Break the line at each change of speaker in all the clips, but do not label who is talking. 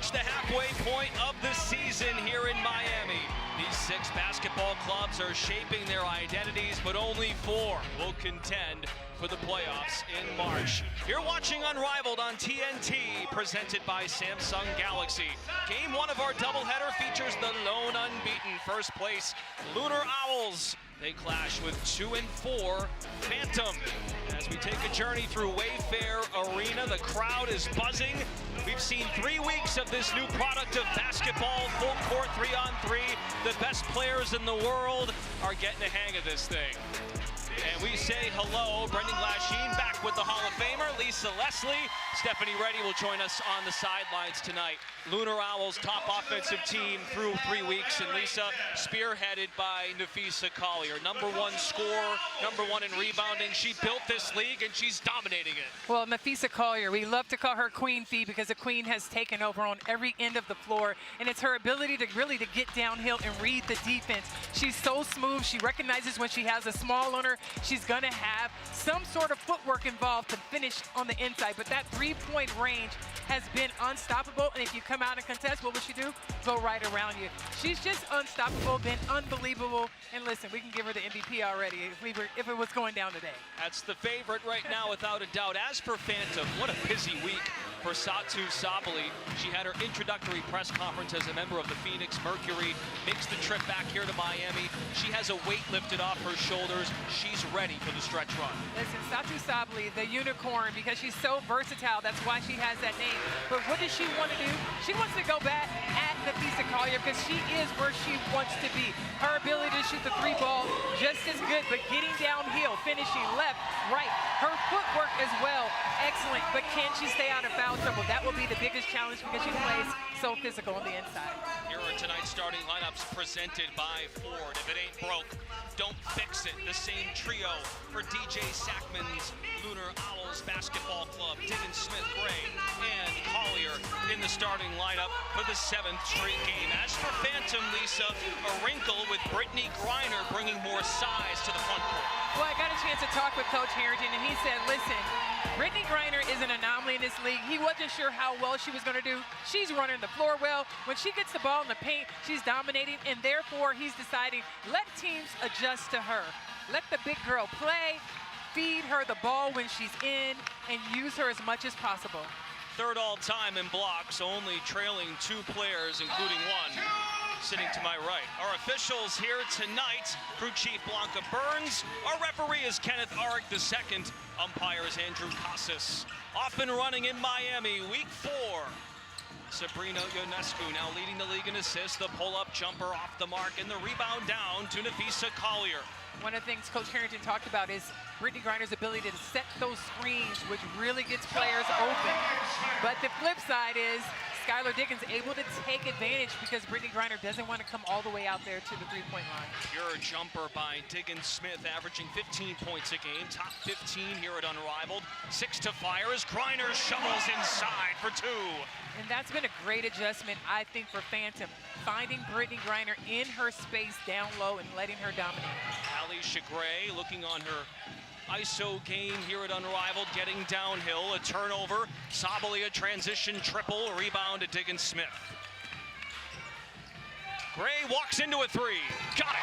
reached the halfway point of the season here in Miami. These 6 basketball clubs are shaping their identities, but only 4 will contend for the playoffs in March. You're watching Unrivaled on TNT, presented by Samsung Galaxy. Game 1 of our doubleheader features the lone unbeaten first place Lunar Owls. They clash with 2 and 4 Phantom. As we take a journey through Wayfair Arena, the crowd is buzzing. We've seen 3 weeks of this new product of basketball, full court 3-on-3. The best players in the world are getting the hang of this thing. And we say hello, Brendan Glasheen back with the Hall of Famer, Lisa Leslie. Stephanie Reddy will join us on the sidelines tonight. Lunar Owls top offensive team through 3 weeks, and Lisa spearheaded by Nafisa Collier. #1 scorer, #1 in rebounding. She built this league and she's dominating it.
Well, Nafisa Collier, we love to call her Queen Fee because the Queen has taken over on every end of the floor, and it's her ability to really get downhill and read the defense. She's so smooth. She recognizes when she has a small on her, she's going to have some sort of footwork involved to finish on the inside, but that 3-point range has been unstoppable, and if you come out and contest, what will she do? Go right around you. She's just unstoppable, been unbelievable, and listen, we can give her the MVP already if it was going down today.
That's the favorite right now, without a doubt. As for Phantom, what a busy week for Satou Sabally. She had her introductory press conference as a member of the Phoenix Mercury, makes the trip back here to Miami. She has a weight lifted off her shoulders. She's ready for the stretch run.
Listen, Satou Sabally, the unicorn, because she's so versatile, that's why she has that name. But what does she want to do? She wants to go back at Nafisa Collier because she is where she wants to be. Her ability to shoot the 3 ball just as good, but getting downhill, finishing left, right. Her footwork as well, excellent. But can she stay out of foul trouble? That will be the biggest challenge because she plays so physical on the inside.
Here are tonight's starting lineups presented by Ford. If it ain't broke, don't fix it. The same trio for DJ Sackman's Lunar Owls Basketball Club. Diggin Smith, Gray, and Collier in the starting lineup for the 7th straight game. As for Phantom, Lisa, a wrinkle with Brittany Griner bringing more size to the front court.
Well, I got a chance to talk with Coach Harrington, and he said, listen, Brittany Griner is an anomaly in this league. He wasn't sure how well she was going to do. She's running the floor well. When she gets the ball in the paint, she's dominating, and therefore he's deciding, let teams adjust to her. Let the big girl play, feed her the ball when she's in, and use her as much as possible.
3rd all-time in blocks, only trailing 2 players, including 1 sitting to my right. Our officials here tonight, crew chief Blanca Burns. Our referee is Kenneth Arick II. Umpire is Andrew Casas. Off and running in Miami, week 4. Sabrina Ionescu now leading the league in assists. The pull-up jumper off the mark, and the rebound down to Nafisa Collier.
One of the things Coach Harrington talked about is Brittany Griner's ability to set those screens, which really gets players open. But the flip side is Skylar Diggins able to take advantage because Brittany Griner doesn't want to come all the way out there to the 3-point line.
Pure jumper by Diggins Smith, averaging 15 points a game, top 15 here at Unrivaled. 6 to fire as Griner shovels inside for 2.
And that's been a great adjustment, I think, for Phantom. Finding Brittany Griner in her space down low and letting her dominate.
Alicia Gray looking on her ISO game here at Unrivaled, getting downhill, a turnover. Sabally a transition triple, a rebound to Diggins Smith. Gray walks into a 3. Got it!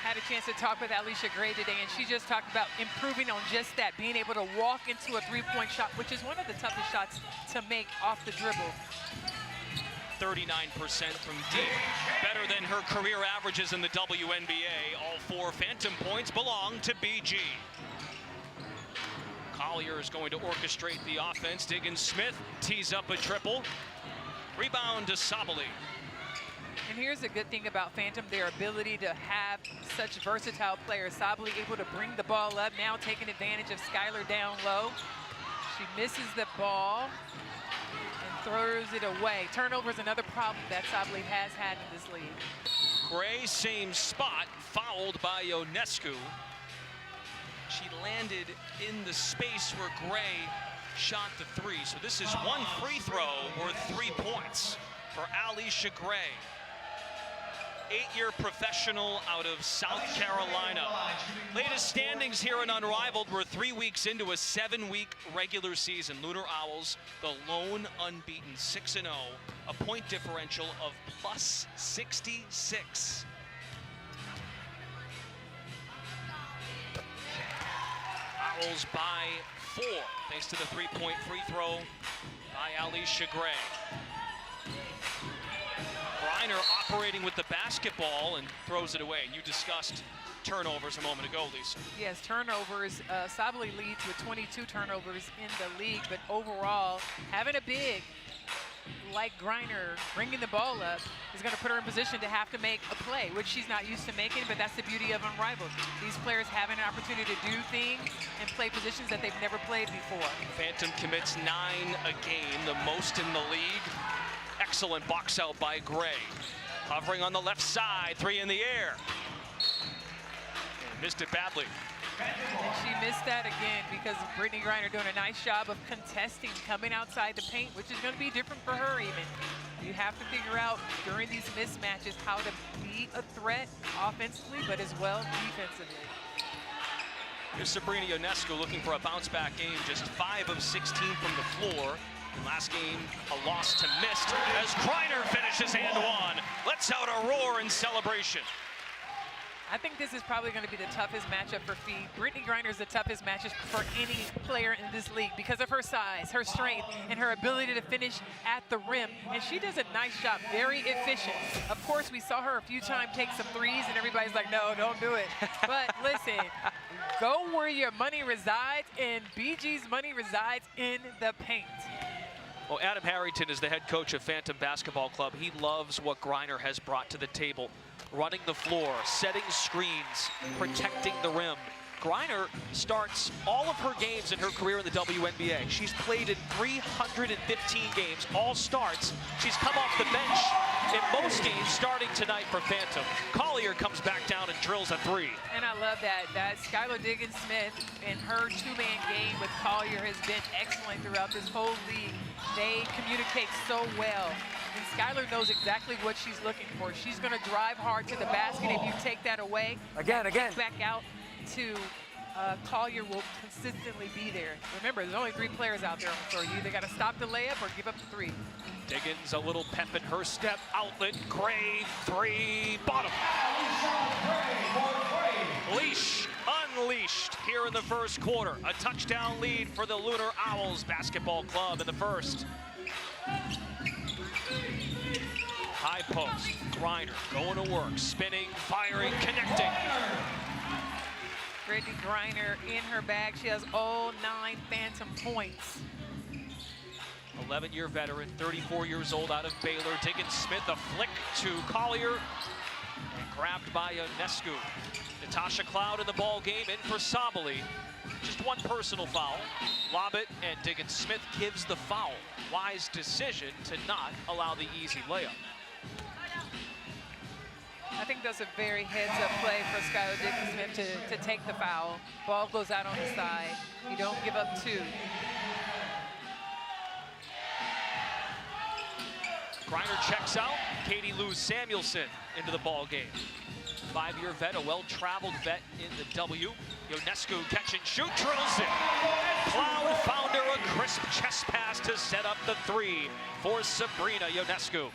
Had a chance to talk with Alicia Gray today, and she just talked about improving on just that, being able to walk into a 3-point shot, which is one of the toughest shots to make off the dribble.
39% from deep, better than her career averages in the WNBA. All 4 Phantom points belong to BG. Collier is going to orchestrate the offense. Diggins Smith tees up a triple. Rebound to Sabally.
And here's the good thing about Phantom, their ability to have such versatile players. Sabally able to bring the ball up, now taking advantage of Skylar down low. She misses the ball and throws it away. Turnover is another problem that Sabally has had in this league.
Gray, same spot, fouled by Ionescu. She landed in the space where Gray shot the 3. So this is 1 free throw worth 3 points for Alicia Gray. 8-year professional out of South Carolina. Latest standings here in Unrivaled. We're 3 weeks into a 7-week regular season. Lunar Owls, the lone unbeaten 6-0, a point differential of plus 66. Owls by 4, thanks to the 3-point free throw by Alicia Gray. Griner operating with the basketball and throws it away. You discussed turnovers a moment ago, Lisa.
Yes, turnovers. Sabali leads with 22 turnovers in the league, but overall, having a big like Griner bringing the ball up is going to put her in position to have to make a play, which she's not used to making, but that's the beauty of Unrivaled. These players having an opportunity to do things and play positions that they've never played before. Phantom
commits 9 a game, the most in the league. Excellent box out by Gray. Hovering on the left side, 3 in the air. And missed it badly.
And she missed that again because of Brittany Griner doing a nice job of contesting, coming outside the paint, which is going to be different for her even. You have to figure out during these mismatches how to be a threat offensively, but as well defensively.
Here's Sabrina Ionescu looking for a bounce-back game, just 5 of 16 from the floor. And last game, a loss to Mist as Griner finishes and one. Lets out a roar in celebration.
I think this is probably going to be the toughest matchup for Fee. Brittany Griner is the toughest matchup for any player in this league because of her size, her strength, and her ability to finish at the rim. And she does a nice job, very efficient. Of course, we saw her a few times take some threes, and everybody's like, no, don't do it. But listen, go where your money resides, and BG's money resides in the paint.
Well, Adam Harrington is the head coach of Phantom Basketball Club. He loves what Griner has brought to the table. Running the floor, setting screens, protecting the rim. Griner starts all of her games in her career in the WNBA. She's played in 315 games, all starts. She's come off the bench in most games starting tonight for Phantom. Collier comes back down and drills a 3.
And I love that Skylar Diggins-Smith and her 2-man game with Collier has been excellent throughout this whole league. They communicate so well. And Skylar knows exactly what she's looking for. She's going to drive hard to the basket. If you take that away,
again,
back out to Collier will consistently be there. Remember, there's only 3 players out there on the floor. You either got to stop the layup or give up the 3.
Diggins, a little pep in her step. Outlet, Gray, 3, bottom. Leash unleashed here in the first quarter. A touchdown lead for the Lunar Owls Basketball Club in the first. High post, Griner going to work, spinning, firing, connecting.
Brittany Griner in her bag. She has all 9 Phantom points.
11-year veteran, 34 years old out of Baylor. Diggins-Smith, a flick to Collier, and grabbed by Ionescu. Natasha Cloud in the ball game, in for Sabali. Just 1 personal foul. Lob it, and Diggins-Smith gives the foul. Wise decision to not allow the easy layup.
I think that's a very heads-up play for Skylar Diggins-Smith to take the foul. Ball goes out on the side. You don't give up 2.
Griner checks out. Katie Lou Samuelson into the ball game. 5-year vet, a well-traveled vet in the W. Ionescu catch and shoot, drills it. Cloud found her a crisp chest pass to set up the 3 for Sabrina Ionescu.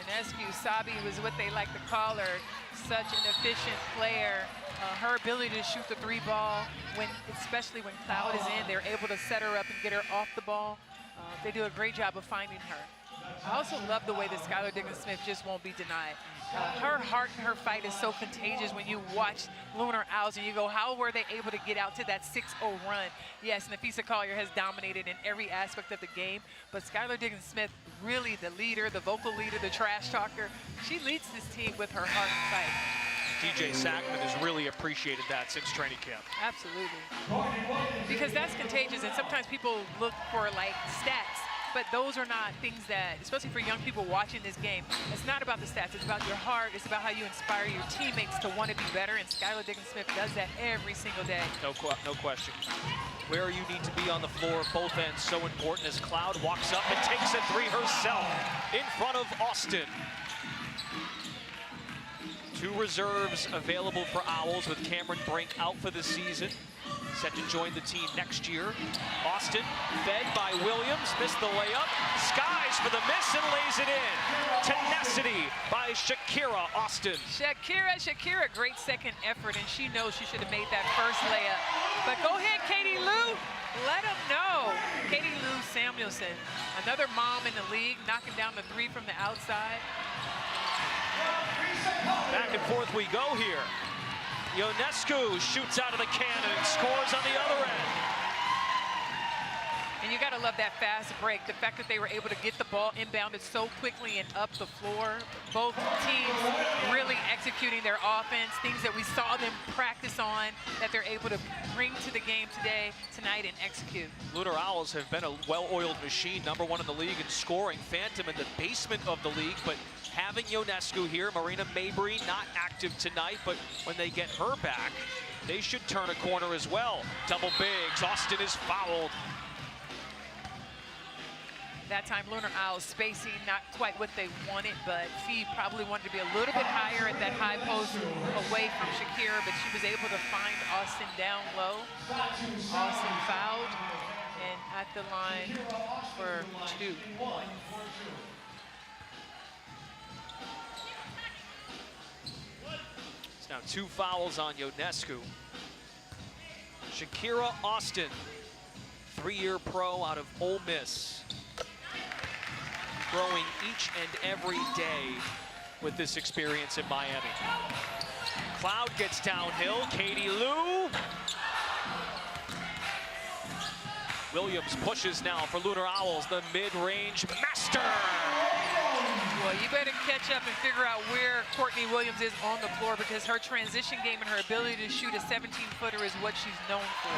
Ionescu, Sabi was what they like to call her. Such an efficient player. Her ability to shoot the 3 ball, especially when Cloud is in, they're able to set her up and get her off the ball. They do a great job of finding her. I also love the way that Skylar Diggins-Smith just won't be denied. Her heart and her fight is so contagious when you watch Lunar Owls and you go, how were they able to get out to that 6-0 run? Yes, Nafisa Collier has dominated in every aspect of the game, but Skylar Diggins-Smith, really the leader, the vocal leader, the trash talker. She leads this team with her heart and fight.
DJ Sackman has really appreciated that since training camp.
Absolutely. Because that's contagious, and sometimes people look for like stats, but those are not things that, especially for young people watching this game, it's not about the stats, it's about your heart, it's about how you inspire your teammates to want to be better, and Skylar Diggins-Smith does that every single day.
No question. Where you need to be on the floor, both ends, so important as Cloud walks up and takes a 3 herself in front of Austin. 2 reserves available for Owls, with Cameron Brink out for the season, set to join the team next year. Austin, fed by Williams, missed the layup. Skies for the miss and lays it in. Tenacity by Shakira Austin.
Shakira, great second effort, and she knows she should have made that first layup. But go ahead, Katie Lou. Let them know. Katie Lou Samuelson, another mom in the league, knocking down the 3 from the outside.
Back and forth we go here. Ionescu shoots out of the cannon and scores on the other end.
And you got to love that fast break. The fact that they were able to get the ball inbounded so quickly and up the floor. Both teams really executing their offense, things that we saw them practice on, that they're able to bring to the game tonight, and execute.
Lunar Owls have been a well-oiled machine, #1 in the league in scoring. Phantom in the basement of the league, but having Ionescu here, Marina Mabry not active tonight, but when they get her back, they should turn a corner as well. Double bigs, Austin is fouled.
That time, Lunar Owls spacing not quite what they wanted, but Fee probably wanted to be a little bit higher at that high post away from Shakira, but she was able to find Austin down low. Austin fouled and at the line for 2 points.
It's now 2 fouls on Ionescu. Shakira Austin, 3-year pro out of Ole Miss, growing each and every day with this experience in Miami. Cloud gets downhill, Katie Lou. Williams pushes now for Lunar Owls, the mid-range master.
Well, you better catch up and figure out where Courtney Williams is on the floor, because her transition game and her ability to shoot a 17-footer is what she's known for.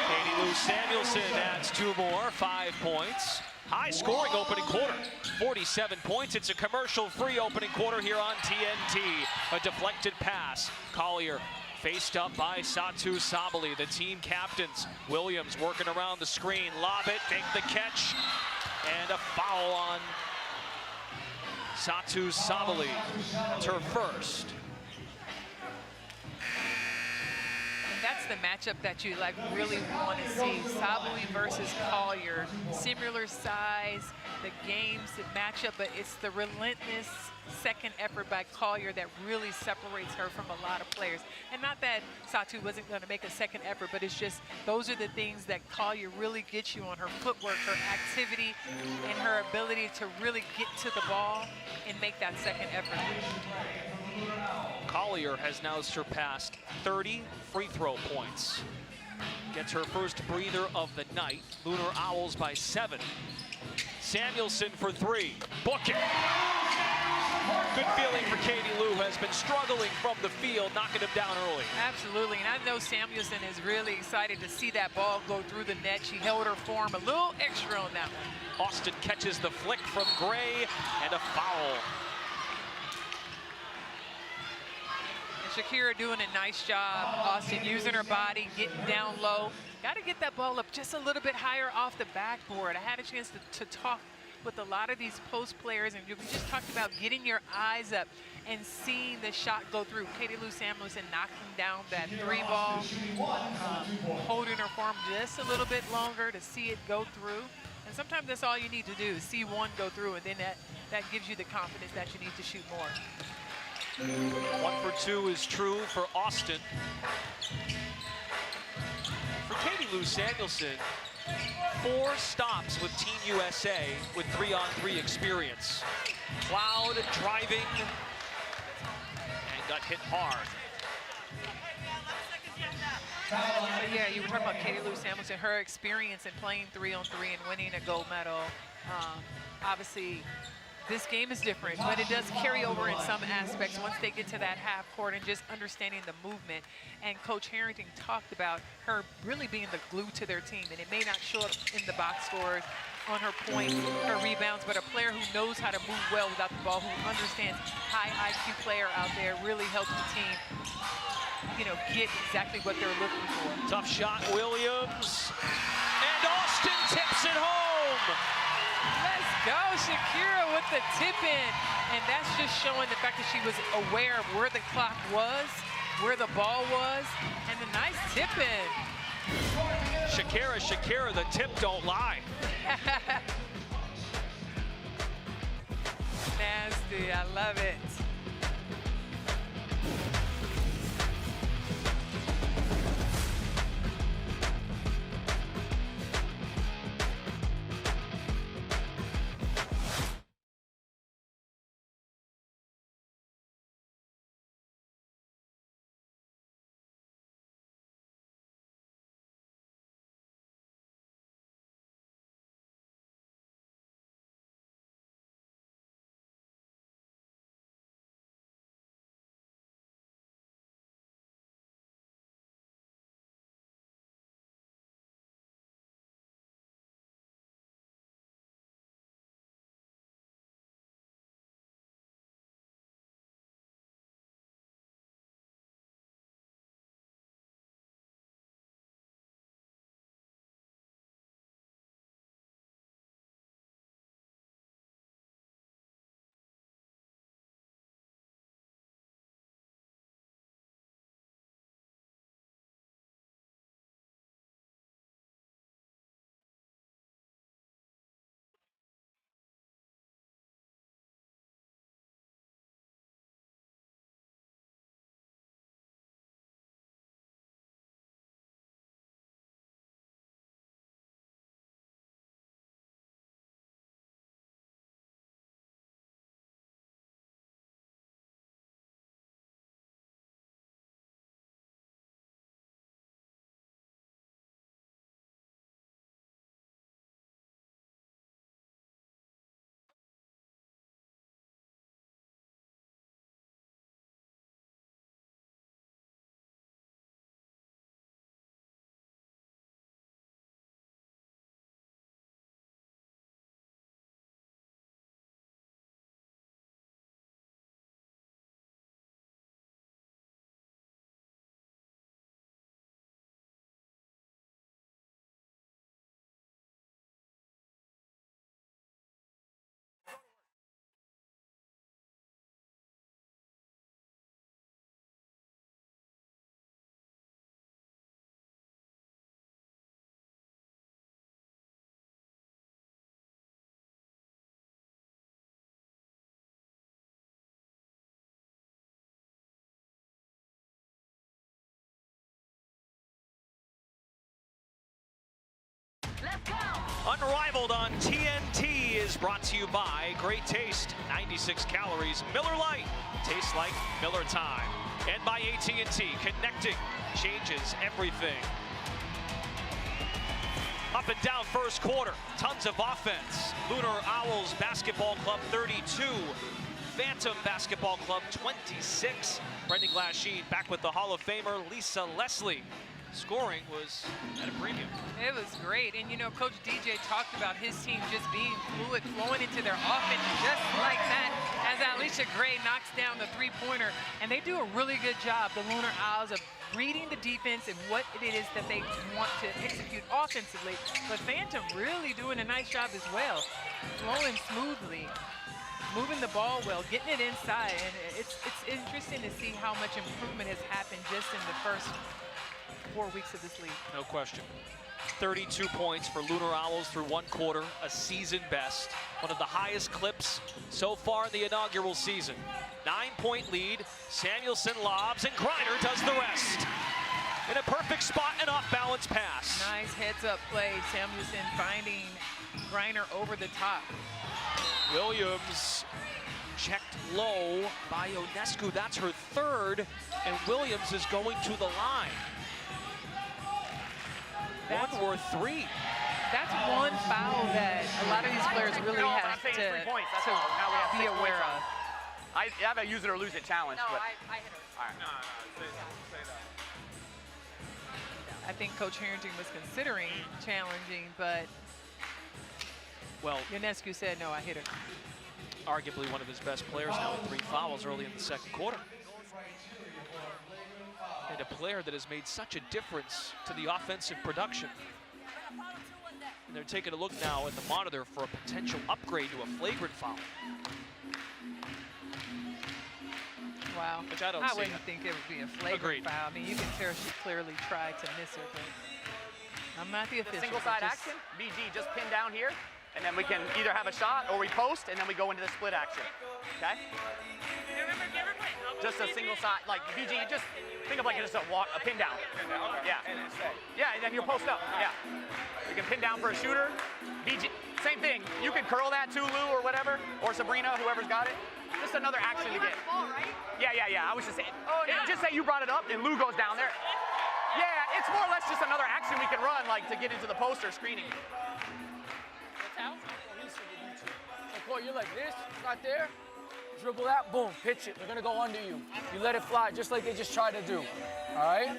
Katie Lou Samuelson adds 2 more, 5 points. High scoring opening quarter, 47 points. It's a commercial-free opening quarter here on TNT. A deflected pass. Collier faced up by Satu Sabali, the team captains. Williams working around the screen. Lob it, make the catch, and a foul on Satu Sabali. That's her first.
That's the matchup that you really want to see. Sabali versus Collier, similar size, the games that match up, but it's the relentless second effort by Collier that really separates her from a lot of players. And not that Satu wasn't going to make a second effort, but it's just those are the things that Collier really gets you on: her footwork, her activity, and her ability to really get to the ball and make that second effort.
Collier has now surpassed 30 free throw points. Gets her first breather of the night. Lunar Owls by 7. Samuelson for 3. Book it. Good feeling for Katie Lou, who has been struggling from the field, knocking him down early.
Absolutely, and I know Samuelson is really excited to see that ball go through the net. She held her form a little extra on that one.
Austin catches the flick from Gray, and a foul.
Shakira doing a nice job. Austin using her body, getting down low. Got to get that ball up just a little bit higher off the backboard. I had a chance to talk with a lot of these post players, and we just talked about getting your eyes up and seeing the shot go through. Katie Lou Samuelson knocking down that 3 ball, holding her form just a little bit longer to see it go through. And sometimes that's all you need to do, see one go through, and then that gives you the confidence that you need to shoot more.
1 for 2 is true for Austin. For Katie Lou Samuelson, 4 stops with Team USA with 3-on-3 experience. Cloud driving and got hit hard.
But yeah, you were talking about Katie Lou Samuelson, her experience in playing 3-on-3 and winning a gold medal. Obviously, this game is different, but it does carry over in some aspects once they get to that half court and just understanding the movement. And Coach Harrington talked about her really being the glue to their team, and it may not show up in the box scores on her points, her rebounds, but a player who knows how to move well without the ball, who understands high IQ player out there, really helps the team, you know, get exactly what they're looking for.
Tough shot, Williams, and Austin tips it home.
Let's go, Shakira with the tip in. And that's just showing the fact that she was aware of where the clock was, where the ball was, and the nice tip in.
Shakira, the tip don't lie.
Nasty, I love it.
Unrivaled on TNT is brought to you by Great Taste, 96 calories, Miller Lite, tastes like Miller time. And by AT&T, connecting changes everything. Up and down first quarter, tons of offense. Lunar Owls Basketball Club 32, Phantom Basketball Club 26. Brendan Glasheen back with the Hall of Famer Lisa Leslie. Scoring was at a premium.
It was great. And you know, Coach DJ talked about his team just being fluid, flowing into their offense just like that as Alicia Gray knocks down the three-pointer. And they do a really good job, the Lunar Owls, of reading the defense and what it is that they want to execute offensively. But Phantom really doing a nice job as well, flowing smoothly, moving the ball well, getting it inside. And it's interesting to see how much improvement has happened just in the first 4 weeks of this league.
No question. 32 points for Lunar Owls through one quarter, a season best. One of the highest clips so far in the inaugural season. 9-point lead, Samuelson lobs, and Griner does the rest. In a perfect spot, an off-balance pass.
Nice heads-up play, Samuelson finding Griner over the top.
Williams checked low by Ionescu. That's her third, and Williams is going to the line. One or three.
That's one foul that a lot of these players really have to be aware of.
I have a use it or lose it challenge.
No,
but
I hit her.
All right. No, say that.
I think Coach Harrington was considering challenging, but
Well,
Ionescu said, no, I hit her.
Arguably one of his best players now with 3 fouls early in the second quarter. And a player that has made such a difference to the offensive production. And they're taking a look now at the monitor for a potential upgrade to a flagrant foul.
Wow.
Which I don't see.
wouldn't think it would be a flagrant
Agreed.
foul. I mean, you can tell she clearly tried to miss her, but I'm not the official.
Single side
just-
action, BG just pin down here, and then we can either have a shot or we post, and then we go into the split action. Okay? Just a single side, like BG, just think of like just a pin down. Yeah. Yeah, and then you'll post up. Yeah. You can pin down for a shooter. BG, same thing. You can curl that too, Lou, or whatever, or Sabrina, whoever's got it. Just another action to get. Yeah. I was just saying. Just say you brought it up, and Lou goes down there. Yeah, it's more or less just another action we can run, like to get into the post or screening.
So you're like this, it's not there. Dribble that, boom, pitch it. They're gonna go under you. You let it fly, just like they just tried to do. All right?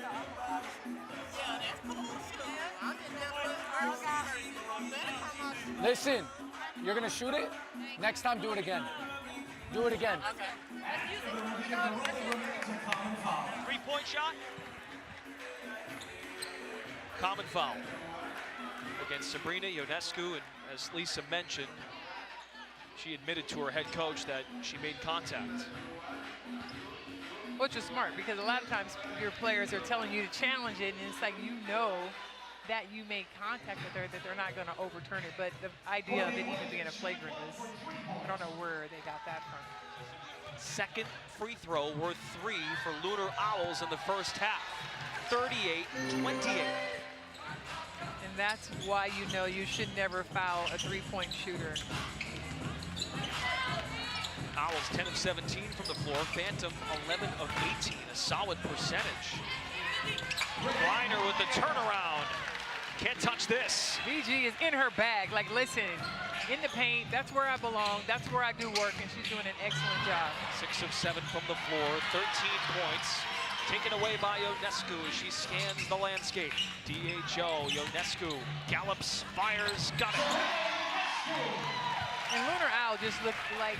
Listen, you're gonna shoot it. Next time, do it again. Do it again.
Three-point shot. Common foul against Sabrina Ionescu, and as Lisa mentioned, she admitted to her head coach that she made contact.
Which is smart, because a lot of times your players are telling you to challenge it, and it's like you know that you made contact with her, that they're not going to overturn it. But the idea of it even being a flagrant is, I don't know where they got that from.
Second free throw worth 3 for Lunar Owls in the first half. 38-28.
And that's why you know you should never foul a three-point shooter.
Owls 10 of 17 from the floor. Phantom 11 of 18, a solid percentage. Reiner with the turnaround. Can't touch this.
BG is in her bag. Like, listen, in the paint, that's where I belong. That's where I do work, and she's doing an excellent job.
6 of 7 from the floor, 13 points. Taken away by Ionescu as she scans the landscape. DHO, Ionescu gallops, fires, got it.
And Lunar Owl just looked like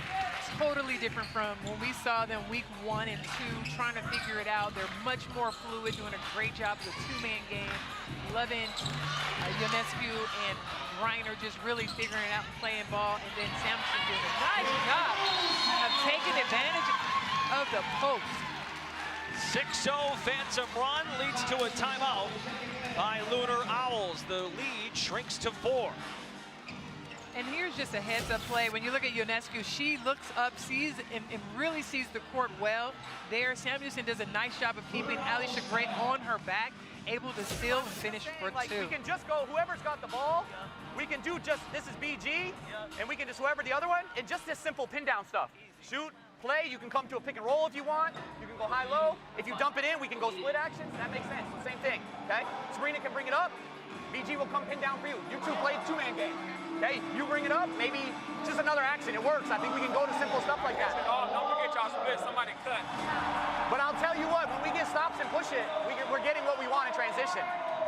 totally different from when we saw them week 1 and 2 trying to figure it out. They're much more fluid, doing a great job with a two-man game. Loving Ionescu and Reiner just really figuring it out and playing ball. And then Sampson doing a nice job of taking advantage of the post.
6-0 Phantom run leads to a timeout by Lunar Owls. The lead shrinks to 4.
And here's just a heads-up play. When you look at Ionescu, she looks up, sees, and really sees the court well. There, Samuelson does a nice job of keeping Alicia Gray on her back, able to steal and finish for
Like,
2.
we can just go, whoever's got the ball, we can do just, this is BG, and we can just whoever the other one, and just this simple pin down stuff. Shoot, play, you can come to a pick and roll if you want, you can go high-low. If you dump it in, we can go split actions, that makes sense, same thing, okay? Sabrina can bring it up, BG will come pin down for you. You two play two-man game. Okay, you bring it up, maybe just another action. It works. I think we can go to simple stuff like that.
Don't forget y'all split, somebody cut.
But I'll tell you what, when we get stops and push it, we're getting what we want in transition.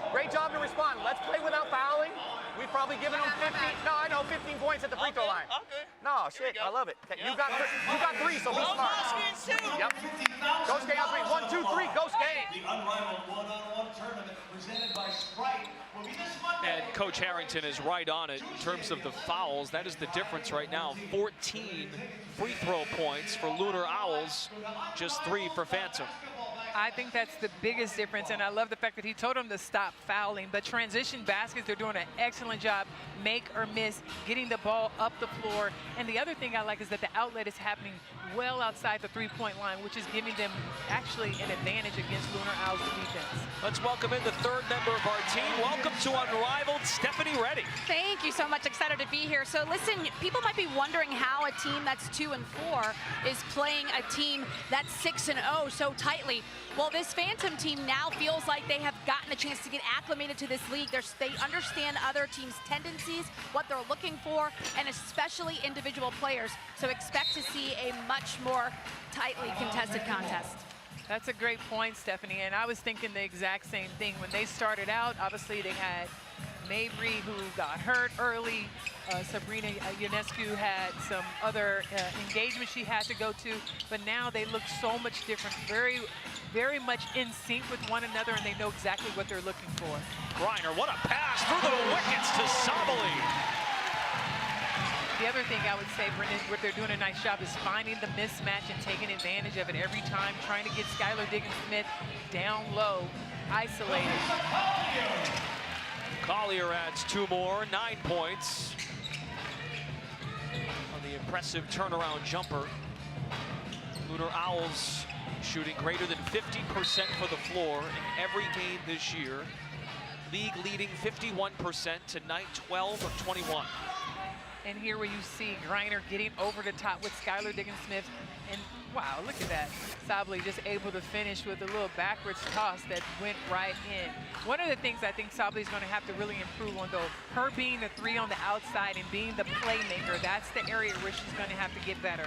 Great job to respond. Let's play without fouling. We've probably given them 15. No, I know, 15 points at the free throw line.
Okay.
No, shit, I love it. Okay, you got 3, so be smart. Yep. Ghost Gang on 3. 1, 2, 3. Ghost Gang.
The Unrivaled one-on-one tournament presented by Sprite will be this Monday.
And Coach Harrington is right on it in terms of the fouls. That is the difference right now. 14 free throw points for Lunar Owls, just 3 for Phantom.
I think that's the biggest difference, and I love the fact that he told them to stop fouling. But transition baskets, they're doing an excellent job, make or miss, getting the ball up the floor. And the other thing I like is that the outlet is happening well outside the three-point line, which is giving them actually an advantage against Lunar Owls' defense.
Let's welcome in the third member of our team. Welcome to Unrivaled, Stephanie Reddy.
Thank you so much. Excited to be here. So listen, people might be wondering how a team that's 2 and 4 is playing a team that's 6 and 0 so tightly. Well, this Phantom team now feels like they have gotten a chance to get acclimated to this league. They understand other teams' tendencies, what they're looking for, and especially individual players. So expect to see a much more tightly contested contest.
That's a great point, Stephanie, and I was thinking the exact same thing. When they started out, obviously they had Mabry, who got hurt early. Sabrina Ionescu had some other engagements she had to go to, but now they look so much different, very, very much in sync with one another, and they know exactly what they're looking for.
Griner, what a pass through the wickets to Sabally.
The other thing I would say, Brendan, what they're doing a nice job is finding the mismatch and taking advantage of it every time, trying to get Skylar Diggins-Smith down low, isolated.
Collier adds 2 more, 9 points on the impressive turnaround jumper. Lunar Owls shooting greater than 50% for the floor in every game this year. League leading 51%, tonight 12 of 21.
And here where you see Griner getting over the top with Skylar Diggins-Smith, and wow, look at that. Sabally just able to finish with a little backwards toss that went right in. One of the things I think Sably's going to have to really improve on, though, her being the 3 on the outside and being the playmaker, that's the area where she's going to have to get better.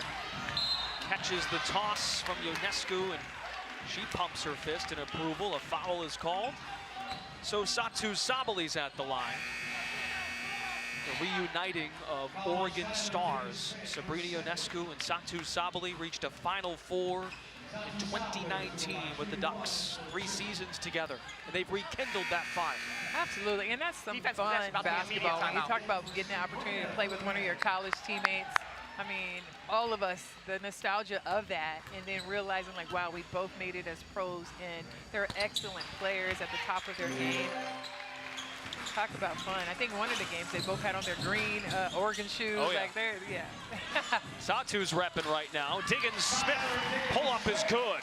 Catches the toss from Ionescu, and she pumps her fist in approval. A foul is called. So Satu Sabaly's at the line. The reuniting of Oregon stars. Sabrina Ionescu and Satu Sabally reached a Final Four in 2019 with the Ducks. 3 seasons together, and they've rekindled that fire.
Absolutely, and that's some
Defense
fun
possession, about to be immediate
basketball. When you
timeout.
talk about getting the opportunity to play with one of your college teammates, I mean, all of us, the nostalgia of that, and then realizing like, wow, we both made it as pros, and they're excellent players at the top of their game. Talk about fun. I think one of the games they both had on their green Oregon shoes.
Oh, yeah.
Like they're, yeah.
Satu's repping right now. Diggins-Smith, pull-up is good.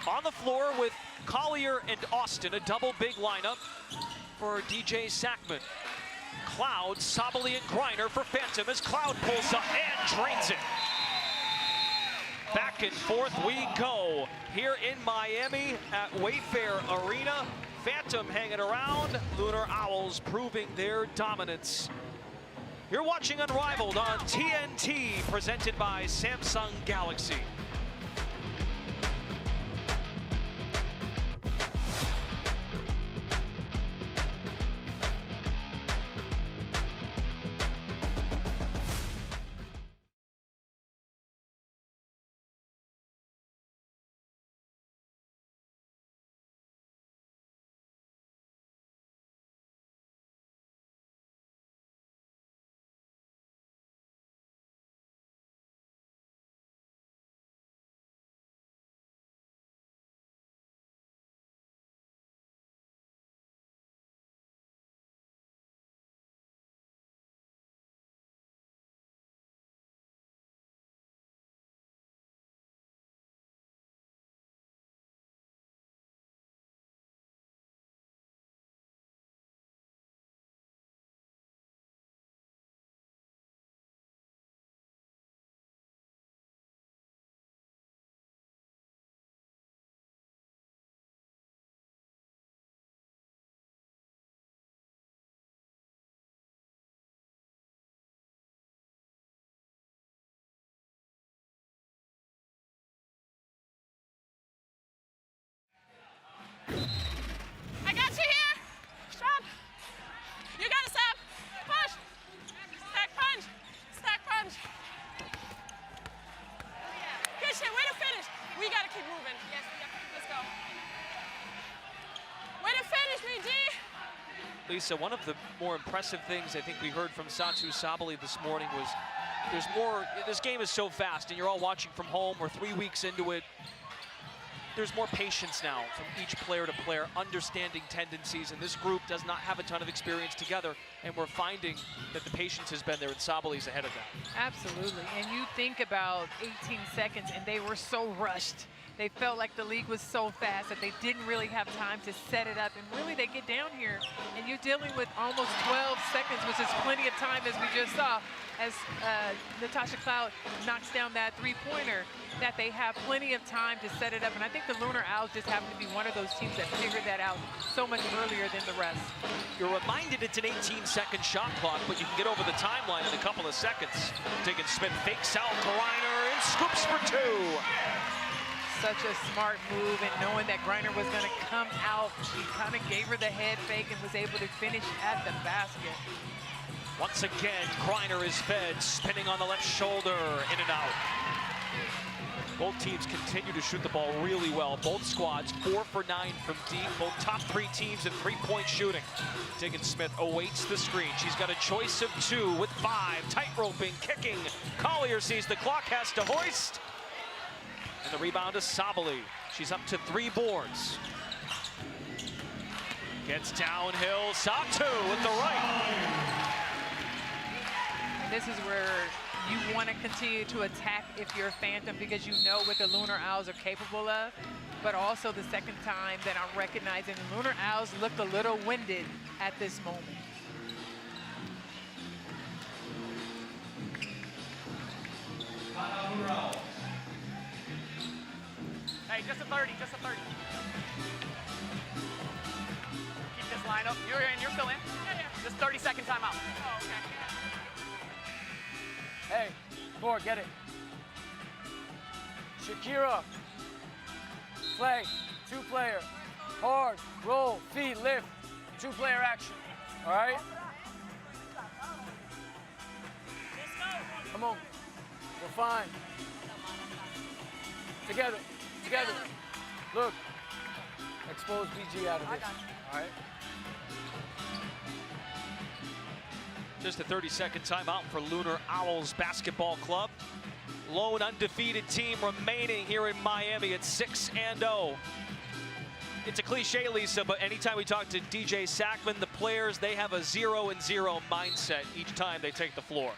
On the floor with Collier and Austin, a double big lineup for DJ Sackman. Cloud, Sabally, and Griner for Phantom as Cloud pulls up and drains it. Back and forth we go here in Miami at Wayfair Arena. Phantom hanging around, Lunar Owls proving their dominance. You're watching Unrivaled on TNT, presented by Samsung Galaxy.
I got you here. Strong. You got it, Sam. Push. Stack punch. Stack punch. Good shit. Way to finish. We got to keep moving. Yes, we have to. Let's go. Way to finish, BG.
Lisa, one of the more impressive things I think we heard from Satu Sabally this morning was there's more, this game is so fast, and you're all watching from home. We're 3 weeks into it. There's more patience now from each player to player, understanding tendencies, and this group does not have a ton of experience together, and we're finding that the patience has been there, and Sabaly's ahead of that.
Absolutely, and you think about 18 seconds, and they were so rushed. They felt like the league was so fast that they didn't really have time to set it up, and really they get down here, and you're dealing with almost 12 seconds, which is plenty of time, as we just saw, as Natasha Cloud knocks down that three-pointer, that they have plenty of time to set it up. And I think the Lunar Owls just happen to be one of those teams that figured that out so much earlier than the rest.
You're reminded it's an 18-second shot clock, but you can get over the timeline in a couple of seconds. Diggins-Smith fakes out Griner and scoops for 2.
such a smart move, and knowing that Griner was going to come out, she kind of gave her the head fake and was able to finish at the basket.
Once again, Griner is fed, spinning on the left shoulder, in and out. Both teams continue to shoot the ball really well. Both squads 4 for 9 from deep. Both top 3 teams in three-point shooting. Diggins-Smith awaits the screen. She's got a choice of 2 with 5. Tight-roping, kicking. Collier sees the clock, has to hoist. And the rebound is Sabali. She's up to 3 boards. Gets downhill. Satu with the right.
This is where you want to continue to attack if you're a Phantom, because you know what the Lunar Owls are capable of. But also the second time that I'm recognizing the Lunar Owls looked a little winded at this moment.
Hey, just a 30, just a 30. Keep this line up. You're in, you're still in. Yeah. Just 30-second timeout. Oh, okay.
Hey, Thor, get it. Shakira. Play. 2-player. Hard. Roll. Feed. Lift. 2-player action. All right? Come on. We're fine. Together. Together. Look. Expose BG out of this. All right?
Just a 30-second timeout for Lunar Owls Basketball Club. Lone undefeated team remaining here in Miami at 6-0. It's a cliche, Lisa, but anytime we talk to DJ Sackman, the players, they have a 0-0 mindset each time they take the floor.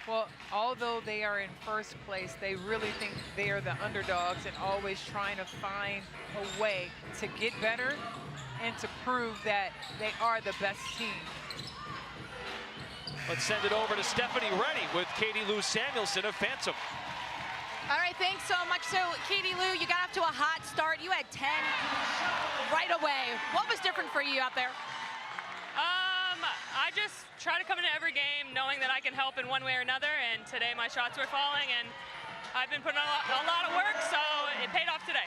Well, although they are in first place, they really think they are the underdogs and always trying to find a way to get better and to prove that they are the best team.
Let's send it over to Stephanie Rennie with Katie Lou Samuelson of Phantom.
All right, thanks so much. So, Katie Lou, you got off to a hot start. You had 10 right away. What was different for you out there?
I just try to come into every game knowing that I can help in one way or another, and today my shots were falling, and I've been putting a lot of work, so it paid off today.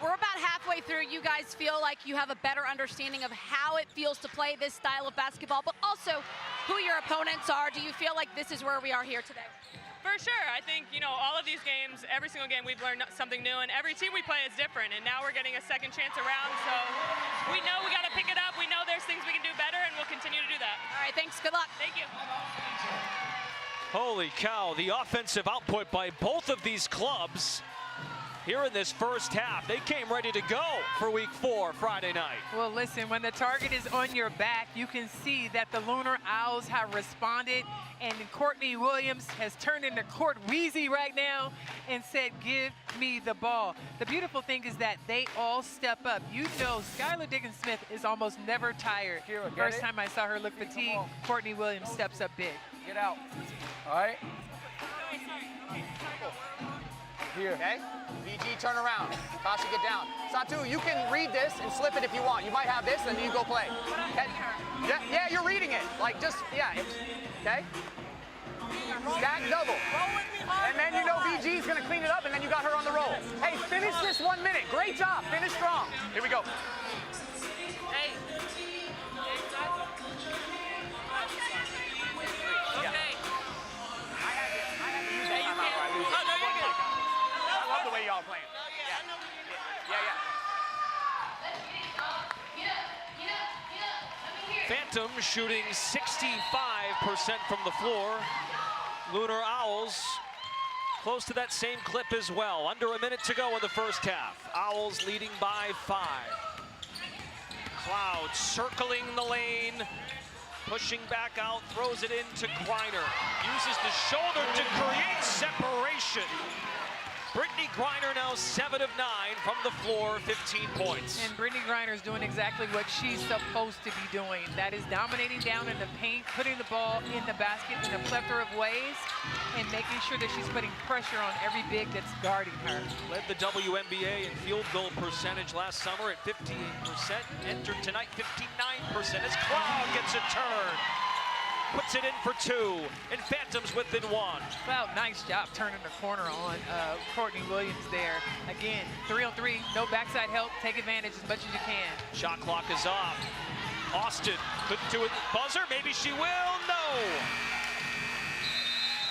We're about halfway through. You guys feel like you have a better understanding of how it feels to play this style of basketball, but also who your opponents are. Do you feel like this is where we are here today?
For sure. I think, you know, all of these games, every single game we've learned something new, and every team we play is different, and now we're getting a second chance around, so we know we got to pick it up. We know there's things we can do better, and we'll continue to do that.
All right, thanks. Good luck.
Thank you.
Holy cow, the offensive output by both of these clubs here in this first half. They came ready to go for week 4 Friday night.
Well, listen, when the target is on your back, you can see that the Lunar Owls have responded, and Courtney Williams has turned into Court Wheezy right now and said, give me the ball. The beautiful thing is that they all step up. You know, Skylar Diggins-Smith is almost never tired.
Kira,
First time I saw her look fatigued, Courtney Williams steps up big.
Get out. All right? Here.
Okay? VG, turn around. Tasha, get down. Satu, you can read this and slip it if you want. You might have this, and then you go play. Okay? Yeah, you're reading it. Like, just, yeah. Okay? Stack double. And then you know VG's going to clean it up, and then you got her on the roll. Hey, finish this 1 minute. Great job. Finish strong. Here we go.
Hey.
The way y'all playing. Yeah.
Phantom shooting 65% from the floor. Lunar Owls close to that same clip as well. Under a minute to go in the first half. Owls leading by 5. Cloud circling the lane, pushing back out, throws it into Griner. Uses the shoulder to create separation. Brittany Griner now 7 of 9 from the floor, 15 points.
And Brittany Griner is doing exactly what she's supposed to be doing. That is dominating down in the paint, putting the ball in the basket in a plethora of ways, and making sure that she's putting pressure on every big that's guarding her.
Led the WNBA in field goal percentage last summer at 58%. Entered tonight 59% as Cloud gets a turn. puts it in for 2, and Phantoms within 1.
Well, nice job turning the corner on Courtney Williams there. Again, 3-on-3, no backside help. Take advantage as much as you can.
Shot clock is off. Austin couldn't do it. Buzzer, maybe she will. No.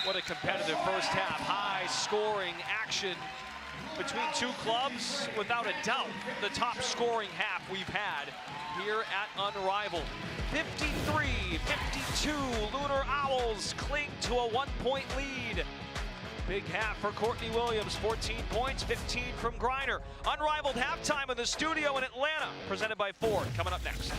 What a competitive first half. High scoring action between two clubs. Without a doubt, the top scoring half we've had here at Unrivaled. 53-52, Lunar Owls cling to a 1-point lead. Big half for Courtney Williams, 14 points, 15 from Griner. Unrivaled halftime in the studio in Atlanta, presented by Ford. Coming up next.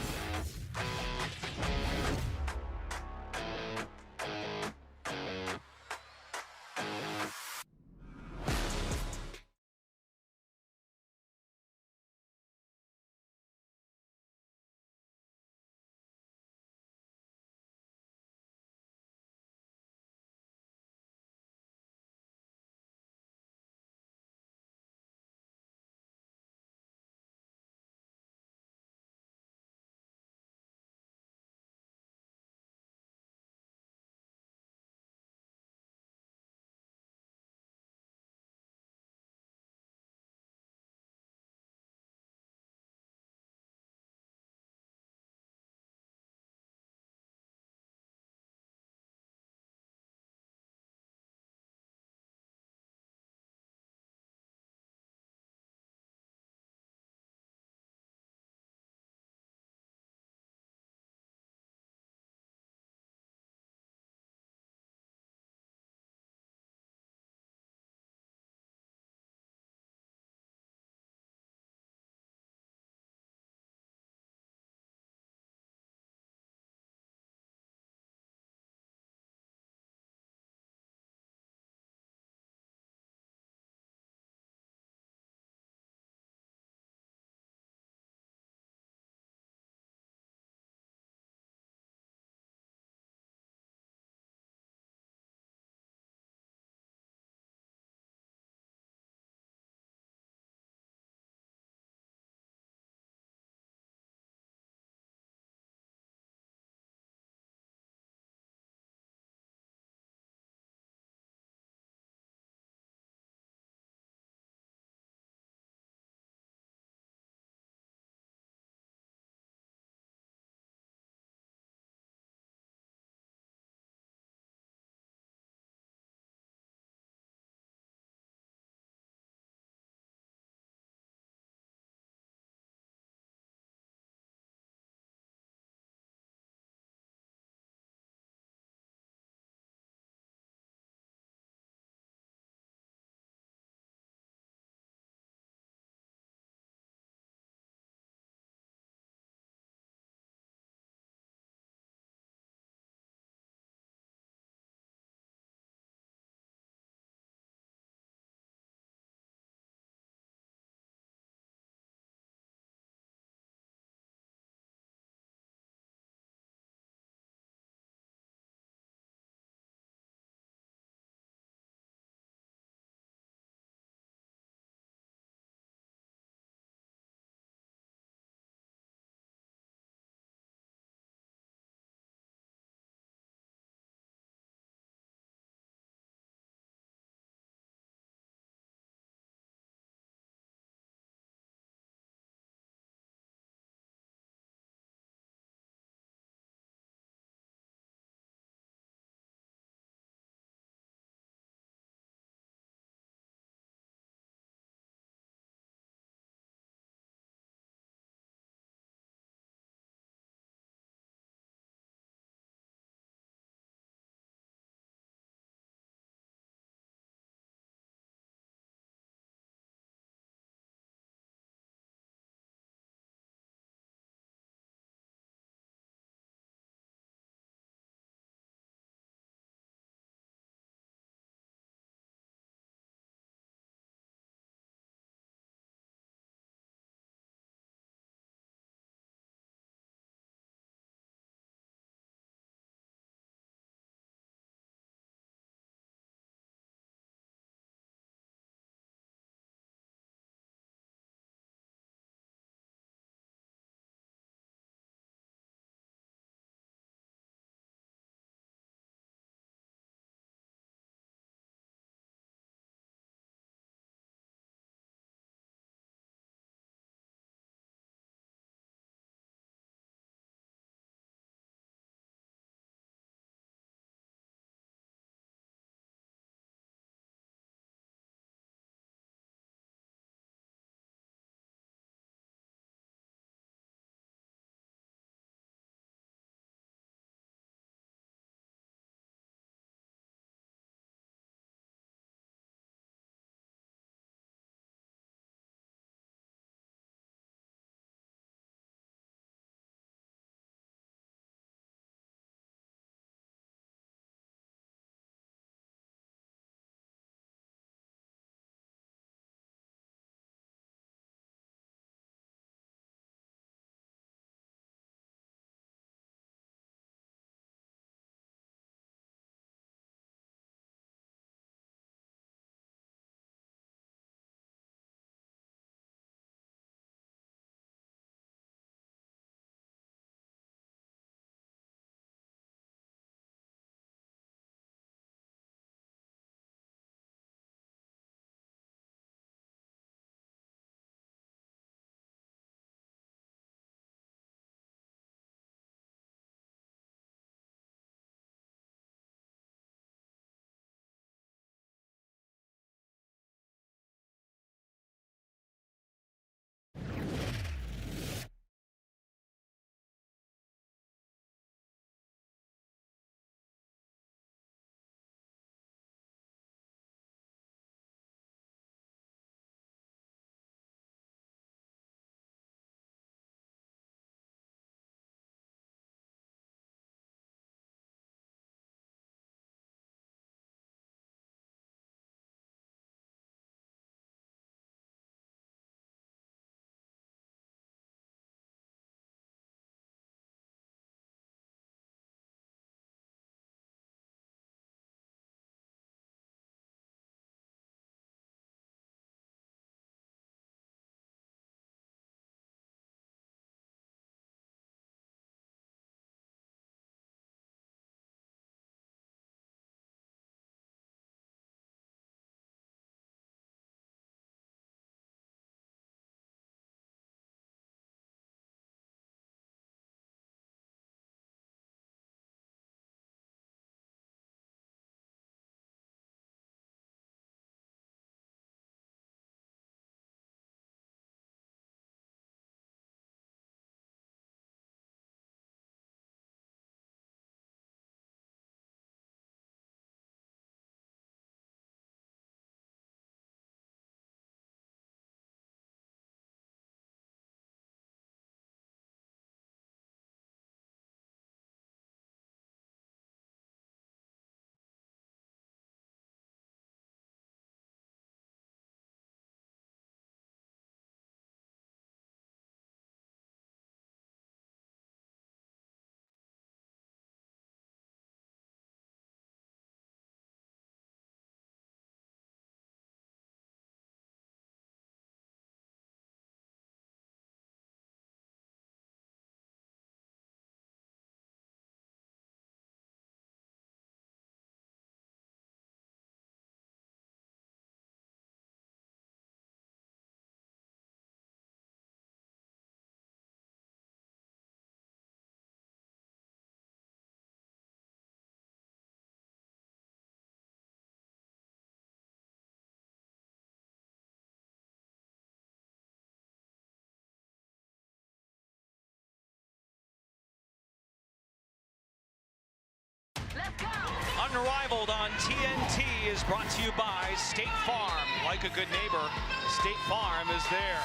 Unrivaled on TNT is brought to you by State Farm. Like a good neighbor, State Farm is there.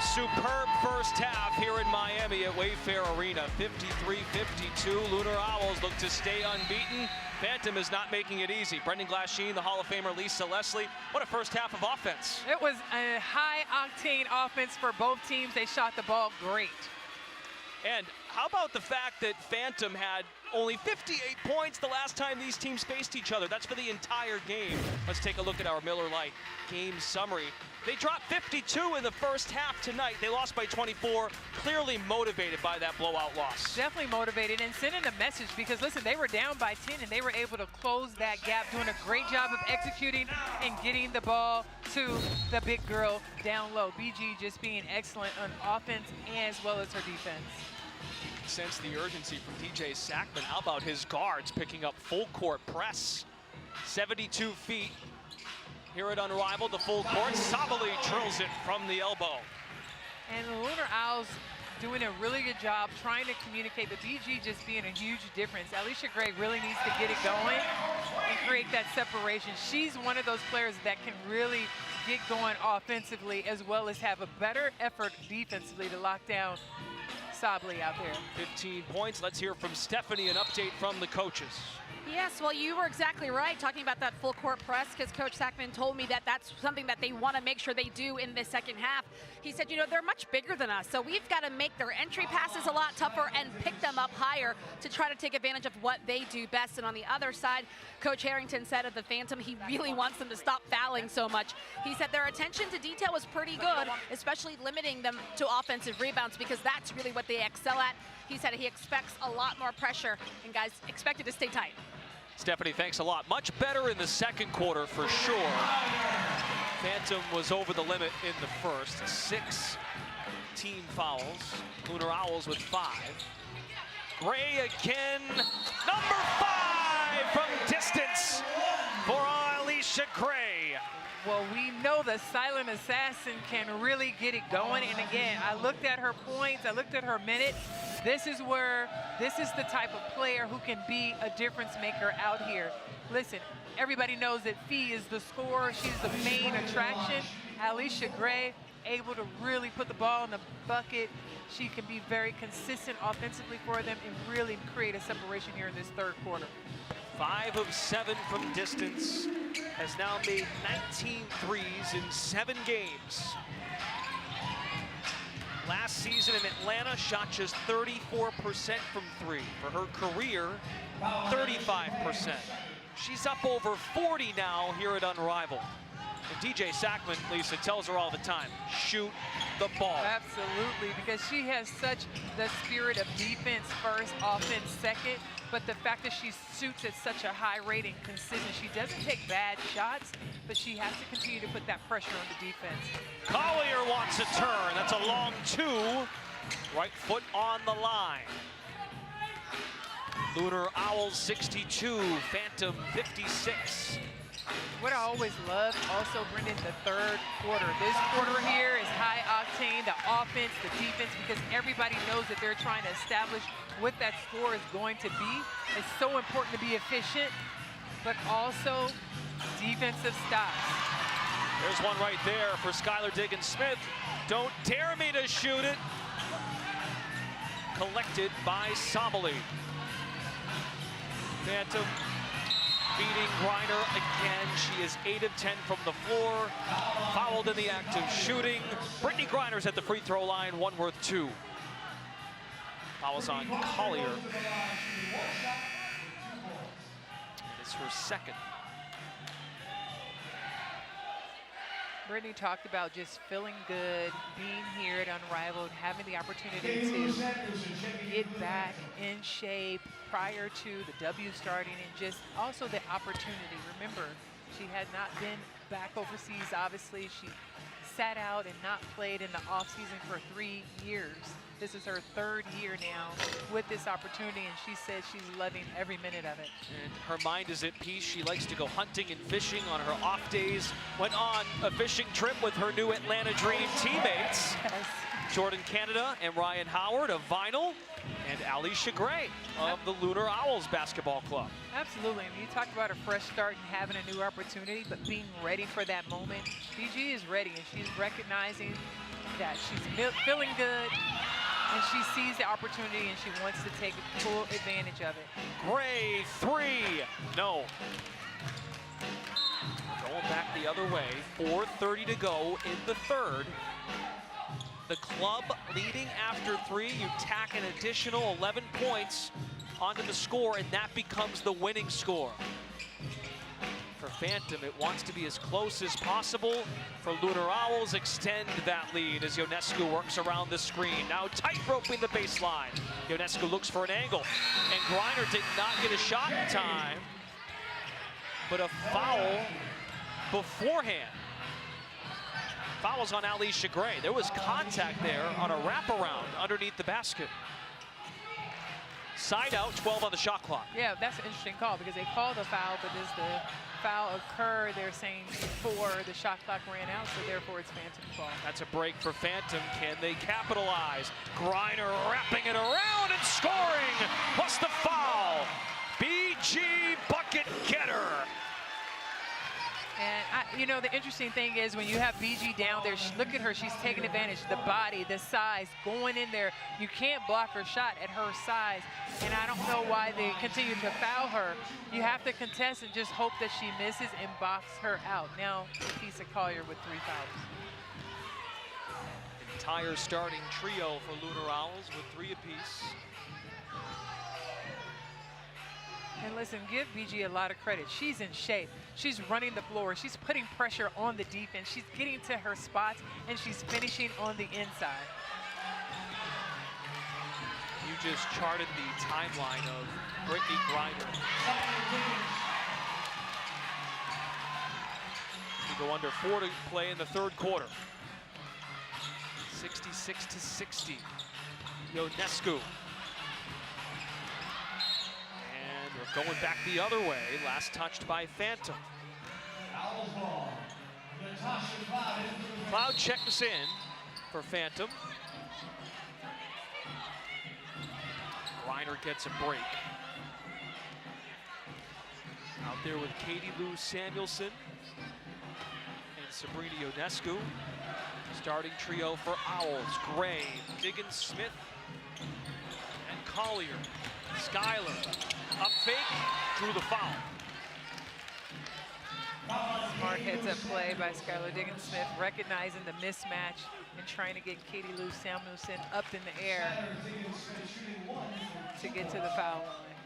Superb first half here in Miami at Wayfair Arena. 53-52. Lunar Owls look to stay unbeaten. Phantom is not making it easy. Brendan Glasheen, the Hall of Famer Lisa Leslie. What a first half of offense.
It was a high-octane offense for both teams. They shot the ball great.
And how about the fact that Phantom had only 58 points the last time these teams faced each other? That's for the entire game. Let's take a look at our Miller Lite game summary. They dropped 52 in the first half tonight. They lost by 24, clearly motivated by that blowout loss.
Definitely motivated and sending a message because, listen, they were down by 10 and they were able to close that gap, doing a great job of executing and getting the ball to the big girl down low. BG just being excellent on offense as well as her defense.
Sense the urgency from DJ Sackman. How about his guards picking up full court press? 72 feet. Here at Unrivaled, the full court. Sabali drills it from the elbow.
And the Lunar Owls doing a really good job trying to communicate, but BG just being a huge difference. Alicia Gray really needs to get it going and create that separation. She's one of those players that can really get going offensively as well as have a better effort defensively to lock down Sabali out there.
15 points. Let's hear from Stephanie, an update from the coaches.
Yes, well, you were exactly right talking about that full court press because Coach Sackman told me that that's something that they want to make sure they do in the second half. He said, you know, they're much bigger than us, so we've got to make their entry passes a lot tougher and pick them up higher to try to take advantage of what they do best. And on the other side, Coach Harrington said of the Phantom, he really wants them to stop fouling so much. He said their attention to detail was pretty good, especially limiting them to offensive rebounds because that's really what they excel at. He said he expects a lot more pressure, and guys expect it to stay tight.
Stephanie, thanks a lot. Much better in the second quarter for sure. Phantom was over the limit in the first. 6 team fouls. Lunar Owls with 5. Gray again. Number 5 from distance for Alicia Gray.
Well, we know the silent assassin can really get it going. And again, I looked at her points, I looked at her minutes. This is the type of player who can be a difference maker out here. Listen, everybody knows that Fee is the scorer. She's the main attraction. Alicia Gray, able to really put the ball in the bucket. She can be very consistent offensively for them and really create a separation here in this third quarter.
5 of 7 from distance. Has now made 19 threes in 7 games. Last season in Atlanta, shot just 34% from 3. For her career, 35%. She's up over 40 now here at Unrivaled. And DJ Sackman, Lisa, tells her all the time, shoot the ball.
Absolutely, because she has such the spirit of defense first, offense second. But the fact that she shoots at such a high rate and consistent, she doesn't take bad shots, but she has to continue to put that pressure on the defense.
Collier wants a turn. That's a long 2. Right foot on the line. Lunar Owls 62, Phantom 56.
What I always love also, Brendan, the third quarter. This quarter here is high octane, the offense, the defense, because everybody knows that they're trying to establish what that score is going to be. It's so important to be efficient, but also defensive stops.
There's one right there for Skylar Diggins-Smith. Don't dare me to shoot it. Collected by Sabali. Phantom beating Griner again. She is 8 of 10 from the floor. Fouled in the act of shooting. Brittany Griner's at the free throw line, 1 worth 2. Fouls on Collier. It's her second.
Brittany talked about just feeling good, being here at Unrivaled, having the opportunity to get back in shape prior to the W starting, and just also the opportunity. Remember, she had not been back overseas, obviously. She sat out and not played in the offseason for 3 years. This is her 3rd year now with this opportunity, and she says she's loving every minute of it.
And her mind is at peace. She likes to go hunting and fishing on her off days. Went on a fishing trip with her new Atlanta Dream teammates.
Yes.
Jordan Canada and Ryan Howard of Vinyl. And Alicia Gray of the Lunar Owls basketball club.
Absolutely. I mean, you talked about a fresh start and having a new opportunity, but being ready for that moment. BG is ready, and she's recognizing that she's feeling good, and she sees the opportunity, and she wants to take full advantage of it.
Gray, three. No. Going back the other way. 4:30 to go in the third. The club leading after three. You tack an additional 11 points onto the score, and that becomes the winning score. For Phantom, it wants to be as close as possible. For Lunar Owls, extend that lead as Ionescu works around the screen. Now tight-roping the baseline. Ionescu looks for an angle, and Griner did not get a shot in time, but a foul beforehand. Fouls on Alicia Gray. There was contact there on a wraparound underneath the basket. Side out, 12 on the shot clock.
Yeah, that's an interesting call because they called a foul, but does the foul occur, they're saying, before the shot clock ran out, so therefore it's Phantom's ball.
That's a break for Phantom. Can they capitalize? Griner wrapping it around and scoring, plus the foul. BG bucket getter.
And, you know, the interesting thing is when you have BG down there, look at her, she's taking advantage. The body, the size, going in there. You can't block her shot at her size. And I don't know why they continue to foul her. You have to contest and just hope that she misses and box her out. Now, Lisa Collier with 3 fouls.
Entire starting trio for Lunar Owls with 3 apiece.
And listen, give BG a lot of credit. She's in shape. She's running the floor. She's putting pressure on the defense. She's getting to her spots, and she's finishing on the inside.
You just charted the timeline of Brittany Griner. We go under 4 to play in the third quarter. 66-60. Ionescu. Going back the other way, last touched by Phantom. Cloud checks in for Phantom. Griner gets a break. Out there with Katie Lou Samuelson and Sabrina Ionescu. Starting trio for Owls. Gray, Diggins Smith, and Collier. Skyler. Up fake, drew the foul.
Smart heads-up play by Skylar Diggins-Smith, recognizing the mismatch and trying to get Katie Lou Samuelson up in the air to get to the foul line.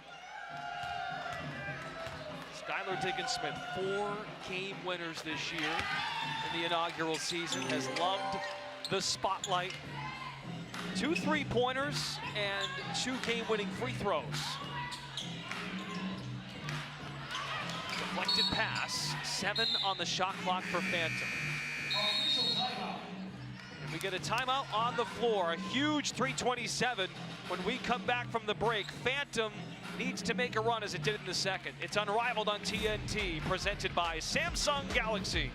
Skylar Diggins-Smith, 4 game winners this year in the inaugural season, has loved the spotlight. 2 3-pointers and 2 game-winning free throws. Deflected pass, 7 on the shot clock for Phantom. And we get a timeout on the floor, a huge 3:27. When we come back from the break, Phantom needs to make a run as it did in the second. It's Unrivaled on TNT, presented by Samsung Galaxy.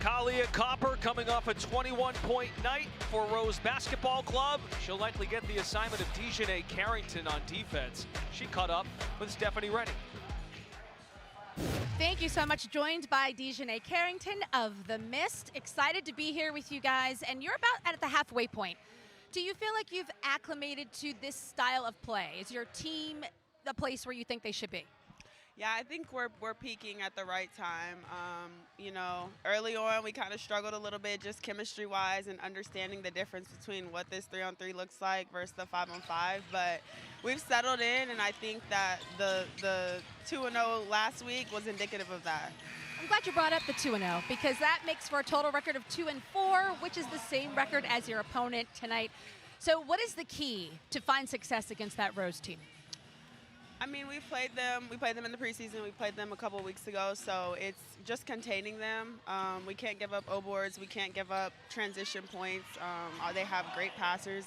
Kalia Copper coming off a 21-point night for Rose Basketball Club. She'll likely get the assignment of Dejanay Carrington on defense. She caught up with Stephanie Rennie.
Thank you so much. Joined by Dejanay Carrington of the Mist. Excited to be here with you guys, and you're about at the halfway point. Do you feel like you've acclimated to this style of play? Is your team the place where you think they should be?
Yeah, I think we're peaking at the right time. You know, early on we kind of struggled a little bit just chemistry-wise and understanding the difference between what this 3-on-3 looks like versus the 5-on-5. But we've settled in, and I think that the 2-0 last week was indicative of that.
I'm glad you brought up the 2-0 because that makes for a total record of 2-4, which is the same record as your opponent tonight. So what is the key to find success against that Rose team?
I mean, we played them in the preseason. We played them a couple weeks ago, so it's just containing them. We can't give up O-boards. We can't give up transition points. They have great passers,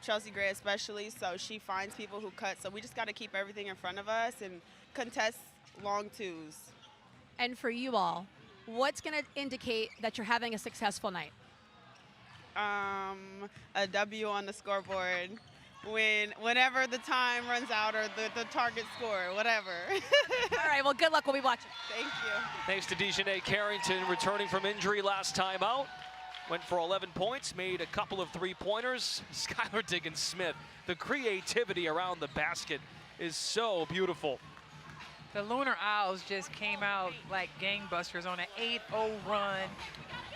Chelsea Gray especially, so she finds people who cut. So we just got to keep everything in front of us and contest long twos.
And for you all, what's going to indicate that you're having a successful night?
A W on the scoreboard. Whenever the time runs out or the target score, whatever.
All right, well, good luck. We'll be watching.
Thank you.
Thanks to Dejanay Carrington returning from injury last time out. Went for 11 points, made a couple of three-pointers. Skylar Diggins-Smith, the creativity around the basket is so beautiful.
The Lunar Owls just came out like gangbusters on an 8-0 run.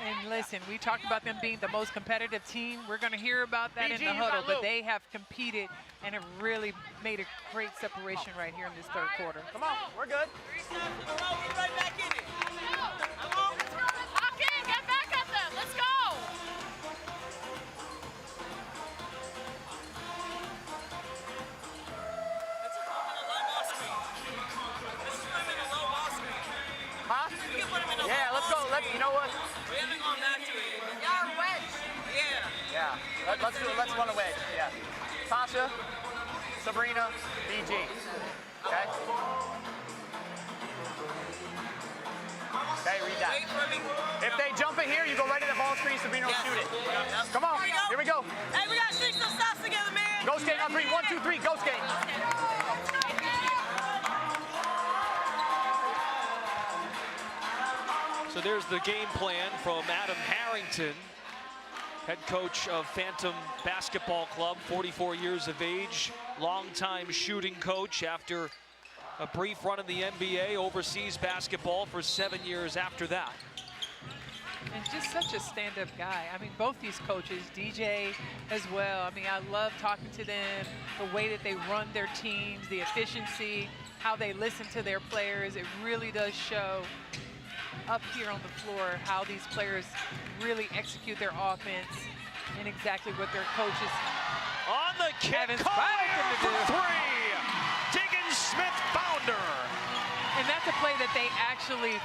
And listen, we talked about them being the most competitive team. We're going to hear about that in the huddle, but they have competed and have really made a great separation right here in this third quarter.
Come on, we're good.
Right back in it. Lock in, get back at them. Let's go.
Huh? Yeah, let's go. You know what?
We haven't gone back to it. Y'all wedge. Yeah.
Yeah. Let's do it. Let's run a wedge. Yeah. Tasha, Sabrina, BG. Okay? Okay, read that.
Wait for me.
If they jump it here, you go right to the ball screen, Sabrina will shoot it. Come on. Here we go.
Hey, we got to stick some stops together, man.
Go skate on 3. 1, 2, 3. Go skate.
So there's the game plan from Adam Harrington, head coach of Phantom Basketball Club, 44 years of age, longtime shooting coach after a brief run in the NBA, overseas basketball for 7 years after that.
And just such a stand-up guy. I mean, both these coaches, DJ as well. I mean, I love talking to them, the way that they run their teams, the efficiency, how they listen to their players. It really does show up here on the floor how these players really execute their offense and exactly what their coaches
On the kick,
have inspired them to
for
do.
3. Diggins-Smith founder.
And that's a play that they actually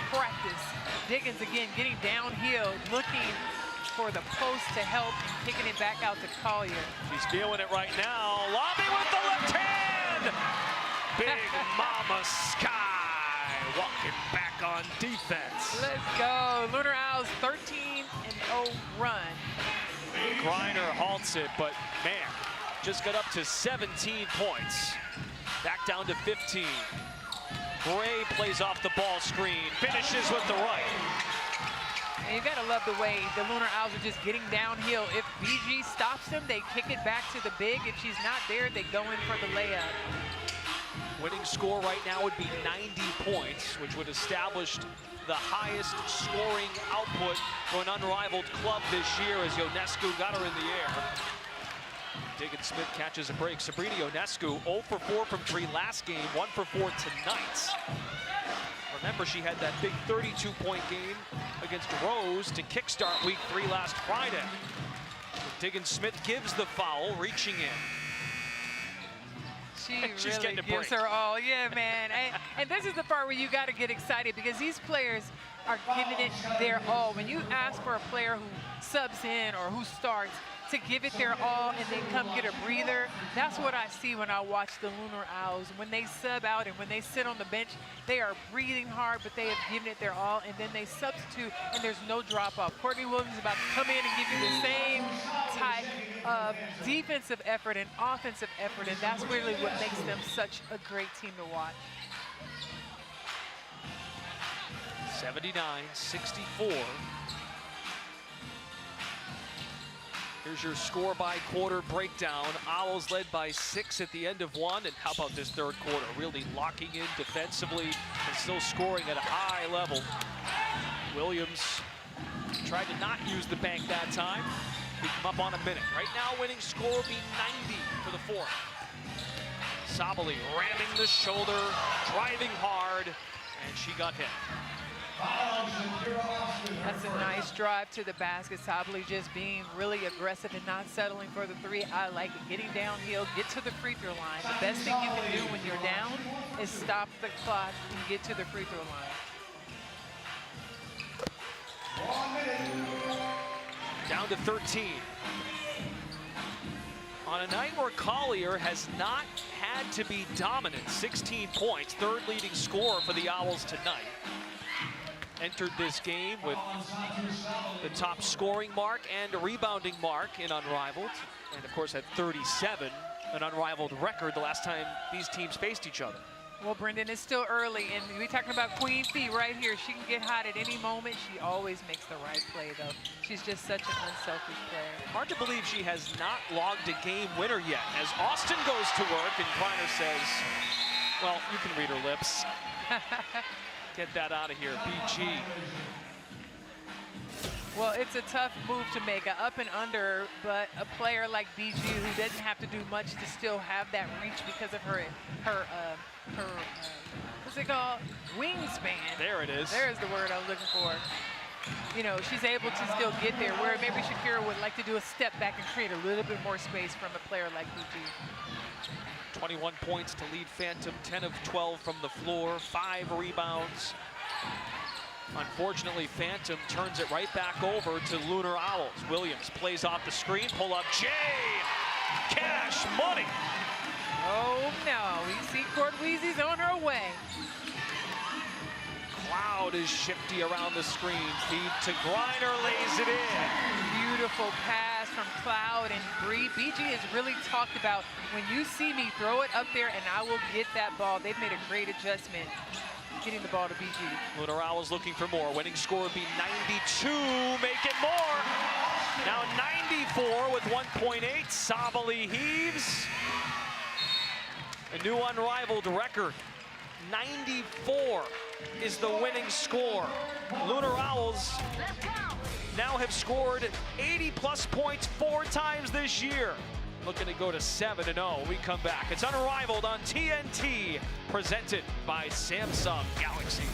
practice. Diggins again getting downhill, looking for the post to help, and kicking it back out to Collier.
She's feeling it right now. Lobby with the left hand. Big Mama Sky walking back on defense.
Let's go. Lunar Owls 13-0 run.
Griner halts it, but man, just got up to 17 points. Back down to 15. Gray plays off the ball screen, finishes with the right.
And you gotta love the way the Lunar Owls are just getting downhill. If BG stops them, they kick it back to the big. If she's not there, they go in for the layup.
Winning score right now would be 90 points, which would establish the highest scoring output for an unrivaled club this year as Ionescu got her in the air. Diggins-Smith catches a break. Sabrina Ionescu 0 for 4 from 3 last game, 1 for 4 tonight. Remember, she had that big 32-point game against Rose to kickstart week 3 last Friday. Diggins-Smith gives the foul, reaching in.
She
She's
really
getting a
gives
break.
her all. Yeah, man. And this is the part where you got to get excited because these players are giving it their all. When you ask for a player who subs in or who starts, to give it their all and then come get a breather. That's what I see when I watch the Lunar Owls. When they sub out and when they sit on the bench, they are breathing hard, but they have given it their all, and then they substitute, and there's no drop-off. Courtney Williams is about to come in and give you the same type of defensive effort and offensive effort, and that's really what makes them such a great team to watch.
79-64. Here's your score by quarter breakdown. Owls led by 6 at the end of 1. And how about this third quarter? Really locking in defensively and still scoring at a high level. Williams tried to not use the bank that time. We come up on a minute. Right now, winning score will be 90 for the fourth. Sabali ramming the shoulder, driving hard, and she got hit.
That's a nice drive to the basket. Sabali just being really aggressive and not settling for the three. I like it. Getting downhill, get to the free throw line. The best thing you can do when you're down is stop the clock and get to the free throw line.
Down to 13. On a night where Collier has not had to be dominant, 16 points, third leading scorer for the Owls tonight. Entered this game with the top scoring mark and a rebounding mark in Unrivaled. And of course at 37, an unrivaled record the last time these teams faced each other.
Well, Brendan, it's still early, and we're talking about Queen Fee right here. She can get hot at any moment. She always makes the right play, though. She's just such an unselfish player.
Hard to believe she has not logged a game winner yet. As Austin goes to work, and Kleiner says, well, you can read her lips. Get that out of here, BG.
Well, it's a tough move to make, a up and under, but a player like BG who doesn't have to do much to still have that reach because of her what's it called? Wingspan.
There it is.
There's the word I was looking for. You know, she's able to still get there, where maybe Shakira would like to do a step back and create a little bit more space from a player like BG.
21 points to lead Phantom, 10 of 12 from the floor, 5 rebounds. Unfortunately, Phantom turns it right back over to Lunar Owls. Williams plays off the screen, pull up Jay, cash money.
Oh no, we see Court Weezy's on her way.
Cloud is shifty around the screen, feed to Griner, lays it in.
Beautiful pass from Cloud and Bree. BG has really talked about, when you see me, throw it up there and I will get that ball. They've made a great adjustment getting the ball to BG.
Lunar Owls looking for more. Winning score would be 92, make it more. Now 94 with 1.8. Sabali heaves. A new unrivaled record. 94 is the winning score. Lunar Owls now have scored 80-plus points 4 times this year. Looking to go to 7-0 when we come back. It's Unrivaled on TNT, presented by Samsung Galaxy.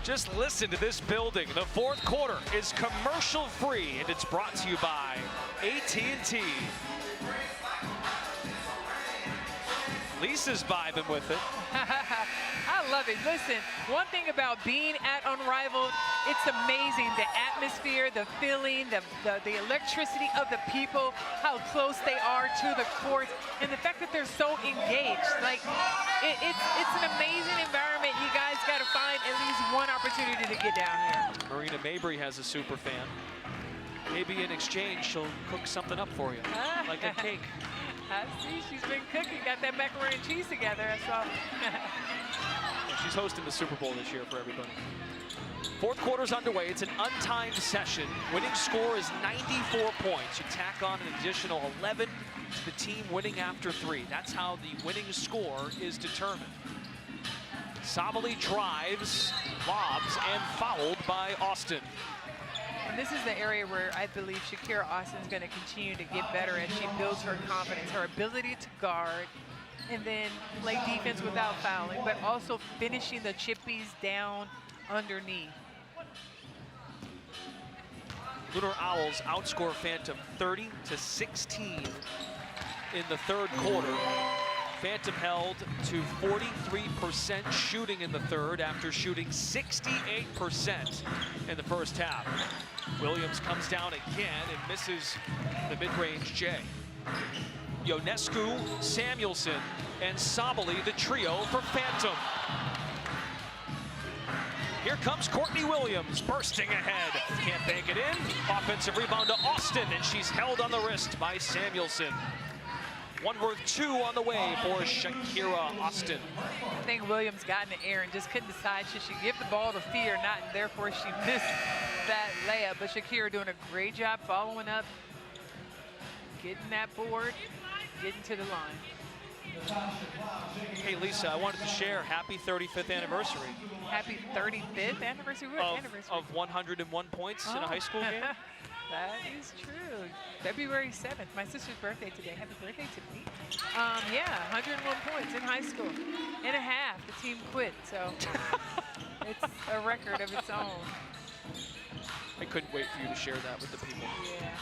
Just listen to this building. The fourth quarter is commercial free, and it's brought to you by AT&T. Lisa's vibing with it.
I love it. Listen, one thing about being at Unrivaled, it's amazing. The atmosphere, the feeling, the electricity of the people, how close they are to the court, and the fact that they're so engaged. Like, it's an amazing environment. You guys got to find at least one opportunity to get down here.
Marina Mabry has a super fan. Maybe in exchange, she'll cook something up for you, like a cake.
I see she's been cooking, got that macaroni and cheese together, I saw.
Yeah, she's hosting the Super Bowl this year for everybody. Fourth quarter's underway. It's an untimed session. Winning score is 94 points. You tack on an additional 11 to the team winning after 3. That's how the winning score is determined. Sabali drives, lobs, and fouled by Austin.
And this is the area where I believe Shakira Austin is going to continue to get better as she builds her confidence, her ability to guard, and then play defense without fouling, but also finishing the chippies down underneath.
Lunar Owls outscore Phantom 30-16 in the third quarter. Phantom held to 43% shooting in the third after shooting 68% in the first half. Williams comes down again and misses the mid-range J. Ionescu, Samuelson, and Sabali, the trio for Phantom. Here comes Courtney Williams bursting ahead. Can't bank it in. Offensive rebound to Austin, and she's held on the wrist by Samuelson. One worth 2 on the way for Shakira Austin.
I think Williams got in the air and just couldn't decide should she give the ball to Fee or not, and therefore she missed that layup. But Shakira doing a great job following up, getting that board, getting to the line.
Hey Lisa, I wanted to share happy 35th anniversary.
Happy 35th anniversary? What anniversary?
Of 101 points in a high school game.
That is true. February 7th, my sister's birthday today. Happy birthday to me. Yeah, 101 points in high school. And a half, the team quit, so it's a record of its own.
I couldn't wait for you to share that with the people.
Yeah,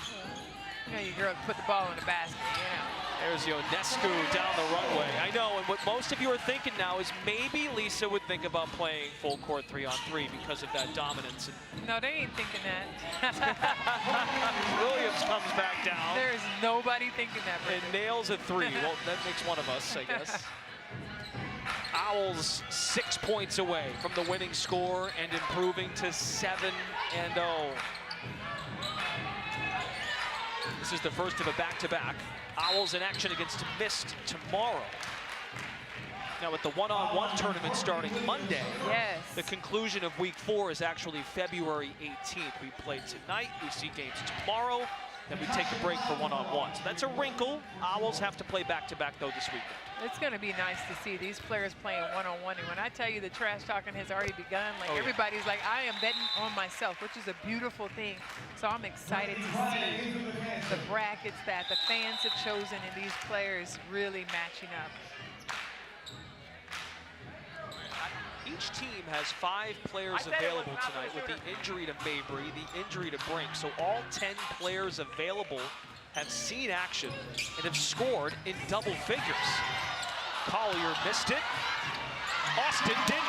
you know, your girl put the ball in the basket,
There's Ionescu down the runway. I know, and what most of you are thinking now is maybe Lisa would think about playing full court 3-on-3 because of that dominance.
No, they ain't thinking that.
Williams comes back down.
There's nobody thinking that.
And nails a 3. Well, that makes one of us, I guess. Owls 6 points away from the winning score and improving to 7-0. This is the first of a back-to-back. Owls in action against Mist tomorrow. Now with the one-on-one tournament starting Monday, the conclusion of week 4 is actually February 18th. We play tonight, we see games tomorrow, then we take a break for one-on-one. So that's a wrinkle. Owls have to play back-to-back though this weekend.
It's going to be nice to see these players playing one-on-one. And when I tell you the trash talking has already begun, like everybody's like, I am betting on myself, which is a beautiful thing. So I'm excited to see the brackets that the fans have chosen and these players really matching up.
Each team has 5 players available tonight with the injury to Mabry, the injury to Brink. So all 10 players available have seen action and have scored in double figures. Collier missed it. Austin didn't.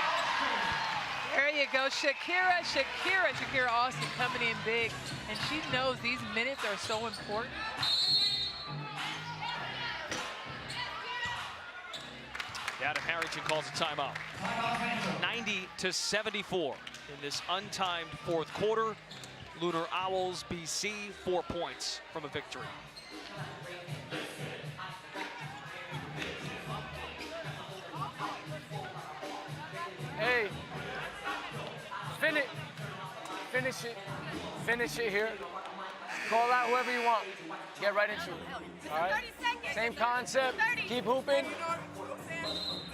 There you go, Shakira Austin coming in big, and she knows these minutes are so important.
Adam Harrington calls a timeout. 90-74 in this untimed fourth quarter. Lunar Owls BC 4 points from a victory.
Hey, finish it here. Call out whoever you want. Get right into it. All right? Same concept. Keep hooping.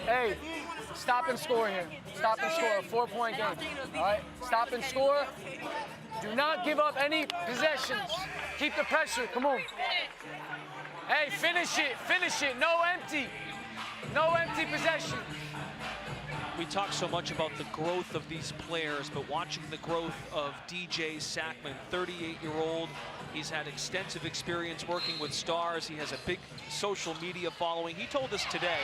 Hey, stop and score here. Stop and score. A 4-point game. All right? Stop and score. Do not give up any possessions. Keep the pressure. Come on. Hey, finish it. Finish it. No empty. No empty possession.
We talk so much about the growth of these players, but watching the growth of DJ Sackman, 38-year-old, he's had extensive experience working with stars. He has a big social media following. He told us today,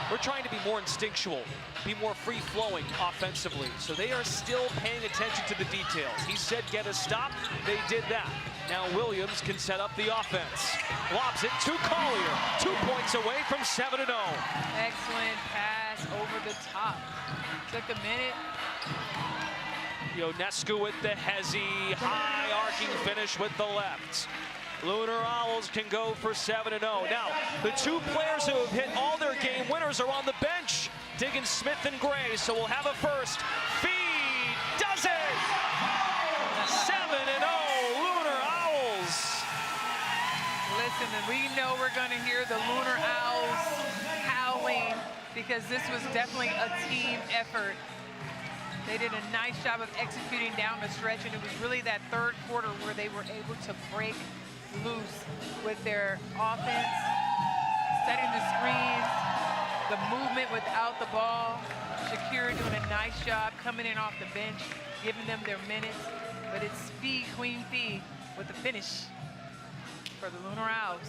we're trying to be more instinctual, be more free-flowing offensively. So they are still paying attention to the details. He said get a stop, they did that. Now Williams can set up the offense. Lobs it to Collier, 2 points away from 7-0.
Excellent pass over the top. Took a minute.
Ionescu with the hezzy, high arcing finish with the left. Lunar Owls can go for 7-0. Now, the two players who have hit all their game winners are on the bench. Diggins, Smith, and Gray, so we'll have a first. Feed does it! 7-0, Lunar Owls.
Listen, and we know we're going to hear the Lunar Owls howling because this was definitely a team effort. They did a nice job of executing down the stretch, and it was really that third quarter where they were able to break loose with their offense, setting the screens, the movement without the ball. Shakira doing a nice job coming in off the bench, giving them their minutes. But it's Fee, Queen Fee, with the finish for the Lunar Owls.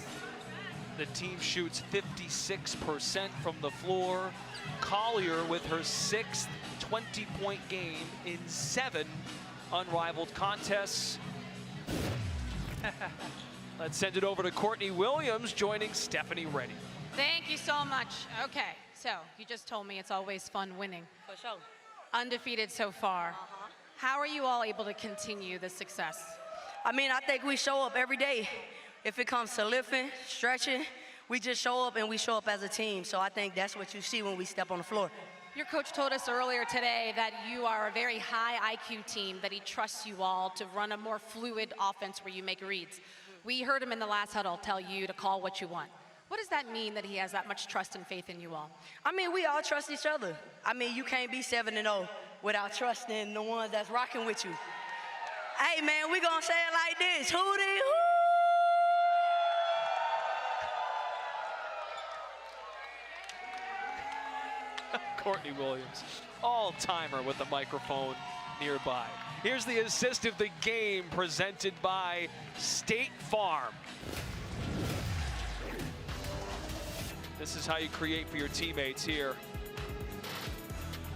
The team shoots 56% from the floor. Collier with her 6th 20-point game in 7 unrivaled contests. Let's send it over to Courtney Williams joining Stephanie Reddy.
Thank you so much. Okay, so you just told me it's always fun winning.
For sure.
Undefeated so far. How are you all able to continue the success?
I mean, I think we show up every day. If it comes to lifting, stretching, we just show up and we show up as a team. So I think that's what you see when we step on the floor.
Your coach told us earlier today that you are a very high IQ team, that he trusts you all to run a more fluid offense where you make reads. We heard him in the last huddle tell you to call what you want. What does that mean that he has that much trust and faith in you all?
I mean, we all trust each other. I mean, you can't be 7-0 without trusting the ones that's rocking with you. Hey, man, we gonna say it like this. Hootie, hoo!
Courtney Williams, all-timer with the microphone nearby. Here's the assist of the game presented by State Farm. This is how you create for your teammates here.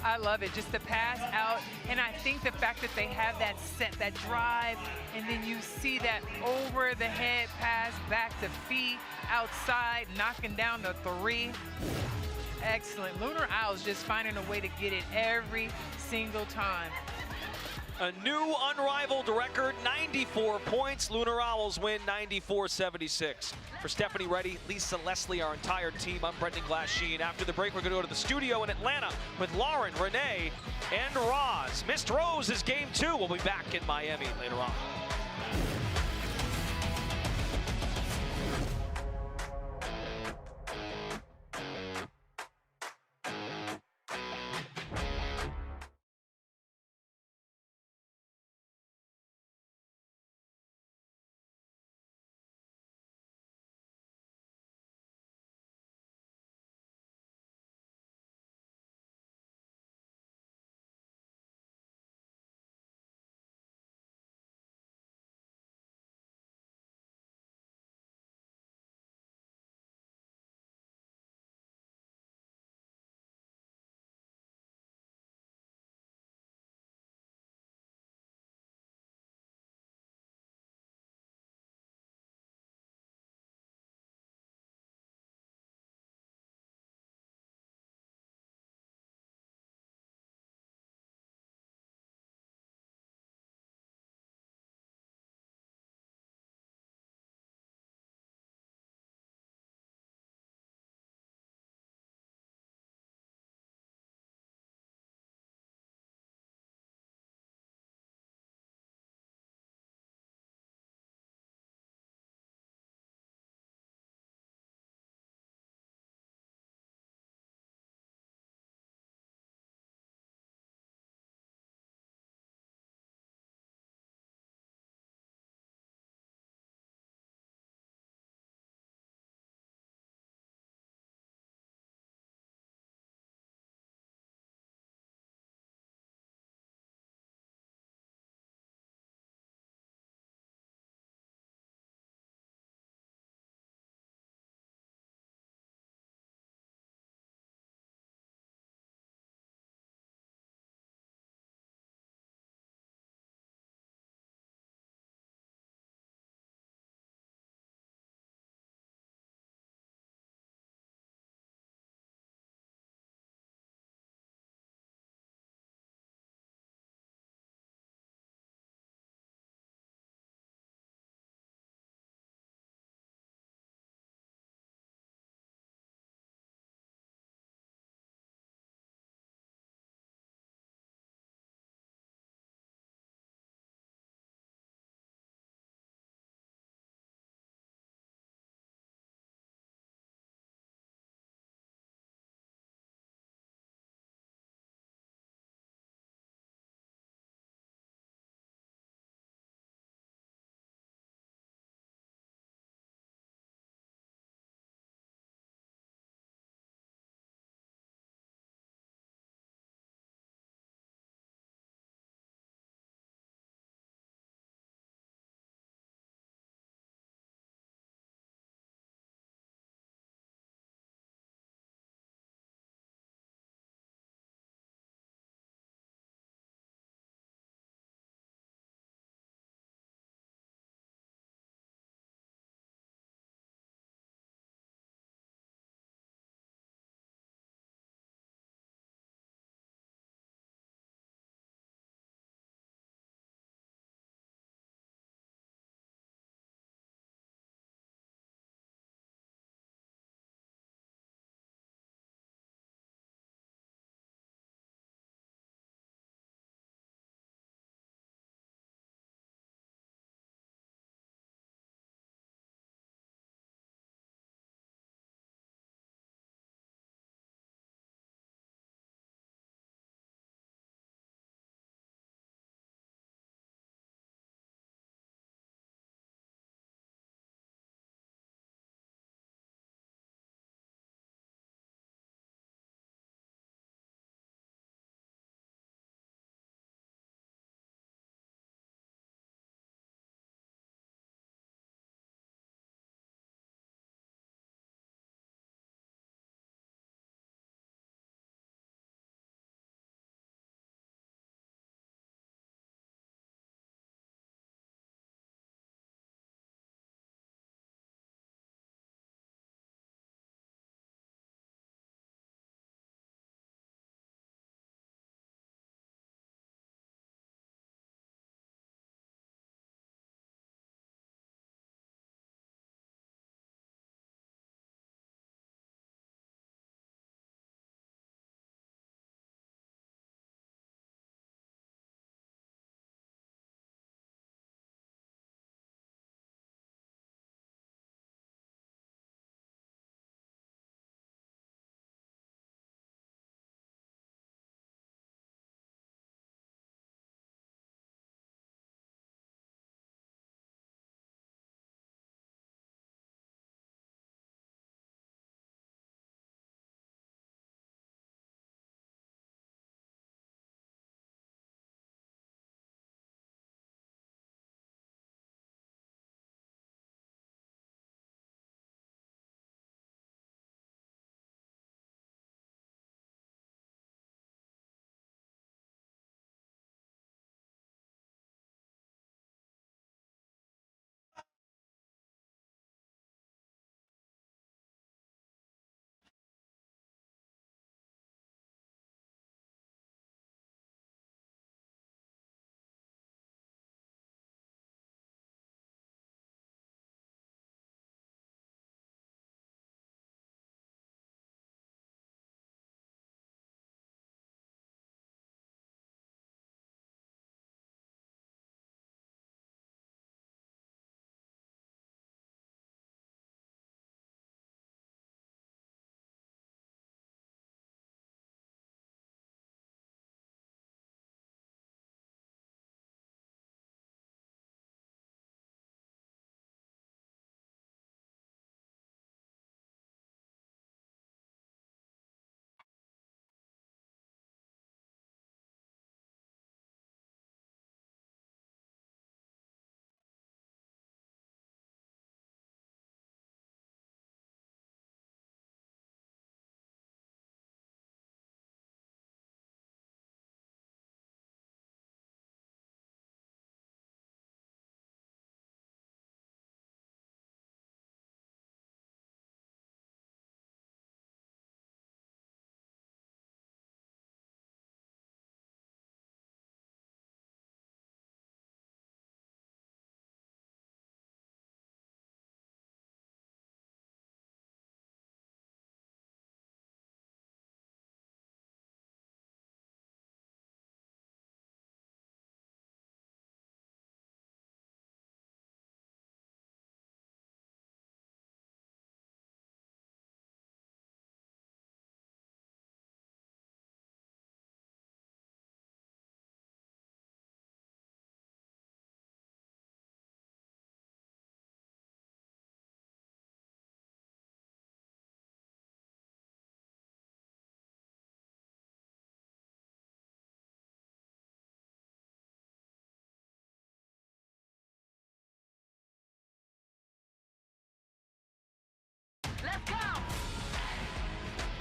I love it, just the pass out, and I think the fact that they have that set, that drive, and then you see that over the head pass back to Fee outside, knocking down the 3. Excellent. Lunar Owls just finding a way to get it every single time.
A new unrivaled record, 94 points. Lunar Owls win 94-76. For Stephanie Reddy, Lisa Leslie, our entire team, I'm Brendan Glass-Sheen. After the break, we're going to go to the studio in Atlanta with Lauren, Renee, and Roz. Missed Rose is game 2. We'll be back in Miami later on.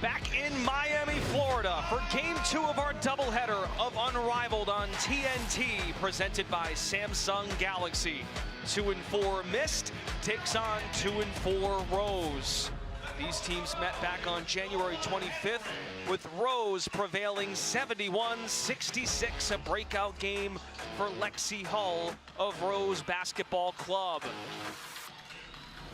Back in Miami, Florida for Game 2 of our doubleheader of Unrivaled on TNT, presented by Samsung Galaxy. 2-4 Mist takes on 2-4 Rose. These teams met back on January 25th, with Rose prevailing 71-66, a breakout game for Lexi Hull of Rose Basketball Club.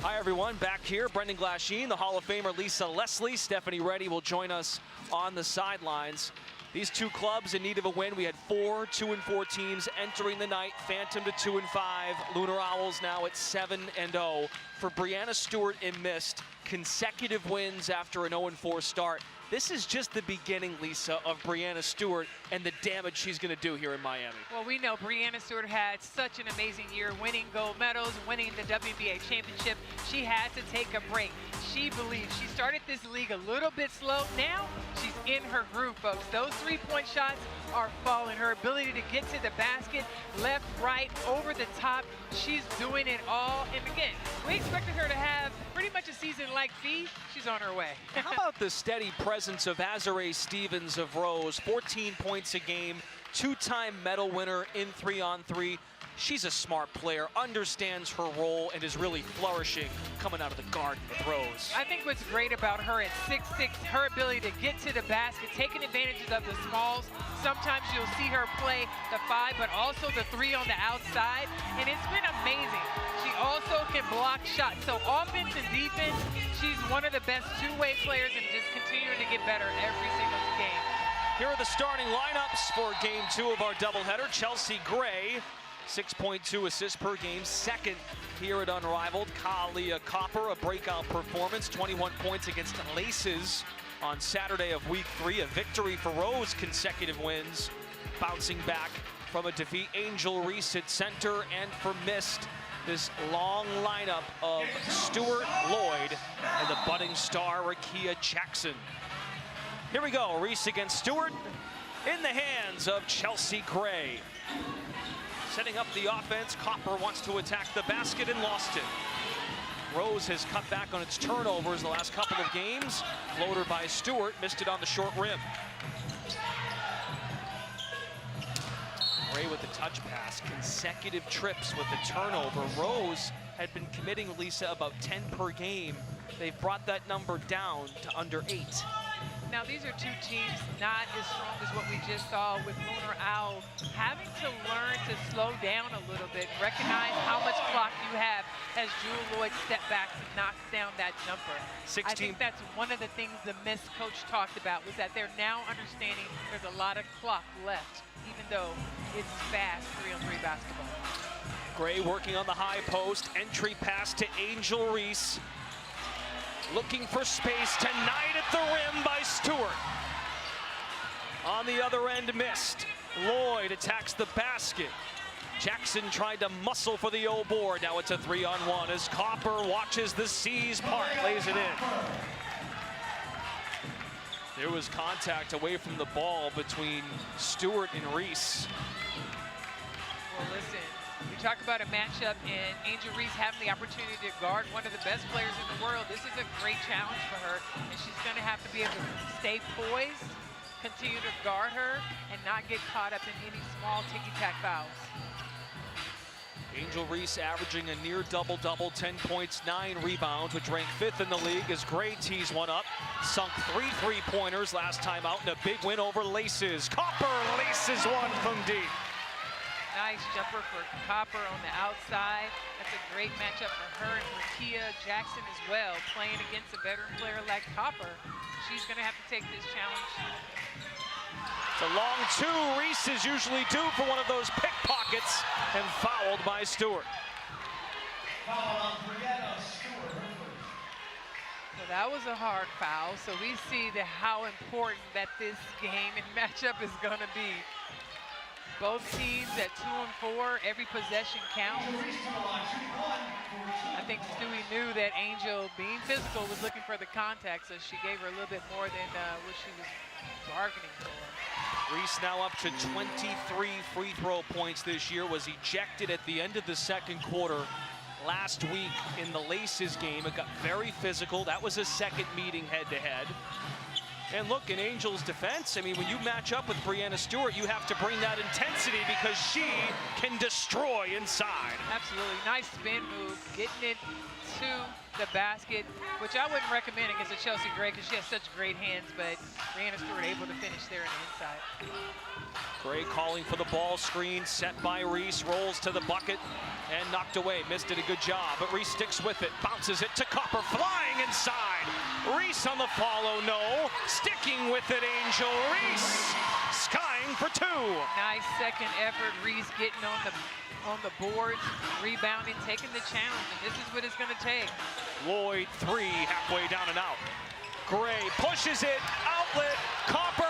Hi everyone, back here, Brendan Glasheen, the Hall of Famer Lisa Leslie. Stephanie Reddy will join us on the sidelines. These two clubs in need of a win. We had 4 2-4 teams entering the night. Phantom to 2-5. Lunar Owls now at 7-0. For Brianna Stewart in Mist, consecutive wins after an 0-4 start. This is just the beginning, Lisa, of Brianna Stewart and the damage she's going to do here in Miami.
Well, we know Brianna Stewart had such an amazing year, winning gold medals, winning the WNBA championship. She had to take a break. She believes she started this league a little bit slow. Now she's in her groove, folks. Those three-point shots are falling. Her ability to get to the basket, left, right, over the top, she's doing it all. And again, we expected her to have pretty much a season like Fee. She's on her way.
How about the steady presence of Azarae Stevens of Rose? 14 points a game, two-time medal winner in 3-on-3. She's a smart player, understands her role, and is really flourishing coming out of the Garden with Rose.
I think what's great about her at 6'6", her ability to get to the basket, taking advantages of the smalls. Sometimes you'll see her play the 5, but also the 3 on the outside, and it's been amazing. She also can block shots. So offense and defense, she's one of the best two-way players and just continuing to get better every single game.
Here are the starting lineups for Game 2 of our doubleheader. Chelsea Gray, 6.2 assists per game, second here at Unrivaled. Kalia Copper, a breakout performance, 21 points against Laces on Saturday of Week 3. A victory for Rose, consecutive wins, bouncing back from a defeat. Angel Reese at center, and for Mist, this long lineup of Stewart, Lloyd, and the budding star Rakia Jackson. Here we go, Reese against Stewart, in the hands of Chelsea Gray. Setting up the offense, Copper wants to attack the basket and lost it. Rose has cut back on its turnovers the last couple of games. Floater by Stewart, missed it on the short rim. Gray with the touch pass, consecutive trips with the turnover. Rose had been committing, Lisa, about 10 per game. They've brought that number down to under 8.
Now, these are two teams not as strong as what we just saw with Lunar Owl, having to learn to slow down a little bit, recognize how much clock you have as Jewel Lloyd step back and knocks down that jumper.
16.
I think that's one of the things the Mist coach talked about, was that they're now understanding there's a lot of clock left, even though it's fast 3-on-3 basketball.
Gray working on the high post, entry pass to Angel Reese. Looking for space, tonight at the rim by Stewart. On the other end, Mist. Lloyd attacks the basket. Jackson tried to muscle for the O board. Now it's a 3-on-1 as Copper watches the seas part, lays it in. There was contact away from the ball between Stewart and Reese.
Well, listen. We talk about a matchup and Angel Reese having the opportunity to guard one of the best players in the world. This is a great challenge for her, and she's going to have to be able to stay poised, continue to guard her, and not get caught up in any small ticky-tack fouls.
Angel Reese averaging a near double-double, 10 points, 9 rebounds, which ranked 5th in the league as Gray tees one up. Sunk 3 3-pointers last time out in a big win over Laces. Copper laces one from deep.
Nice jumper for Copper on the outside. That's a great matchup for her and Rakia Jackson as well. Playing against a veteran player like Copper, she's going to have to take this challenge.
It's a long 2. Reese is usually due for one of those pickpockets and fouled by Stewart.
Foul on Brianna Stewart.
So that was a hard foul. So we see how important that this game and matchup is going to be. Both teams at 2-4, every possession counts. I think Stewie knew that Angel, being physical, was looking for the contact, so she gave her a little bit more than what she was bargaining for.
Reese now up to 23 free throw points this year, was ejected at the end of the second quarter last week in the Laces game. It got very physical. That was a second meeting head-to-head. And look, in Angel's defense, I mean, when you match up with Breanna Stewart, you have to bring that intensity because she can destroy inside.
Absolutely. Nice spin move, getting it to the basket, which I wouldn't recommend against a Chelsea Gray because she has such great hands, but Breanna Stewart able to finish there on the inside.
Gray calling for the ball screen, set by Reese, rolls to the bucket and knocked away. Missed it a good job, but Reese sticks with it, bounces it to Copper, flying inside. Reese on the follow, no. Sticking with it, Angel Reese, skying for two.
Nice second effort, Reese getting on the boards, rebounding, taking the challenge, and this is what it's gonna take.
Lloyd, three, halfway down and out. Gray pushes it, outlet, Copper.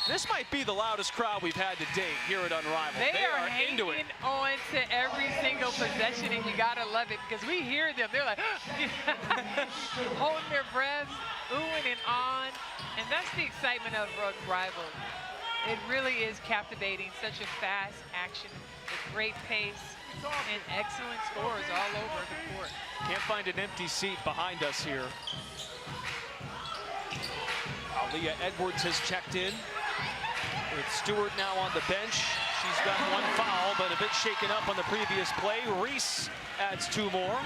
This might be the loudest crowd we've had to date here at Unrivaled.
They are
into it.
hanging on to every single possession, and you gotta love it because we hear them. They're like holding their breaths, oohing and on, and that's the excitement of Unrivaled. It really is captivating. Such a fast action with great pace and excellent scores all over the court.
Can't find an empty seat behind us here. Aaliyah Edwards has checked in. With Stewart now on the bench. She's got one foul, but a bit shaken up on the previous play. Reese adds two more.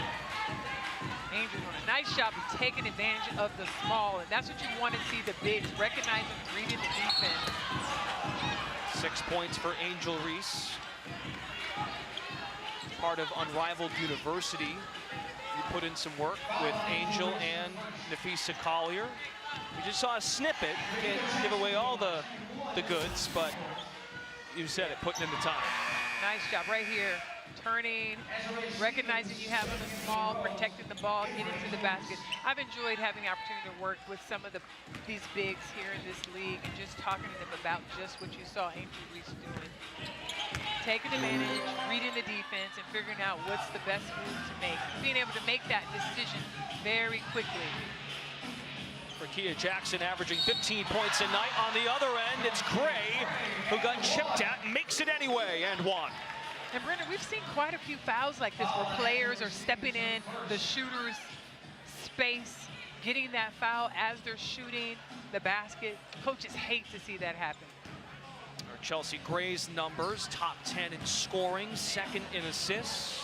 Angel doing a nice job of taking advantage of the small, and that's what you want to see the bigs, recognizing, reading the defense.
6 points for Angel Reese. Part of Unrivaled University. You put in some work with Angel and Nafisa Collier. We just saw a snippet. Can't give away all the goods, but you said it, putting in the time.
Nice job right here. Turning, recognizing you have them small, protecting the ball, getting to the basket. I've enjoyed having the opportunity to work with some of these bigs here in this league and just talking to them about just what you saw Angel Reese doing. Taking advantage, reading the defense, and figuring out what's the best move to make. Being able to make that decision very quickly.
Rakia Jackson averaging 15 points a night. On the other end, it's Gray, who got chipped at, makes it anyway, and one.
And Brendan, we've seen quite a few fouls like this where players are stepping in the shooter's space, getting that foul as they're shooting the basket. Coaches hate to see that happen.
Our Chelsea Gray's numbers, top 10 in scoring, second in assists.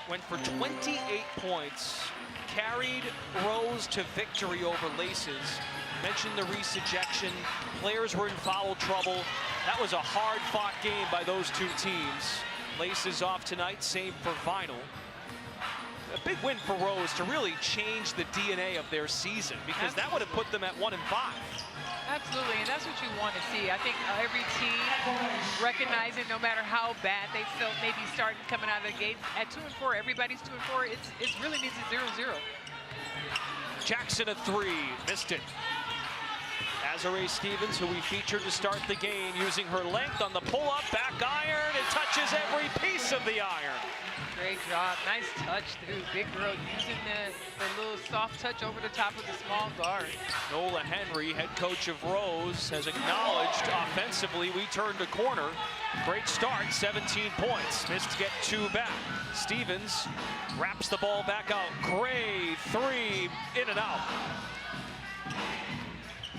Went for 28 points. Carried Rose to victory over Laces. Mentioned the Reese ejection. Players were in foul trouble. That was a hard-fought game by those two teams. Laces off tonight, same for Vinyl. A big win for Rose to really change the DNA of their season, because that would have put them at 1-5.
Absolutely, and that's what you want to see. I think every team recognizing no matter how bad they felt maybe starting coming out of the gate, at 2-4, everybody's 2-4, it really needs a 0-0.
Jackson a three, missed it. Azare Stevens, who we featured to start the game, using her length on the pull-up, back iron, it touches every piece of the iron.
Great job, nice touch too. Big girl using the little soft touch over the top of the small guard.
Nola Henry, head coach of Rose, has acknowledged offensively we turned a corner. Great start, 17 points. Missed to get two back. Stevens wraps the ball back out. Gray, three, in and out.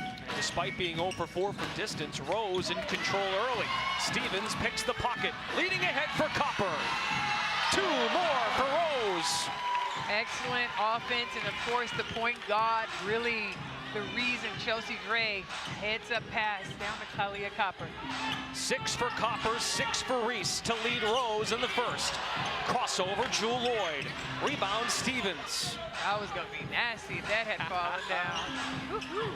And despite being 0 for 4 from distance, Rose in control early. Stevens picks the pocket, leading ahead for Copper. Two more for Rose.
Excellent offense, and of course the point guard, really the reason Chelsea Gray heads up pass down to Kalia Copper.
6 for Copper, 6 for Reese to lead Rose in the first. Crossover, Jewel Lloyd. Rebound, Stevens.
That was gonna be nasty if that had fallen down.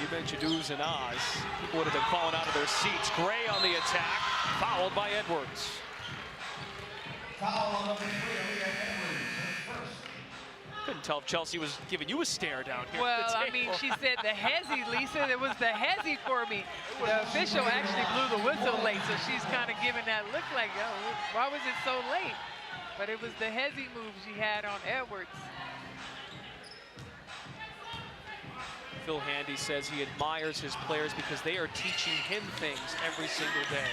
You mentioned oohs and ahs. People would have been falling out of their seats. Gray on the attack, fouled by Edwards.
Foul on number 3, Aaliyah Edwards, first.
Couldn't tell if Chelsea was giving you a stare down here.
Well, I mean, she said the hezzy, Lisa. It was the hezzy for me. The official actually blew the whistle late, so she's kind of giving that look like, oh, why was it so late? But it was the hezzy move she had on Edwards.
Phil Handy says he admires his players because they are teaching him things every single day.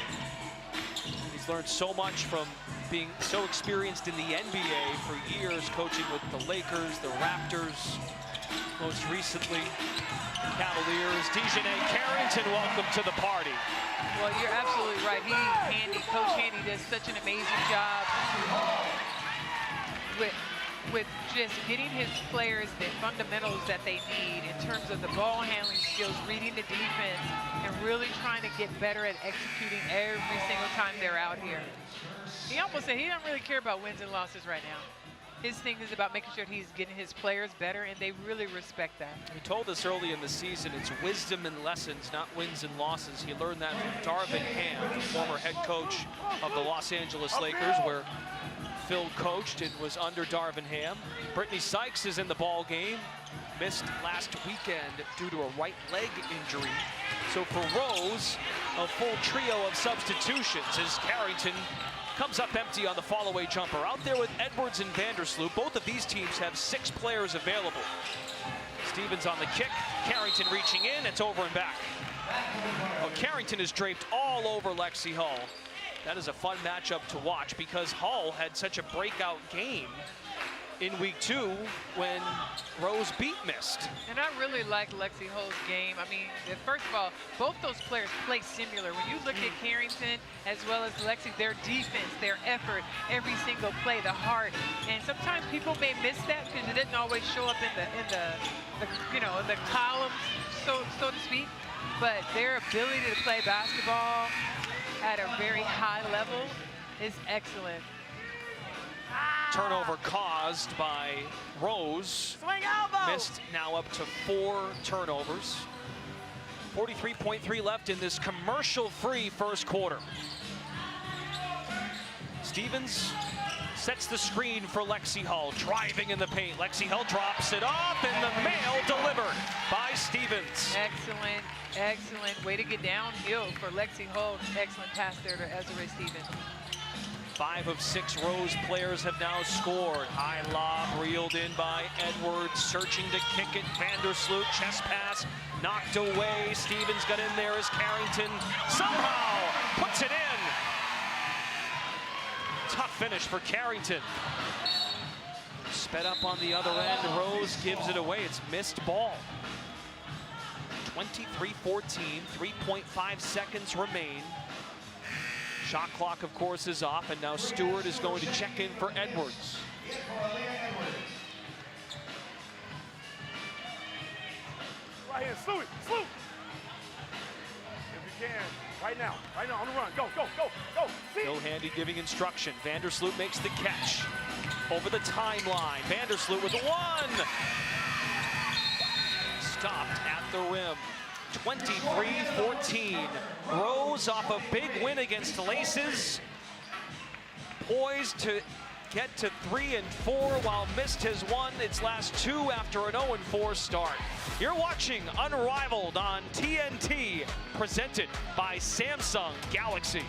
He's learned so much from being so experienced in the NBA for years, coaching with the Lakers, the Raptors, most recently Cavaliers. Dejanay Carrington, welcome to the party.
Well, you're absolutely right. Coach Handy does such an amazing job with just getting his players the fundamentals that they need in terms of the ball handling skills, reading the defense, and really trying to get better at executing every single time they're out here. He almost said he doesn't really care about wins and losses right now. His thing is about making sure he's getting his players better, and they really respect that.
He told us early in the season it's wisdom and lessons, not wins and losses. He learned that from Darvin Ham, the former head coach of the Los Angeles Lakers, where Phil coached and was under Darvin Ham. Brittany Sykes is in the ball game. Missed last weekend due to a right leg injury. So for Rose, a full trio of substitutions as Carrington comes up empty on the fall-away jumper. Out there with Edwards and Vandersloot. Both of these teams have 6 players available. Stevens on the kick. Carrington reaching in. It's over and back. Well, Carrington is draped all over Lexi Hull. That is a fun matchup to watch because Hull had such a breakout game in week 2 when Rose beat Mist.
And I really like Lexi Hull's game. I mean, first of all, both those players play similar. When you look at Carrington as well as Lexi, their defense, their effort, every single play, the heart. And sometimes people may miss that because it didn't always show up in the columns, so to speak. But their ability to play basketball at a very high level is excellent.
Turnover caused by Rose.
Swing elbow!
Mist now up to 4 turnovers. 43.3 left in this commercial-free first quarter. Stevens sets the screen for Lexi Hull, driving in the paint. Lexi Hull drops it off, and the mail delivered by Stevens.
Excellent, excellent way to get downhill for Lexi Hull. Excellent pass there to Ezra Stevens.
5 of 6 Rose players have now scored. High lob reeled in by Edwards, searching to kick it. Vandersloot, chest pass, knocked away. Stevens got in there as Carrington somehow puts it in. Tough finish for Carrington. Sped up on the other end. Rose gives it away. It's missed ball. 23-14, 3.5 seconds remain. Shot clock, of course, is off, and now Stewart is going to check in for Edwards.
Right here, Slew it, Slew. If you can, right now, on the run, go, go, go, go.
Phil Handy giving instruction. Vandersloot makes the catch. Over the timeline, Vandersloot with 1. Stopped at the rim. 23-14. Rose off a big win against Laces. Poised to get to 3 and 4 while Mist has won its last 2 after an 0-4 start. You're watching Unrivaled on TNT, presented by Samsung Galaxy.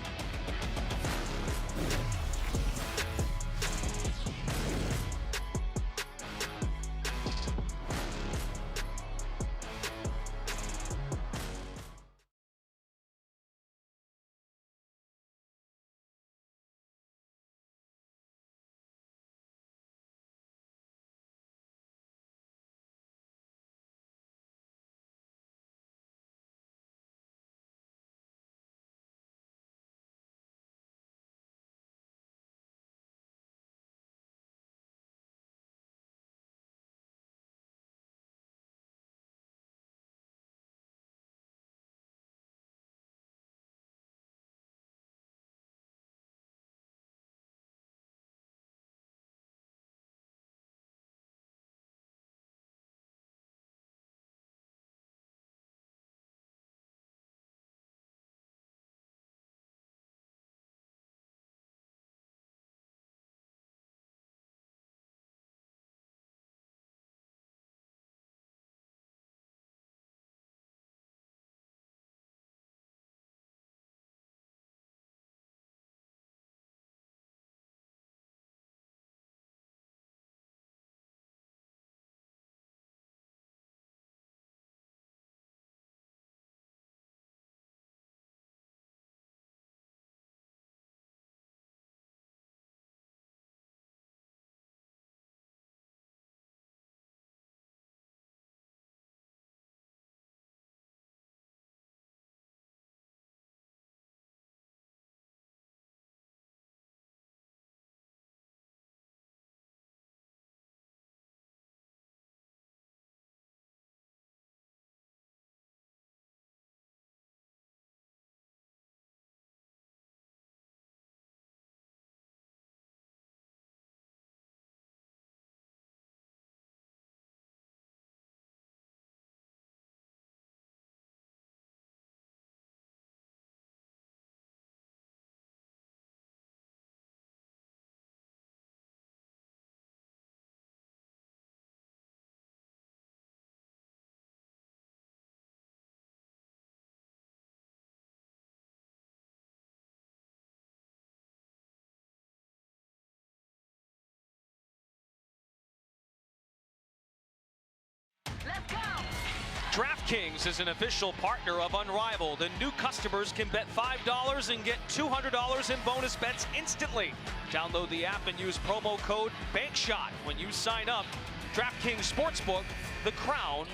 DraftKings is an official partner of Unrivaled, and new customers can bet $5 and get $200 in bonus bets instantly. Download the app and use promo code BANKSHOT when you sign up. DraftKings Sportsbook, the crown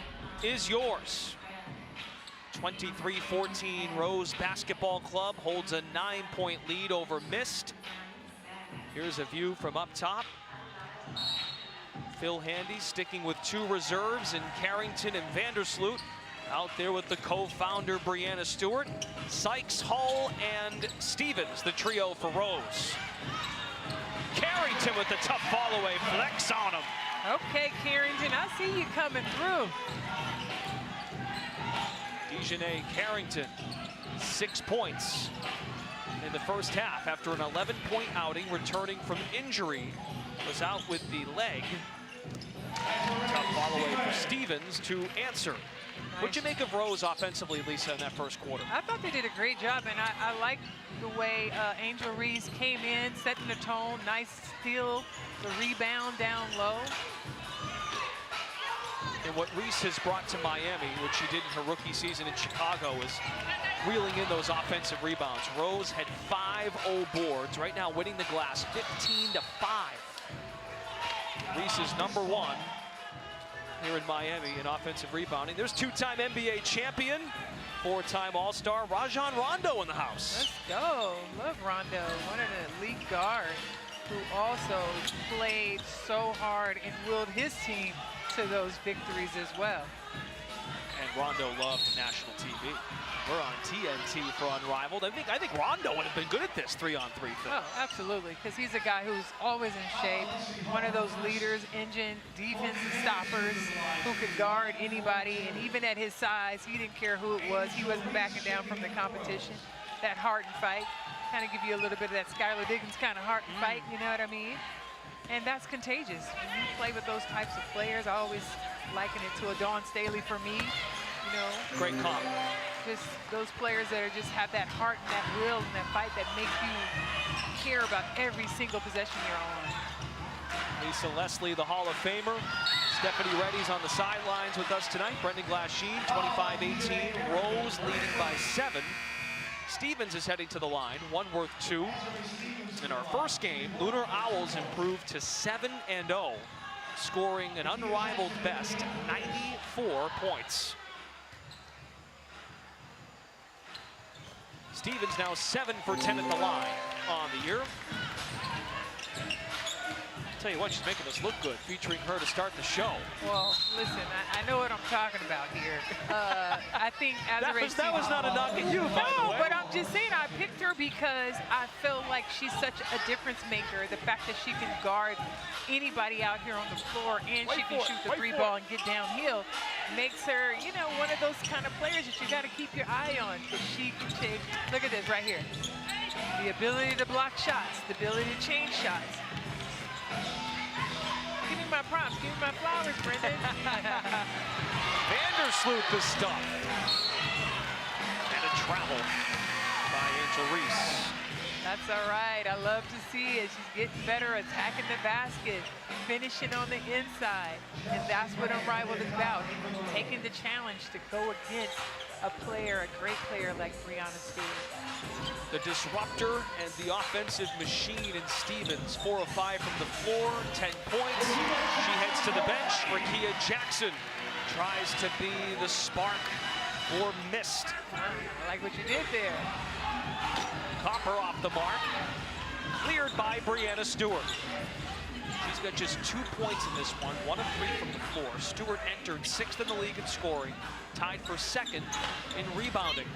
is yours. 23-14, Rose Basketball Club holds a 9-point lead over Mist. Here's a view from up top. Phil Handy sticking with 2 reserves in Carrington and Vandersloot. Out there with the co-founder Brianna Stewart, Sykes, Hull, and Stevens, the trio for Rose. Carrington with the tough fall-away flex on him.
Okay, Carrington, I see you coming through.
Dejanay Carrington, 6 points in the first half after an 11-point outing, returning from injury. Was out with the leg. Tough follow-away for Stevens to answer.
Nice.
What'd you make of Rose offensively, Lisa, in that first quarter?
I thought they did a great job, and I like the way Angel Reese came in, setting the tone. Nice steal, the rebound down low.
And what Reese has brought to Miami, which she did in her rookie season in Chicago, is reeling in those offensive rebounds. Rose had 5 boards, right now winning the glass 15-5. Reese is #1 here in Miami in offensive rebounding. There's 2-time NBA champion, 4-time All-Star Rajon Rondo in the house.
Let's go. Love Rondo, one of the elite guards who also played so hard and willed his team to those victories as well.
And Rondo loved national TV. We're on TNT for Unrivaled. I think Rondo would have been good at this 3-on-3 thing.
Oh, absolutely, because he's a guy who's always in shape, one of those leaders, engine, defensive stoppers, who could guard anybody, and even at his size, he didn't care who it was. He wasn't backing down from the competition. That heart and fight, kind of give you a little bit of that Skylar Diggins kind of heart and fight, you know what I mean? And that's contagious. When you play with those types of players, I always liken it to a Dawn Staley for me, you know.
Great comp.
Just those players that just have that heart and that will and that fight that make you care about every single possession you're on.
Lisa Leslie, the Hall of Famer. Stephanie Reddy's on the sidelines with us tonight. Brendan Glasheen, 25-18. Rose leading by 7. Stevens is heading to the line, 1 worth 2. In our first game, Lunar Owls improved to 7-0, scoring an unrivaled best 94 points. Stevens now 7 for 10 at the line on the year. Tell you what, she's making us look good, featuring her to start the show.
Well, listen, I know what I'm talking about here. I think
that was not a knock at you, by the way.
But I'm just saying I picked her because I feel like she's such a difference maker. The fact that she can guard anybody out here on the floor and she can shoot the 3-ball and get downhill makes her, you know, one of those kind of players that you got to keep your eye on. She can change. Look at this right here. The ability to block shots, the ability to change shots. Give me my props, give me my flowers, Brendan.
Vandersloot the stuff. And a travel by Angel Reese.
That's all right, I love to see it. She's getting better, attacking the basket, finishing on the inside. And that's what Unrivaled is about, taking the challenge to go against a player, a great player like Brianna Stewart.
The disruptor and the offensive machine in Stevens, 4 of 5 from the floor, 10 points. She heads to the bench. Rakia Jackson tries to be the spark for Mist.
I like what you did there.
Copper off the mark, cleared by Brianna Stewart. She's got just 2 points in this one, 1 of 3 from the floor. Stewart entered 6th in the league in scoring, tied for 2nd in rebounding.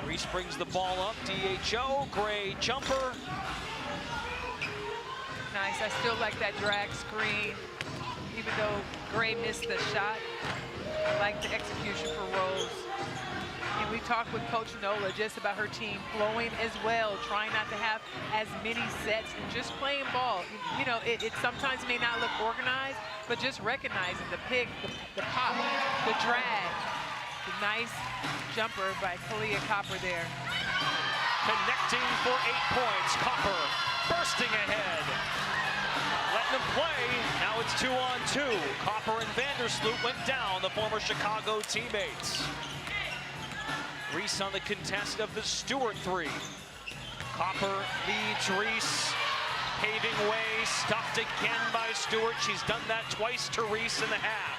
Reese brings the ball up, DHO, Gray jumper.
Nice, I still like that drag screen. Even though Gray missed the shot, I like the execution for Rose. And we talked with Coach Nola just about her team flowing as well, trying not to have as many sets and just playing ball. You know, it sometimes may not look organized, but just recognizing the pick, the pop, the drag. The nice jumper by Kalia Copper there.
Connecting for 8 points, Copper bursting ahead. letting them play. Now it's 2-on-2. Copper and Vandersloot went down, the former Chicago teammates. Reese on the contest of the Stewart three. Copper leads Reese, paving way, stuffed again by Stewart. She's done that twice to Reese in the half.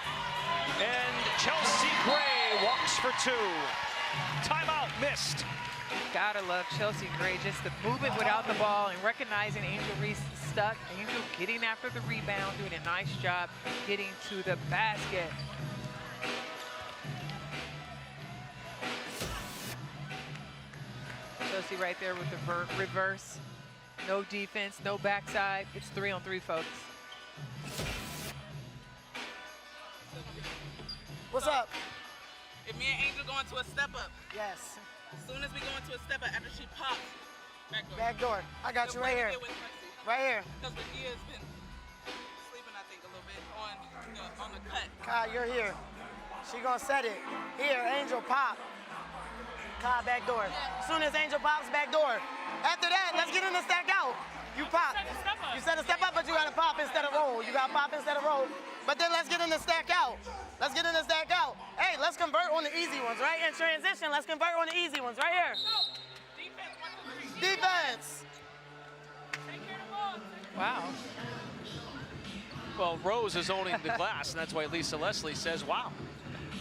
And Chelsea Gray walks for two. Timeout missed.
Gotta love Chelsea Gray, just the movement without the ball and recognizing Angel Reese stuck. Angel getting after the rebound, doing a nice job getting to the basket. Chelsea right there with the reverse. No defense, no backside. It's 3-on-3, folks.
What's up?
If me and Angel go into a step up.
Yes.
As soon as we go into a step up, after she pops, back door.
Back door. I got you right here. Right here.
Because Radia's been sleeping, I think, a little bit on the cut.
Kai, you're here. She gonna set it. Here, Angel pop. Kai, back door. As soon as Angel pops, back door. After that, let's get in the stack out. You pop. You set a step up, but you gotta pop instead of roll. You gotta pop instead of roll. But then let's get in the stack out. Let's get in the stack out. Hey, let's convert on the easy ones, right? In transition, let's convert on the easy ones, right here. Defense.
Wow.
Well, Rose is owning the glass, and that's why Lisa Leslie says, wow.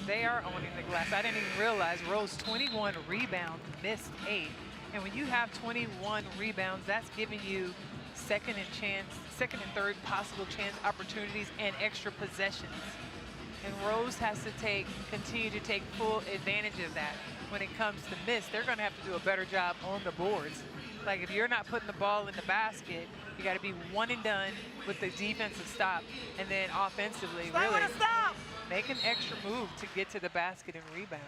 They are owning the glass. I didn't even realize Rose 21 rebounds, missed 8. And when you have 21 rebounds, that's giving you second and third possible chance opportunities and extra possessions. And Rose has to continue to take full advantage of that. When it comes to miss, they're going to have to do a better job on the boards. Like if you're not putting the ball in the basket, you got to be one and done with the defensive stop, and then offensively, really make an extra move to get to the basket and rebound.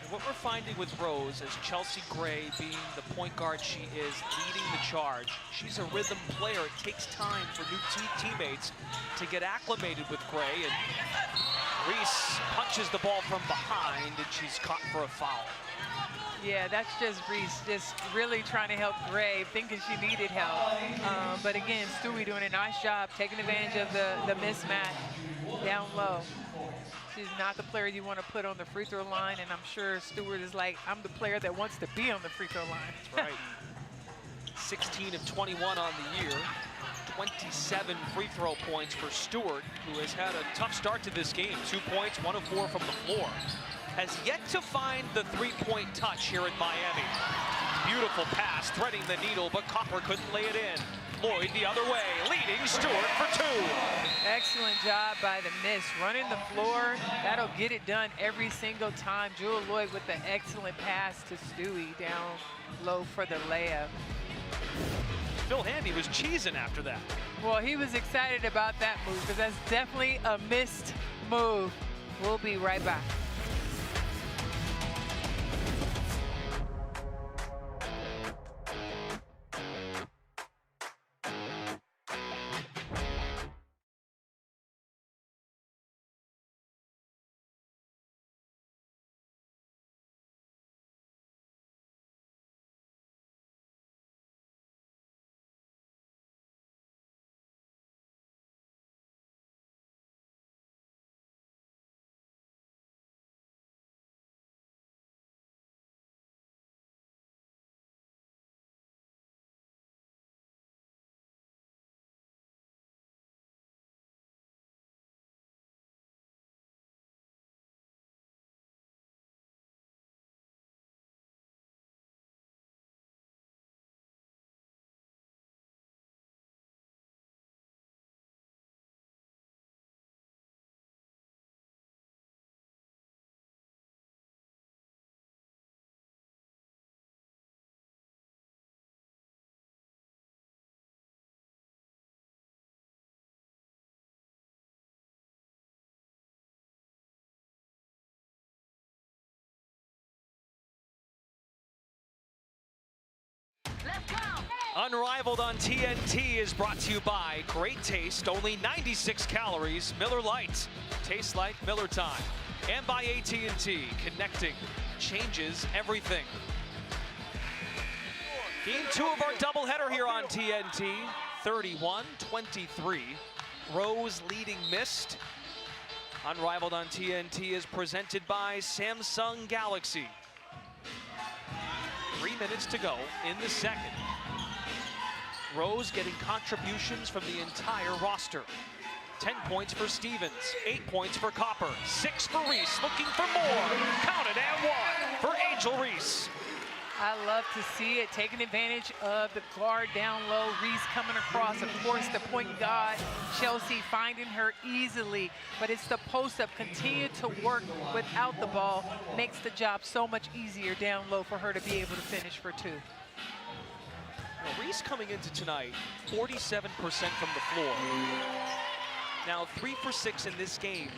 And what we're finding with Rose is Chelsea Gray, being the point guard she is, leading the charge. She's a rhythm player. It takes time for new teammates to get acclimated with Gray. And Reese punches the ball from behind, and she's caught for a foul.
Yeah, that's just Reese, just really trying to help Gray, thinking she needed help. But again, Stewie doing a nice job, taking advantage of the mismatch down low. She's not the player you want to put on the free throw line, and I'm sure Stewart is like, I'm the player that wants to be on the free throw line.
That's right. 16 of 21 on the year. 27 free throw points for Stewart, who has had a tough start to this game. 2 points, 1 of 4 from the floor. Has yet to find the three-point touch here in Miami. Beautiful pass, threading the needle, but Copper couldn't lay it in. Lloyd the other way, leading Stewart for 2.
Excellent job by the miss, running the floor. That'll get it done every single time. Jewel Lloyd with the excellent pass to Stewie down low for the layup.
Phil Handy was cheesing after that.
Well, he was excited about that move because that's definitely a missed move. We'll be right back.
Unrivaled on TNT is brought to you by Great Taste, only 96 calories, Miller Lite. Tastes like Miller time. And by AT&T, connecting changes everything. Game 2 of our doubleheader here on TNT. 31-23. Rose leading Mist. Unrivaled on TNT is presented by Samsung Galaxy. 3 minutes to go in the second. Rose getting contributions from the entire roster. 10 points for Stevens, 8 points for Copper, 6 for Reese, looking for more. Counted and 1 for Angel Reese.
I love to see it, taking advantage of the guard down low, Reese coming across. Of course, the point guard, Chelsea, finding her easily. But it's the post-up, continue to work without the ball, makes the job so much easier down low for her to be able to finish for 2.
Well, Reese coming into tonight, 47% from the floor. Now 3 for 6 in this game.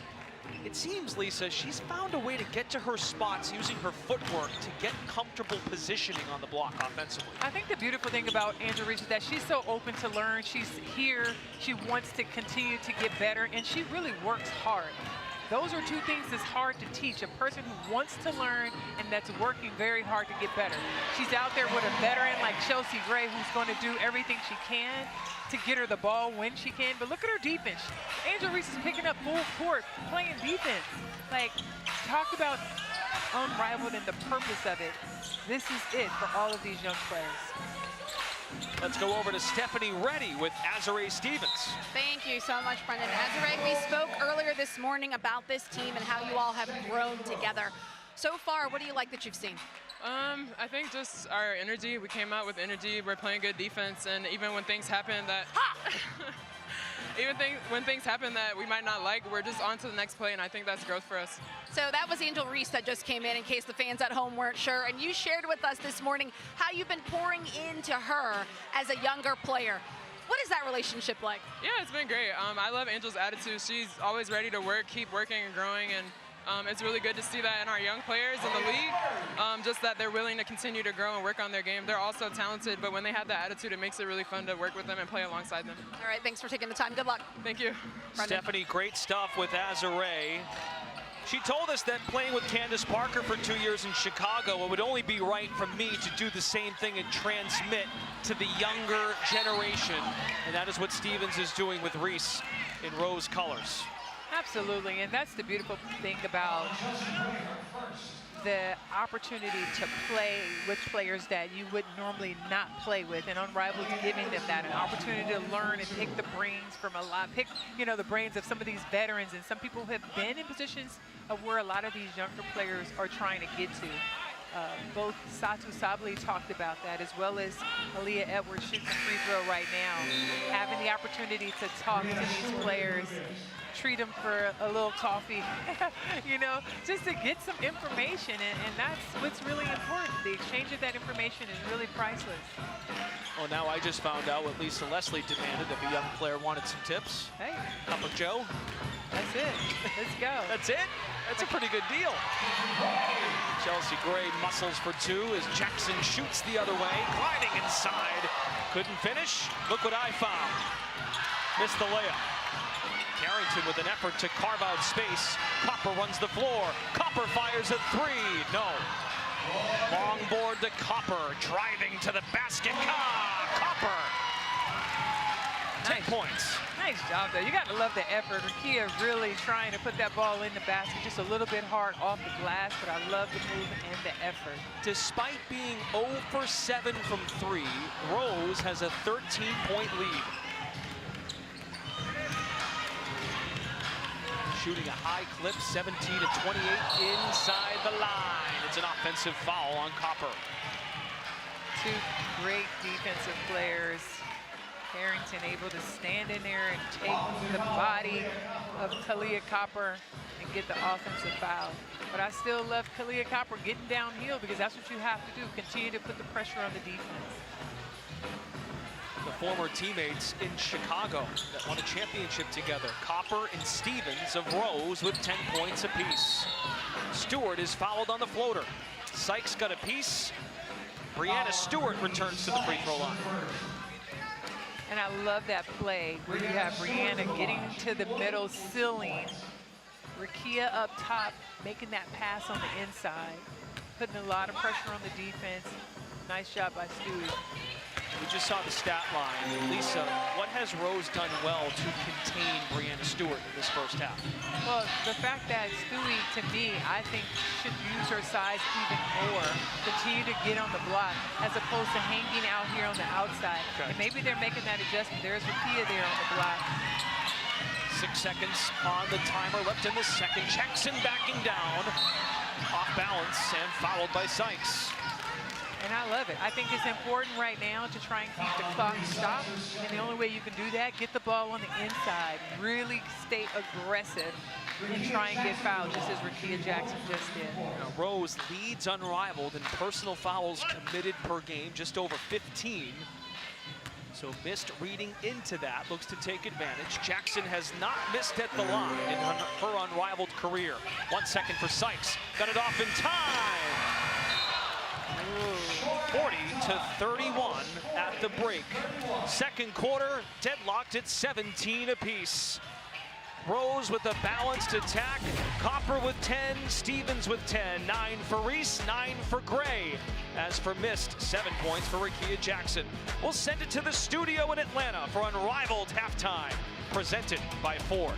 It seems, Lisa, she's found a way to get to her spots using her footwork to get comfortable positioning on the block offensively.
I think the beautiful thing about Angel Reese is that she's so open to learn. She's here, she wants to continue to get better, and she really works hard. Those are 2 things that's hard to teach. A person who wants to learn and that's working very hard to get better. She's out there with a veteran like Chelsea Gray, who's going to do everything she can to get her the ball when she can. But look at her defense. Angel Reese is picking up full court, playing defense. Like, talk about Unrivaled and the purpose of it. This is it for all of these young players.
Let's go over to Stephanie Reddy with Azare Stevens.
Thank you so much, Brendan. Azare, we spoke earlier this morning about this team and how you all have grown together. So far, what do you like that you've seen?
I think just our energy. We came out with energy. We're playing good defense, and even when things happen that when things happen that we might not like, we're just on to the next play, and I think that's growth for us.
So that was Angel Reese that just came in case the fans at home weren't sure, and you shared with us this morning how you've been pouring into her as a younger player. What is that relationship like?
Yeah, it's been great. I love Angel's attitude. She's always ready to work, keep working and growing, and it's really good to see that in our young players in the league, just that they're willing to continue to grow and work on their game. They're also talented, but when they have that attitude, it makes it really fun to work with them and play alongside them.
All right, thanks for taking the time. Good luck.
Thank you.
Brendan.
Stephanie, great stuff with Azare. She told us that playing with Candace Parker for 2 years in Chicago, it would only be right for me to do the same thing and transmit to the younger generation. And that is what Stevens is doing with Reese in rose colors.
Absolutely, and that's the beautiful thing about the opportunity to play with players that you would normally not play with, and Unrivaled is giving them that, an opportunity to learn and pick the brains from the brains of some of these veterans, and some people have been in positions of where a lot of these younger players are trying to get to. Both Satu Sabli talked about that, as well as Aaliyah Edwards shooting a free throw right now. Having the opportunity to talk to these players, treat them for a little coffee, just to get some information, and that's what's really important. The exchange of that information is really priceless.
Well, now I just found out what Lisa Leslie demanded if a young player wanted some tips.
Hey.
Cup of Joe.
That's it. Let's go.
That's it? That's a pretty good deal. Chelsea Gray muscles for 2 as Jackson shoots the other way, gliding inside. Couldn't finish. Look what I found. Missed the layup. Carrington with an effort to carve out space. Copper runs the floor. Copper fires a 3. No. Long board to Copper, driving to the basket. Copper. 10 points.
Nice job there. You got to love the effort. Rakia really trying to put that ball in the basket, just a little bit hard off the glass, but I love the move and the effort.
Despite being 0 for 7 from 3, Rose has a 13-point lead. Shooting a high clip, 17 to 28 inside the line. It's an offensive foul on Copper.
2 great defensive players. Carrington able to stand in there and take the body of Kalia Copper and get the offensive foul. But I still love Kalia Copper getting downhill, because that's what you have to do, continue to put the pressure on the defense.
The former teammates in Chicago that won a championship together. Copper and Stevens of Rose with 10 points apiece. Stewart is fouled on the floater. Sykes got a piece. Brianna Stewart returns to the free throw line.
And I love that play where you have Brianna getting to the middle, sealing. Rakia up top, making that pass on the inside, putting a lot of pressure on the defense. Nice job by Stewie.
We just saw the stat line. Lisa, what has Rose done well to contain Brianna Stewart in this first half?
Well, the fact that Stewie, to me, I think should use her size even more, continue to get on the block, as opposed to hanging out here on the outside.
Okay.
And maybe they're making that adjustment. There's Rakia there on the block.
6 seconds on the timer left in the second. Jackson backing down, off balance, and followed by Sykes.
And I love it. I think it's important right now to try and keep the clock stopped. And the only way you can do that, get the ball on the inside, really stay aggressive, and try and get fouled, just as Rakia Jackson just did.
Now, Rose leads Unrivaled in personal fouls committed per game, just over 15. So missed reading into that, looks to take advantage. Jackson has not missed at the line in her Unrivaled career. 1 second for Sykes, got it off in time. 40-31 at the break. Second quarter, deadlocked at 17 apiece. Rose with a balanced attack, Copper with 10, Stevens with 10, 9 for Reese, 9 for Gray. As for missed, 7 points for Rakia Jackson. We'll send it to the studio in Atlanta for Unrivaled Halftime, presented by Ford.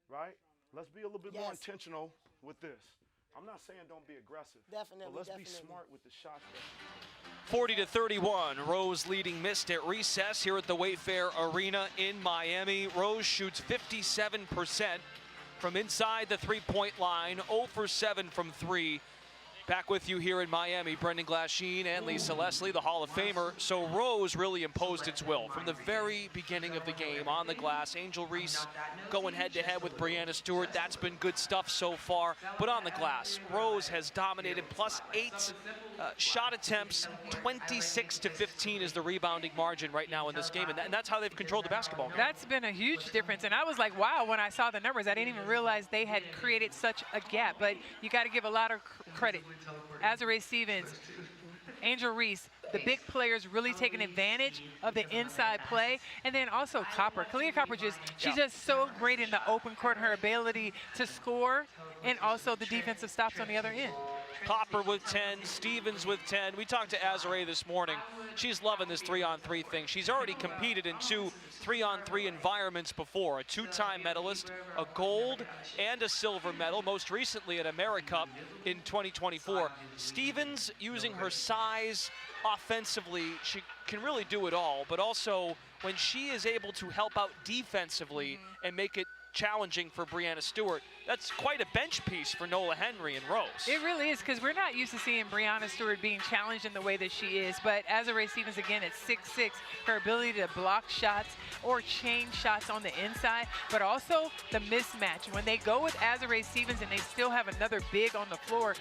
Right? Let's be a little bit more intentional with this. I'm not saying don't be aggressive.
Definitely,
but let's
definitely.
be smart with the shots.
40-31, Rose leading missed at recess here at the Wayfair Arena in Miami. Rose shoots 57% from inside the three-point line, 0 for 7 from 3. Back with you here in Miami, Brendan Glasheen and Lisa Leslie, the Hall of Famer. So Rose really imposed its will from the very beginning of the game on the glass. Angel Reese going head-to-head with Breanna Stewart. That's been good stuff so far. But on the glass, Rose has dominated, +8 shot attempts. 26-15 is the rebounding margin right now in this game, and that's how they've controlled the basketball.
That's been a huge difference, and I was like, wow, when I saw the numbers. I didn't even realize they had created such a gap, but you got to give a lot of credit. Azurá Stevens, Angel Reese, the big players really taking advantage of the inside play. And then also Copper. Kalia Copper, she's just so great in the open court, her ability to score, and also the defensive stops on the other end.
Copper with 10, Stevens with 10. We talked to Azurá this morning. She's loving this 3-on-3 thing. She's already competed in 2 3-on-3 environments before. A 2-time medalist, a gold and a silver medal, most recently at AmeriCup in 2024. Stevens, using her size offensively, she can really do it all, but also when she is able to help out defensively and make it challenging for Breanna Stewart, that's quite a bench piece for Nola Henry and Rose.
It really is, because we're not used to seeing Breanna Stewart being challenged in the way that she is. But Azurá Stevens, again, at 6'6", her ability to block shots or chain shots on the inside, but also the mismatch. When they go with Azurá Stevens and they still have another big on the floor,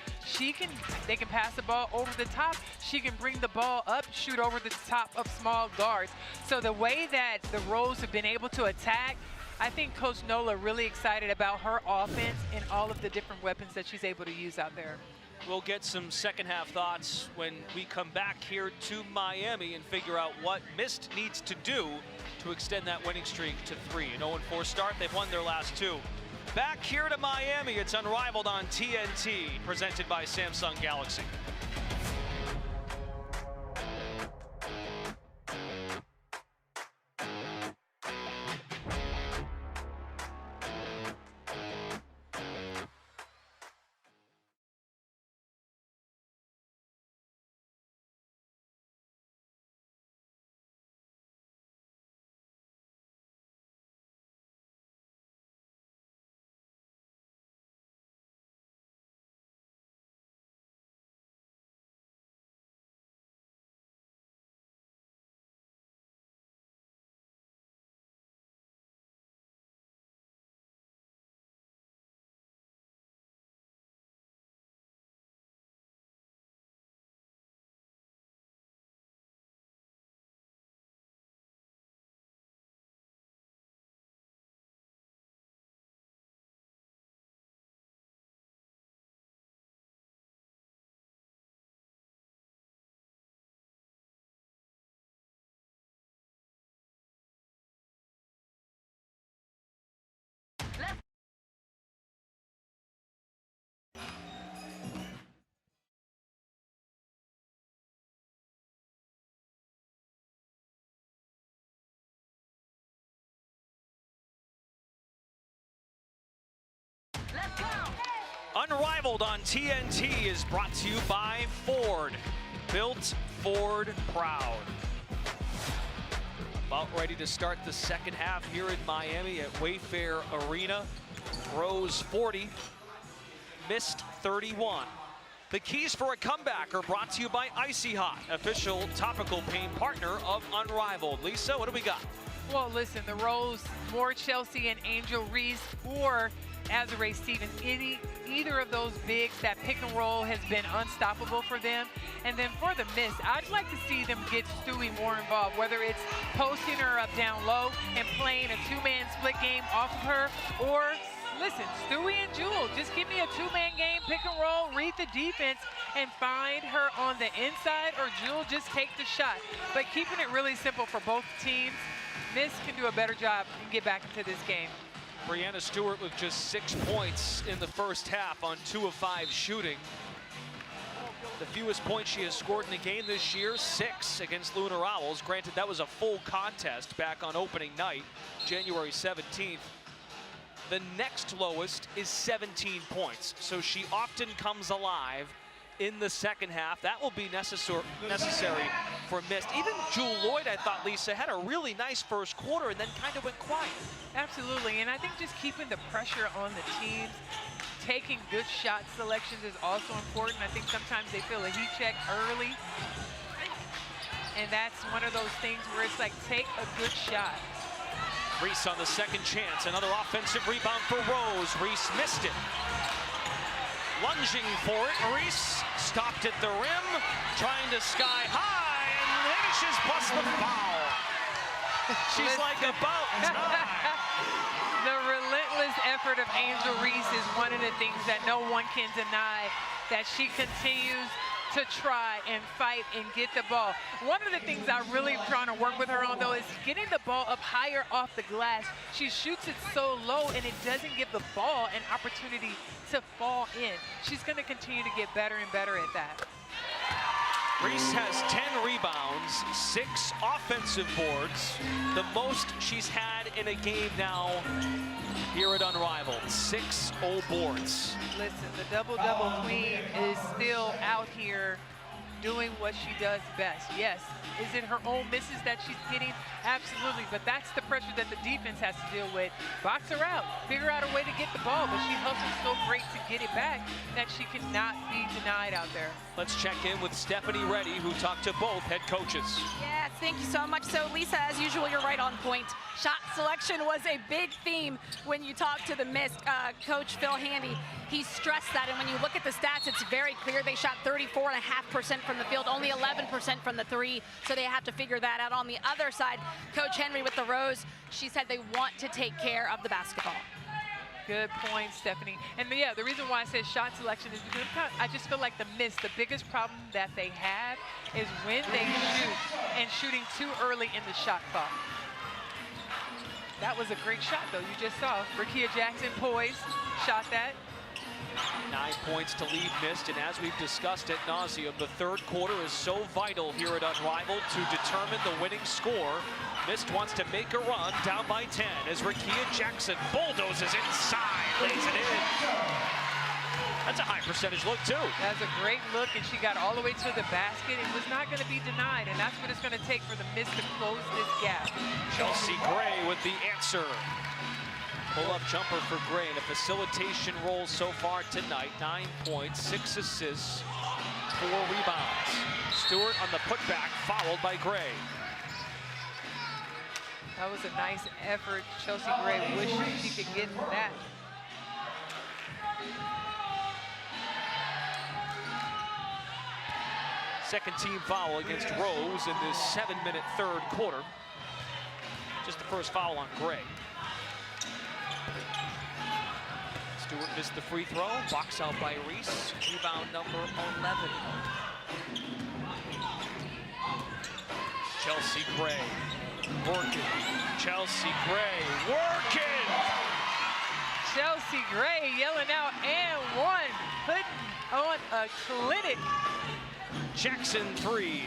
they can pass the ball over the top. She can bring the ball up, shoot over the top of small guards. So the way that the Rose have been able to attack, I think Coach Nola really excited about her offense and all of the different weapons that she's able to use out there.
We'll get some second half thoughts when we come back here to Miami and figure out what Mist needs to do to extend that winning streak to 3. An 0-4 start, they've won their last 2. Back here to Miami, it's Unrivaled on TNT, presented by Samsung Galaxy. Unrivaled on TNT is brought to you by Ford. Built Ford proud. About ready to start the second half here in Miami at Wayfair Arena. Rose 40, Mist 31. The keys for a comeback are brought to you by Icy Hot, official topical pain partner of Unrivaled. Lisa, what do we got?
Well, listen, the Rose, more Chelsea and Angel Reese, or Azurá Stevens, either of those bigs, that pick and roll has been unstoppable for them. And then for the Mist, I'd like to see them get Stewie more involved, whether it's posting her up down low and playing a two-man split game off of her, or listen, Stewie and Jewel, just give me a two-man game, pick and roll, read the defense, and find her on the inside, or Jewel just take the shot. But keeping it really simple for both teams, Mist can do a better job and get back into this game.
Breanna Stewart with just 6 points in the first half on 2 of 5 shooting. The fewest points she has scored in the game this year, 6 against Lunar Owls. Granted, that was a full contest back on opening night, January 17th. The next lowest is 17 points, so she often comes alive in the second half. That will be necessary for Mist. Even Jewel Lloyd, I thought, Lisa, had a really nice first quarter and then kind of went quiet.
Absolutely, and I think just keeping the pressure on the teams, taking good shot selections is also important. I think sometimes they feel a heat check early, and that's one of those things where it's like, take a good shot.
Reese on the second chance, another offensive rebound for Rose. Reese missed it. Lunging for it, Reese stopped at the rim, trying to sky high, and finishes plus the foul. She's like about time.
The relentless effort of Angel Reese is one of the things that no one can deny, that she continues to try and fight and get the ball. One of the things I really trying to work with her on, though, is getting the ball up higher off the glass. She shoots it so low, and it doesn't give the ball an opportunity to fall in. She's going to continue to get better and better at that.
Reese has 10 rebounds, 6 offensive boards, the most she's had in a game now here at Unrivaled. 6 boards.
Listen, the double-double queen is still out here doing what she does best. Yes, is it her own misses that she's getting? Absolutely, but that's the pressure that the defense has to deal with. Box her out, figure out a way to get the ball, but she hustles so great to get it back that she cannot be denied out there.
Let's check in with Stephanie Reddy, who talked to both head coaches.
Yes, thank you so much. So, Lisa, as usual, you're right on point. Shot selection was a big theme when you talked to the Mist. Coach Phil Handy, he stressed that, and when you look at the stats, it's very clear they shot 34.5% from the field, only 11% from the three, so they have to figure that out. On the other side, Coach Henry with the Rose, she said they want to take care of the basketball.
Good point, Stephanie. And yeah, the reason why I said shot selection is because I just feel like the Mist, the biggest problem that they have is when they shoot and shooting too early in the shot clock. That was a great shot, though. You just saw Rakia Jackson poised, shot that.
9 points to lead Mist, and as we've discussed ad nauseum, the third quarter is so vital here at Unrivaled to determine the winning score. Mist wants to make a run down by 10 as Rakia Jackson bulldozes inside, lays it in. That's a high percentage look, too.
That's a great look, and she got all the way to the basket. It was not going to be denied, and that's what it's going to take for the Mist to close this gap.
Chelsea Gray with the answer. Pull-up jumper for Gray, and a facilitation role so far tonight. 9 points, 6 assists, 4 rebounds. Stewart on the putback, followed by Gray.
That was a nice effort. Chelsea Gray wished she could get that.
Second team foul against Rose in this 7-minute third quarter. Just the first foul on Gray. Stewart missed the free throw. Box out by Reese. Rebound number 11. Chelsea Gray working. Chelsea Gray working.
Chelsea Gray yelling out and one, putting on a clinic.
Jackson 3.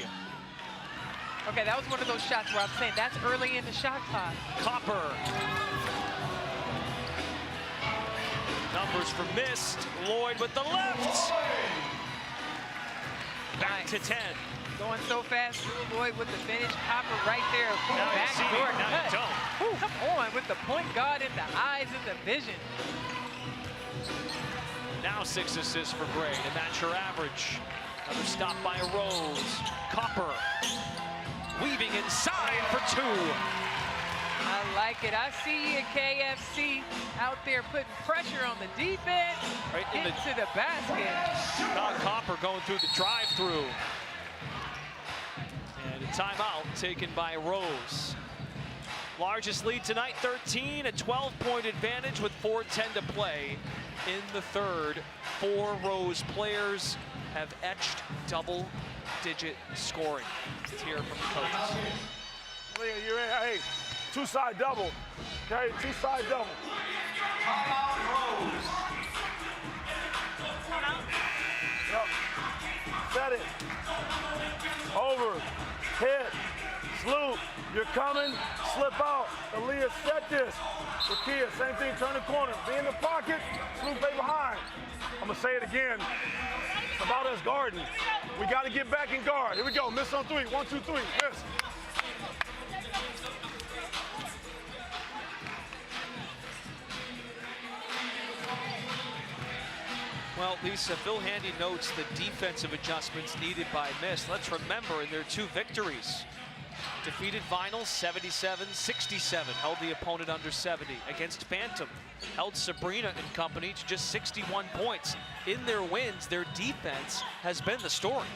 Okay, that was one of those shots where I'm saying that's early in the shot clock.
Copper. Numbers for Mist. Lloyd with the left. Back to 10.
Going so fast. Lloyd with the finish. Copper right there.
Now
Back
you see
door
it. Now
cut.
you don't.
Ooh, come on with the point guard in the eyes and the vision.
Now 6 assists for Gray to match her average. Another stop by Rose. Copper weaving inside for 2.
I like it. I see you, KFC, out there putting pressure on the defense.
Right
into the basket.
Todd Copper going through the drive-through. And a timeout taken by Rose. Largest lead tonight, 13, a 12-point advantage with 4:10 to play in the third. 4 Rose players have etched double-digit scoring. Let's hear from the coaches.
Leah, you're in. Hey, 2-side double. Okay, 2-side double. Yep. Set it. Over. Hit. Sloop. You're coming. Slip out. Aaliyah, set this. Rakia, same thing. Turn the corner. Be in the pocket. Sloop, stay behind. I'm going to say it again. About us guarding. We got to get back and guard. Here we go. Miss on three. 1, 2, 3. Miss.
Well, Lisa, Phil Handy notes the defensive adjustments needed by Miss. Let's remember in their 2 victories, defeated Vinyl 77-67, held the opponent under 70. Against Phantom, held Sabrina and company to just 61 points. In their wins, their defense has been the story.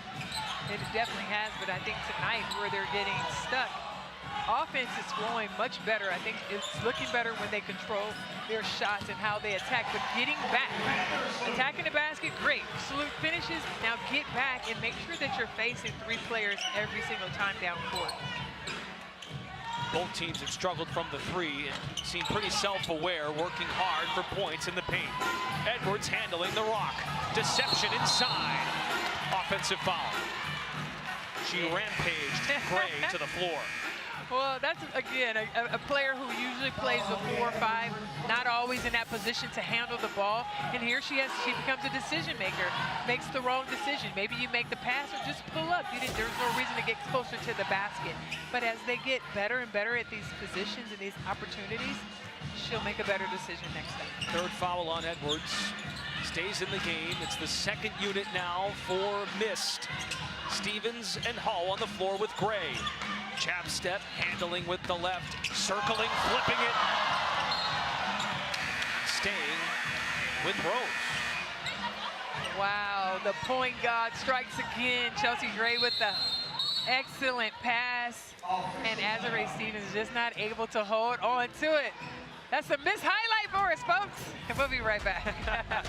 It definitely has, but I think tonight where they're getting stuck, offense is flowing much better. I think it's looking better when they control their shots and how they attack, but getting back, attacking the basket, great. Salute finishes, now get back and make sure that you're facing 3 players every single time down court.
Both teams have struggled from the 3 and seem pretty self-aware, working hard for points in the paint. Edwards handling the rock. Deception inside. Offensive foul. She rampaged Gray to the floor.
Well, that's, again, a player who usually plays the 4 or 5, not always in that position to handle the ball. And here she becomes a decision maker, makes the wrong decision. Maybe you make the pass or just pull up. There's no reason to get closer to the basket. But as they get better and better at these positions and these opportunities, she'll make a better decision next time.
3rd foul on Edwards. Stays in the game. It's the 2nd unit now for Mist. Stevens and Hall on the floor with Gray. Jab step, handling with the left, circling, flipping it. Staying with Rose.
Wow, the point guard strikes again. Chelsea Gray with the excellent pass. And Azare Stevens just not able to hold on to it. That's a missed highlight for us, folks. And we'll be right back.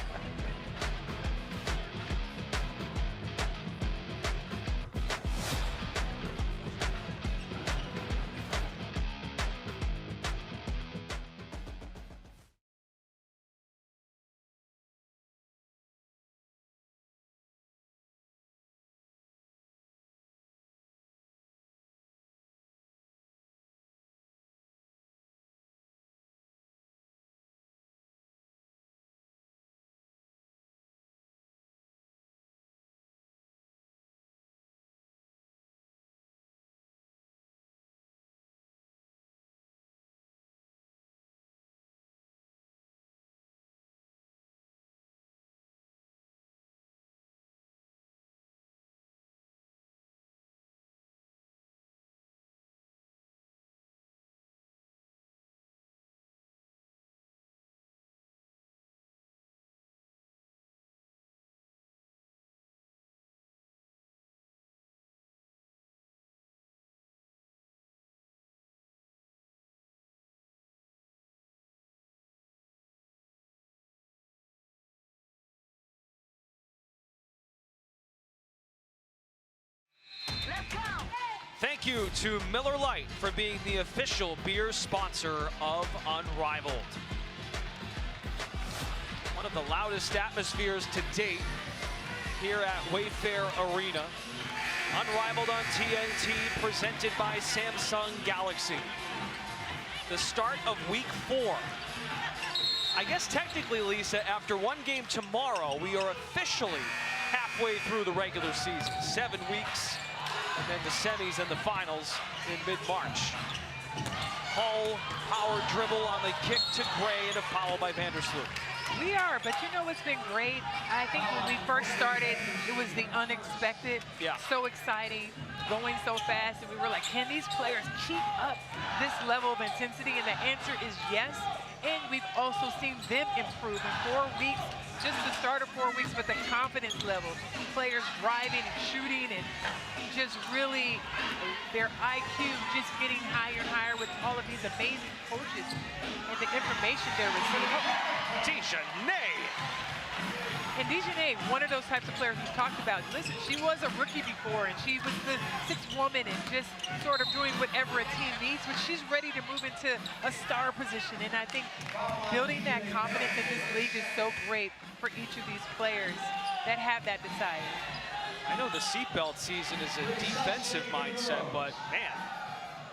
Thank you to Miller Lite for being the official beer sponsor of Unrivaled. One of the loudest atmospheres to date here at Wayfair Arena. Unrivaled on TNT, presented by Samsung Galaxy. The start of week 4. I guess technically, Lisa, after one game tomorrow, we are officially halfway through the regular season. 7 weeks, and then the semis and the finals in mid-March. Hall, power dribble on the kick to Gray, and a foul by Vandersloot.
We are, but you know what's been great? I think when we first started, it was the unexpected.
Yeah.
So exciting, going so fast, and we were like, can these players keep up this level of intensity? And the answer is yes. And we've also seen them improve in 4 weeks, just the start of 4 weeks, but the confidence level, players driving and shooting and just really their IQ just getting higher and higher with all of these amazing coaches and the information they're receiving.
Dejanay.
And Dejanay, one of those types of players we talked about. Listen, she was a rookie before, and she was the 6th woman and just sort of doing whatever a team needs, but she's ready to move into a star position. And I think building that confidence in this league is so great for each of these players that have that desire.
I know the seatbelt season is a defensive mindset, but man,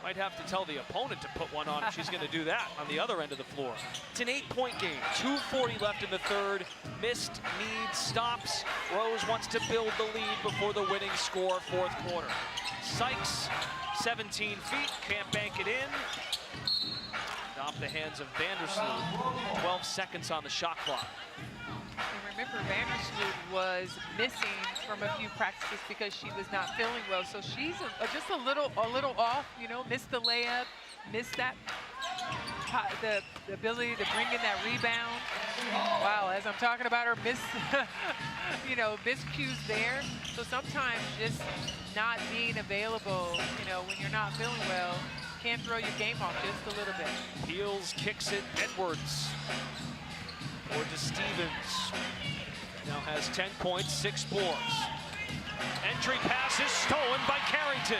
Might have to tell the opponent to put one on if she's going to do that on the other end of the floor. It's an 8-point game. 2:40 left in the third. Missed, needs, stops. Rose wants to build the lead before the winning score, fourth quarter. Sykes, 17 feet, can't bank it in. And off the hands of Vandersloot. 12 seconds on the shot clock.
And remember, Vandersloot was missing from a few practices because she was not feeling well. So she's just a little off, you know, missed the layup, missed that, the ability to bring in that rebound. Wow, as I'm talking about her, you know, miscues there. So sometimes just not being available, you know, when you're not feeling well, can throw your game off just a little bit.
Peels kicks it, Edwards. Or to Stevens. Now has 10 points, 6 boards. Entry pass is stolen by Carrington.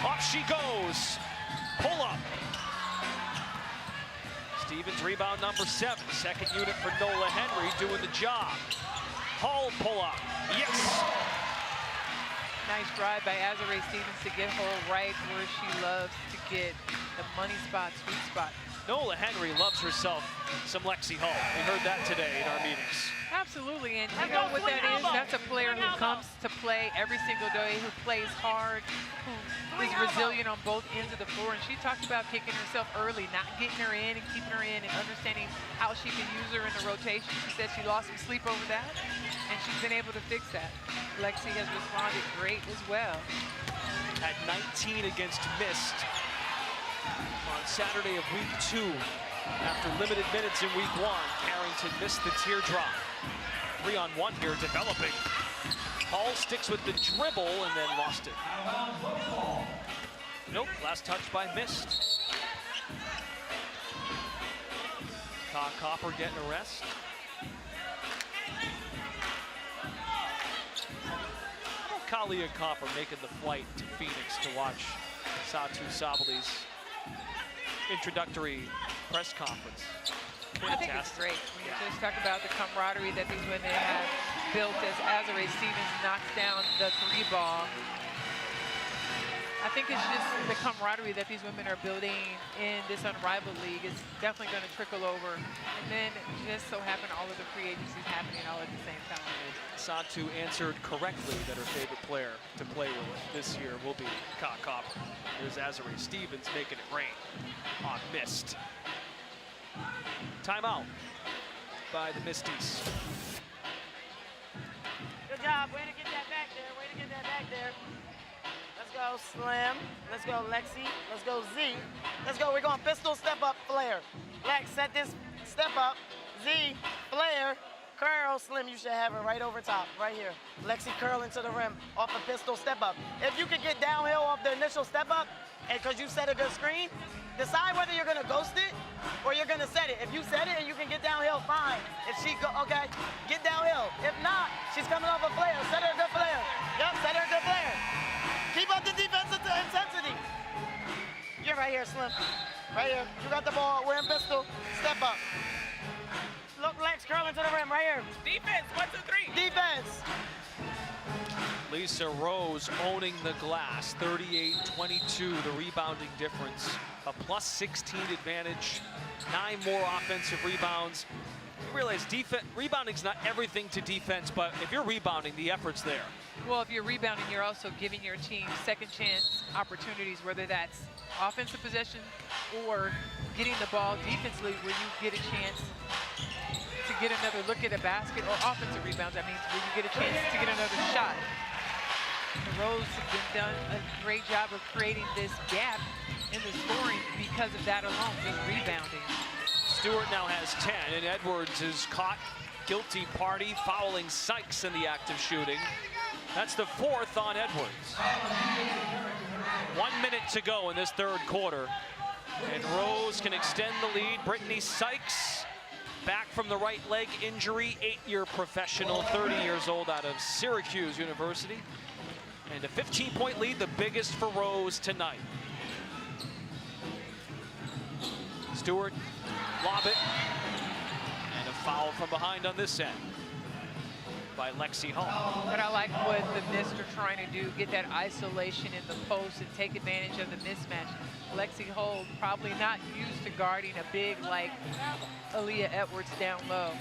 Off she goes. Pull up. Stevens rebound number 7. Second unit for Nola Henry doing the job. Hall pull up. Yes.
Nice drive by Azare Stevens to get her right where she loves to get the money spot, sweet spot.
Nola Henry loves herself some Lexi Hall. We heard that today in our meetings.
Absolutely, and you know what that is? That's a player who comes to play every single day, who plays hard, who is resilient on both ends of the floor. And she talked about kicking herself early, not getting her in and keeping her in and understanding how she can use her in the rotation. She said she lost some sleep over that, and she's been able to fix that. Lexi has responded great as well.
Had 19 against Mist on Saturday of week 2. After limited minutes in week 1, Carrington missed the teardrop. 3-on-1 here developing. Hall sticks with the dribble and then lost it. Nope, last touch by Mist. Copper getting a rest. Kalia Copper making the flight to Phoenix to watch Satu Sabali's introductory press conference.
I think it's great when you just talk about the camaraderie that these women have built as Azare Stevens knocks down the 3 ball. I think it's just the camaraderie that these women are building in this Unrivaled League is definitely going to trickle over. And then just so happen all of the free agencies happening all at the same time.
Satu answered correctly that her favorite player to play with this year will be Ka Copper. Here's Azare Stevens making it rain on Mist. Timeout by the Misties.
Good job. Way to get that back there. Way to get that back there. Let's go, Slim. Let's go, Lexi. Let's go, Z. Let's go. We're going pistol, step up, flare. Lex, set this step up. Z, flare, curl. Slim, you should have it right over top, right here. Lexi, curl into the rim off a pistol, step up. If you could get downhill off the initial step up, and because you set a good screen, decide whether you're going to ghost it or you're going to set it. If you set it and you can get downhill, fine. If she go, okay, get downhill. If not, she's coming off a flare. Set her a good flare. Yep, set her a good flare. Keep up the defensive intensity. You're right here, Slim. Right here. You got the ball. We're in pistol. Step up. Look, Lex, curl into the rim. Right here.
Defense, 1, 2, 3.
Defense.
Lisa Rose owning the glass, 38-22, the rebounding difference. A plus 16 advantage, 9 more offensive rebounds. You realize rebounding's not everything to defense, but if you're rebounding, the effort's there.
Well, if you're rebounding, you're also giving your team second chance opportunities, whether that's offensive possession or getting the ball defensively where you get a chance to get another look at a basket, or offensive rebounds, that means where you get a chance to get another shot. The Rose have been done a great job of creating this gap in the scoring because of that alone, just rebounding.
Stewart now has 10, and Edwards is caught guilty party, fouling Sykes in the act of shooting. That's the 4th on Edwards. 1 minute to go in this third quarter. And Rose can extend the lead. Brittany Sykes, back from the right leg injury, 8-year professional, 30 years old, out of Syracuse University. And a 15-point lead, the biggest for Rose tonight. Stewart, lob it, and a foul from behind on this end. by Lexi Hall.
But I like what the Mist are trying to do, get that isolation in the post and take advantage of the mismatch. Lexi Hall probably not used to guarding a big like Aaliyah Edwards down low.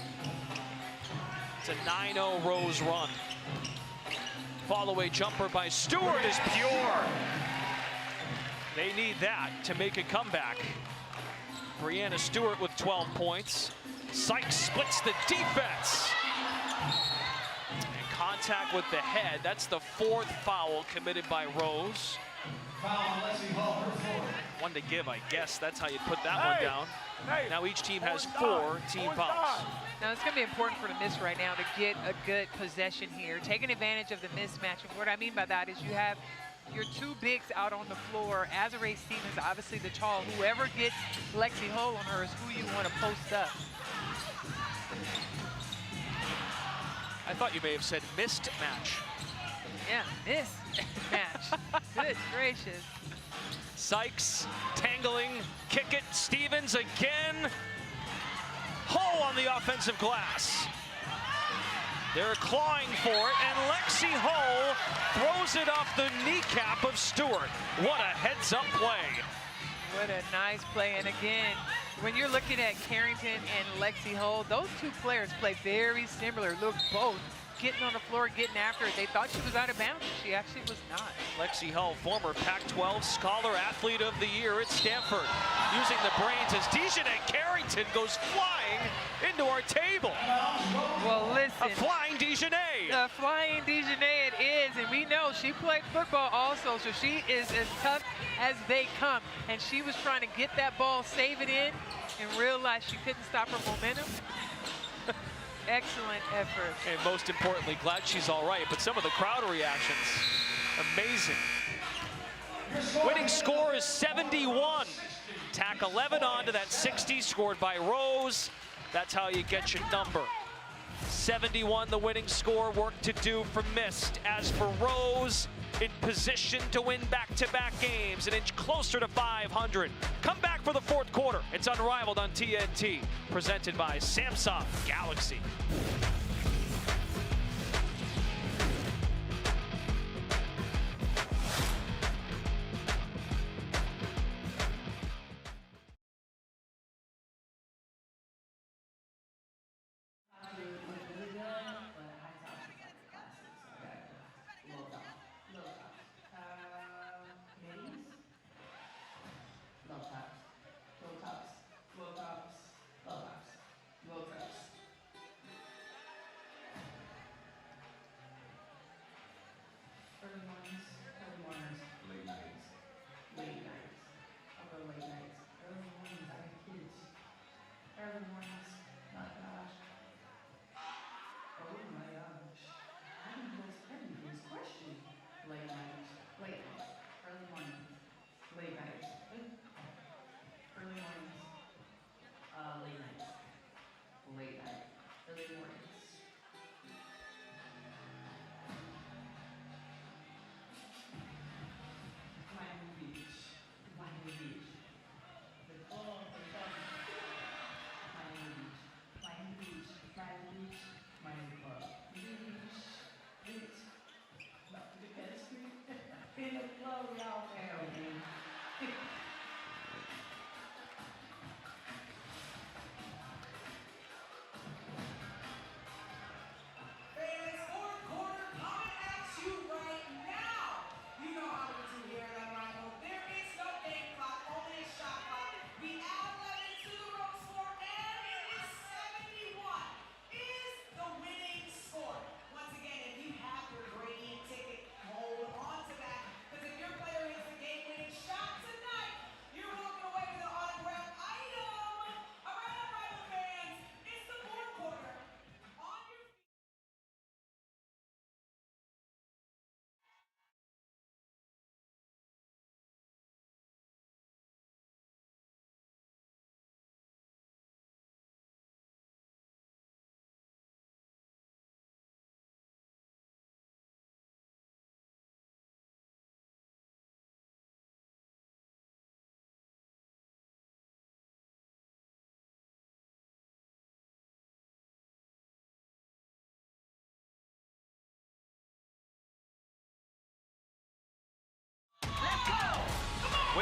It's a 9-0 Rose run. Follow-away jumper by Stewart is pure. They need that to make a comeback. Brianna Stewart with 12 points. Sykes splits the defense. And contact with the head. That's the 4th foul committed by Rose. One to give, I guess. That's how you put that one down. Now each team has 4 team fouls.
Now it's going to be important for the Mist right now to get a good possession here, taking advantage of the mismatch. And what I mean by that is you have your 2 bigs out on the floor. Azarae Stevens, obviously the tall. Whoever gets Lexi Hall on her is who you want to post up.
I thought you may have said missed match.
Yeah, missed match. Good gracious.
Sykes tangling, kick it, Stevens again. Hall on the offensive glass. They're clawing for it, and Lexi Hall throws it off the kneecap of Stewart. What a heads-up play.
What a nice play. And again, when you're looking at Carrington and Lexi Hall, those 2 players play very similar. Look, both getting on the floor, getting after it. They thought she was out of bounds. She actually was not.
Lexi Hall, former Pac-12 Scholar Athlete of the Year at Stanford, using the brains as Dejanay Carrington goes flying into our table.
Well, listen.
A flying Dejanay.
A flying Dejanay it is, and we know she played football also, so she is as tough as they come. And she was trying to get that ball, save it in, and realized she couldn't stop her momentum. Excellent effort.
And most importantly, glad she's all right, but some of the crowd reactions, amazing. Winning score is 71. Tack 11 on to that 60 scored by Rose. That's how you get your number. 71 the winning score, work to do for Mist. As for Rose, in position to win back-to-back games, an inch closer to 500. Come back for the 4th quarter. It's Unrivaled on TNT, presented by Samsung Galaxy.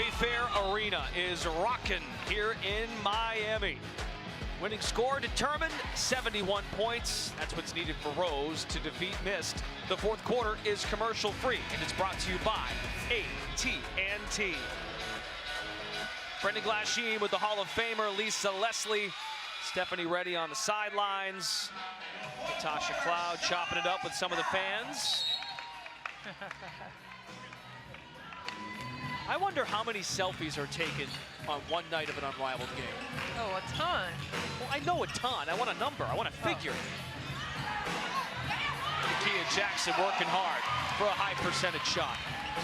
Wayfair Arena is rocking here in Miami. Winning score determined, 71 points. That's what's needed for Rose to defeat Mist. The fourth quarter is commercial free, and it's brought to you by AT&T. Brendan Glasheen with the Hall of Famer Lisa Leslie. Stephanie Reddy on the sidelines. Natasha Cloud chopping it up with some of the fans. I wonder how many selfies are taken on one night of an Unrivaled game.
Oh, a ton.
Well, I know a ton. I want a number. I want a figure. Nakia Jackson working hard for a high percentage shot.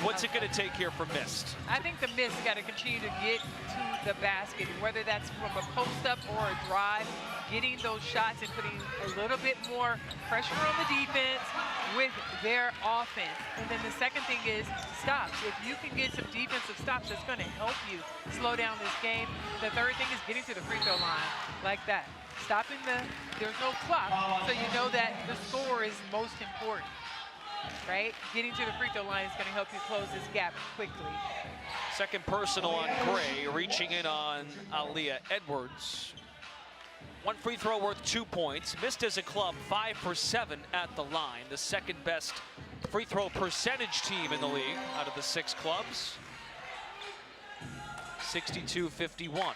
What's it going to take here for Mist?
I think the Mist got to continue to get to the basket, whether that's from a post-up or a drive, getting those shots and putting a little bit more pressure on the defense with their offense. And then the second thing is stops. If you can get some defensive stops, that's going to help you slow down this game. The third thing is getting to the free throw line like that. Stopping there's no clock, so you know that the score is most important. Right? Getting to the free throw line is going to help you close this gap quickly.
Second personal on Gray, reaching in on Aaliyah Edwards. One free throw worth 2 points. Mist as a club 5 for 7 at the line. The second best free throw percentage team in the league out of the 6 clubs. 62-51.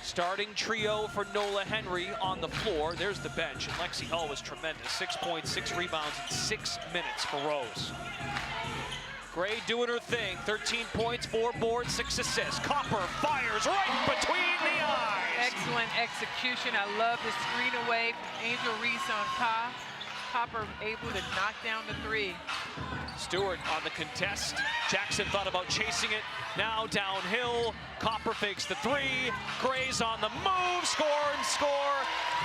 Starting trio for Nola Henry on the floor. There's the bench, and Lexi Hull was tremendous. 6 points, 6 rebounds in 6 minutes for Rose. Gray doing her thing. 13 points, 4 boards, 6 assists. Copper fires right between the eyes.
Excellent execution. I love the screen away from Angel Reese on Ka. Copper able to knock down the 3.
Stewart on the contest. Jackson thought about chasing it. Now downhill. Copper fakes the 3. Gray's on the move. Score and score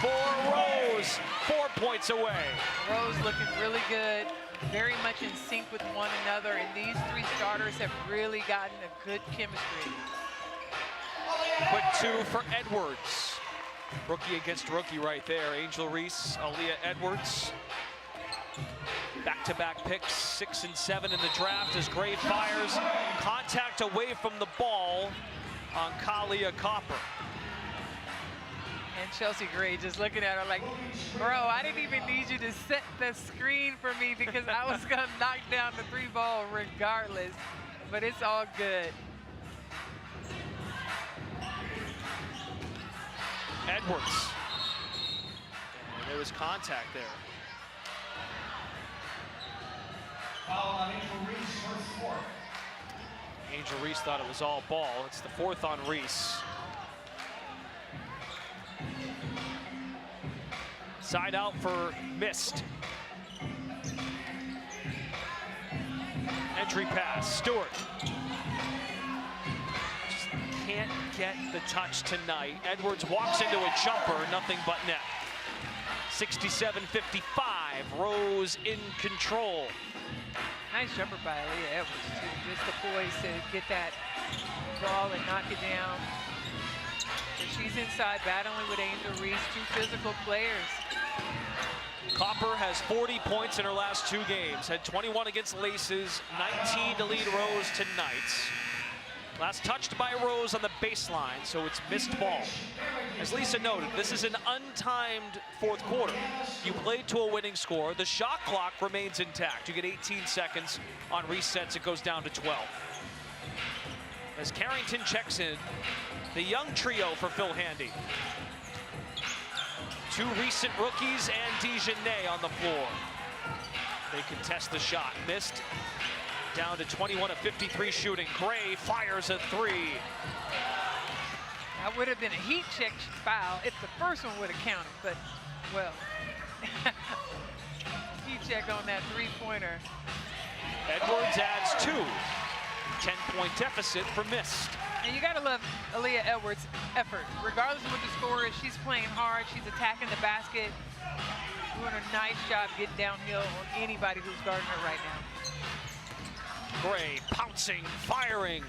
for Rose. 4 points away.
Rose looking really good. Very much in sync with one another. And these 3 starters have really gotten a good chemistry.
Quick 2 for Edwards. Rookie against rookie right there. Angel Reese, Aaliyah Edwards. Back-to-back picks, 6 and 7 in the draft as Gray fires. Contact away from the ball on Kalia Copper.
And Chelsea Gray just looking at her like, bro, I didn't even need you to set the screen for me because I was gonna knock down the 3 ball regardless, but it's all good.
Edwards. And there was contact there. Angel Reese thought it was all ball. It's the 4th on Reese. Side out for Mist. Entry pass, Stewart. Just can't get the touch tonight. Edwards walks into a jumper, nothing but net. 67-55, Rose in control.
Nice jumper by Aaliyah Edwards, too. Just the poise to get that ball and knock it down. And she's inside battling with Angel Reese, 2 physical players.
Copper has 40 points in her last 2 games. Had 21 against Laces, 19 to lead Rose tonight. Last touched by Rose on the baseline, so it's missed ball. As Lisa noted, this is an untimed 4th quarter. You play to a winning score. The shot clock remains intact. You get 18 seconds. On resets, it goes down to 12. As Carrington checks in, the young trio for Phil Handy. 2 recent rookies and Dijonay on the floor. They contest the shot. Missed. Down to 21 of 53 shooting. Gray fires a 3.
That would have been a heat check foul if the first one would have counted, but, well, heat check on that 3-pointer.
Edwards adds 2. 10-point deficit for Mist.
And you gotta love Aaliyah Edwards' effort. Regardless of what the score is, she's playing hard, she's attacking the basket, doing a nice job getting downhill on anybody who's guarding her right now.
Gray pouncing, firing.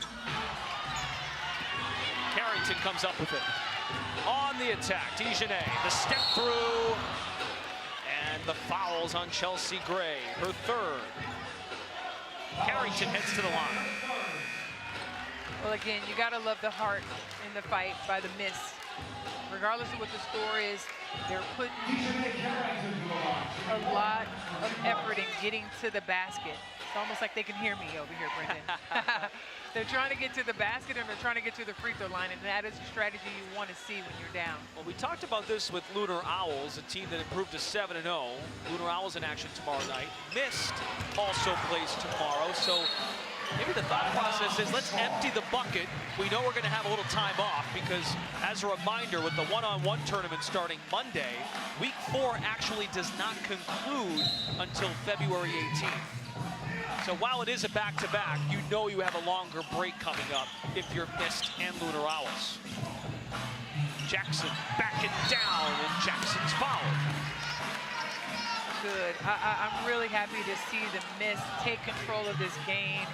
Carrington comes up with it. On the attack, Dijonay, the step through, and the fouls on Chelsea Gray, her 3rd. Carrington heads to the line.
Well, again, you got to love the heart in the fight by the Mist. Regardless of what the score is, they're putting a lot of effort in getting to the basket. It's almost like they can hear me over here, Brendan. They're trying to get to the basket and they're trying to get to the free throw line, and that is a strategy you want to see when you're down.
Well, we talked about this with Lunar Owls, a team that improved to 7-0. Lunar Owls in action tomorrow night. Mist also plays tomorrow, so maybe the thought process is let's empty the bucket. We know we're going to have a little time off because, as a reminder, with the one-on-one tournament starting Monday, week 4 actually does not conclude until February 18th. So while it is a back-to-back, you know you have a longer break coming up if you're Mist and Lunar Owls. Jackson backing down, and Jackson's fouled.
Good. I'm really happy to see the Mist take control of this game.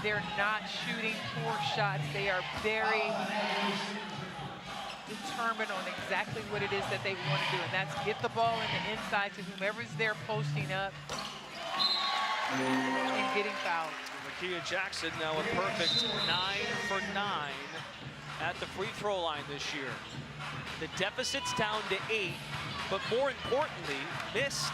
They're not shooting poor shots. They are very determined on exactly what it is that they want to do, and that's get the ball in the inside to whomever's there posting up and getting fouled.
Rickea Jackson now a perfect 9 for 9 at the free throw line this year. The deficit's down to 8, but more importantly, Mist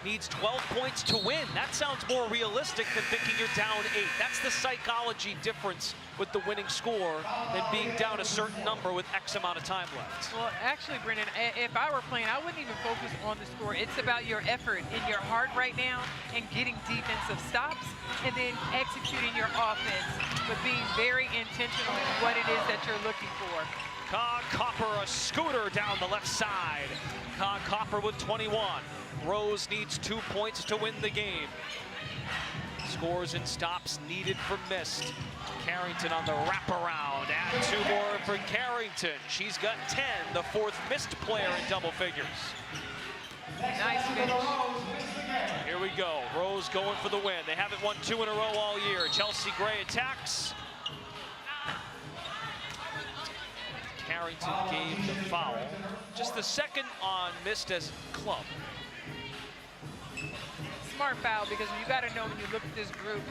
needs 12 points to win. That sounds more realistic than thinking you're down 8. That's the psychology difference with the winning score than being down a certain number with X amount of time left.
Well, actually, Brendan, if I were playing, I wouldn't even focus on the score. It's about your effort in your heart right now and getting defensive stops and then executing your offense, but being very intentional in what it is that you're looking for.
Ka Copper, a scooter down the left side. Ka Copper with 21. Rose needs 2 points to win the game. Scores and stops needed for Mist. Carrington on the wraparound. Add 2 more for Carrington. She's got 10, the 4th Mist player in double figures.
Nice finish.
Here we go. Rose going for the win. They haven't won 2 in a row all year. Chelsea Gray attacks. Carrington gave the foul. Just the second on Mist as club.
Smart foul, because you got to know when you look at this group,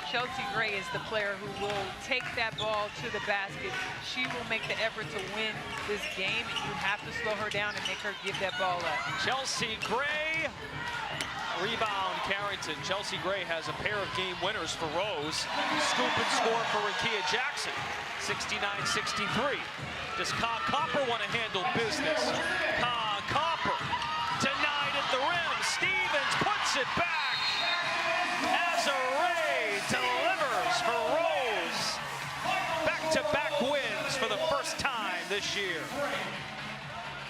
Chelsea Gray is the player who will take that ball to the basket. She will make the effort to win this game, and you have to slow her down and make her give that ball up.
Chelsea Gray, rebound Carrington. Chelsea Gray has a pair of game winners for Rose. Scoop and score for Rickea Jackson, 69-63. Does Ka Copper want to handle business? Ka Copper denied at the rim. Stevens puts it back. Azare delivers for Rose. Back-to-back wins for the first time this year.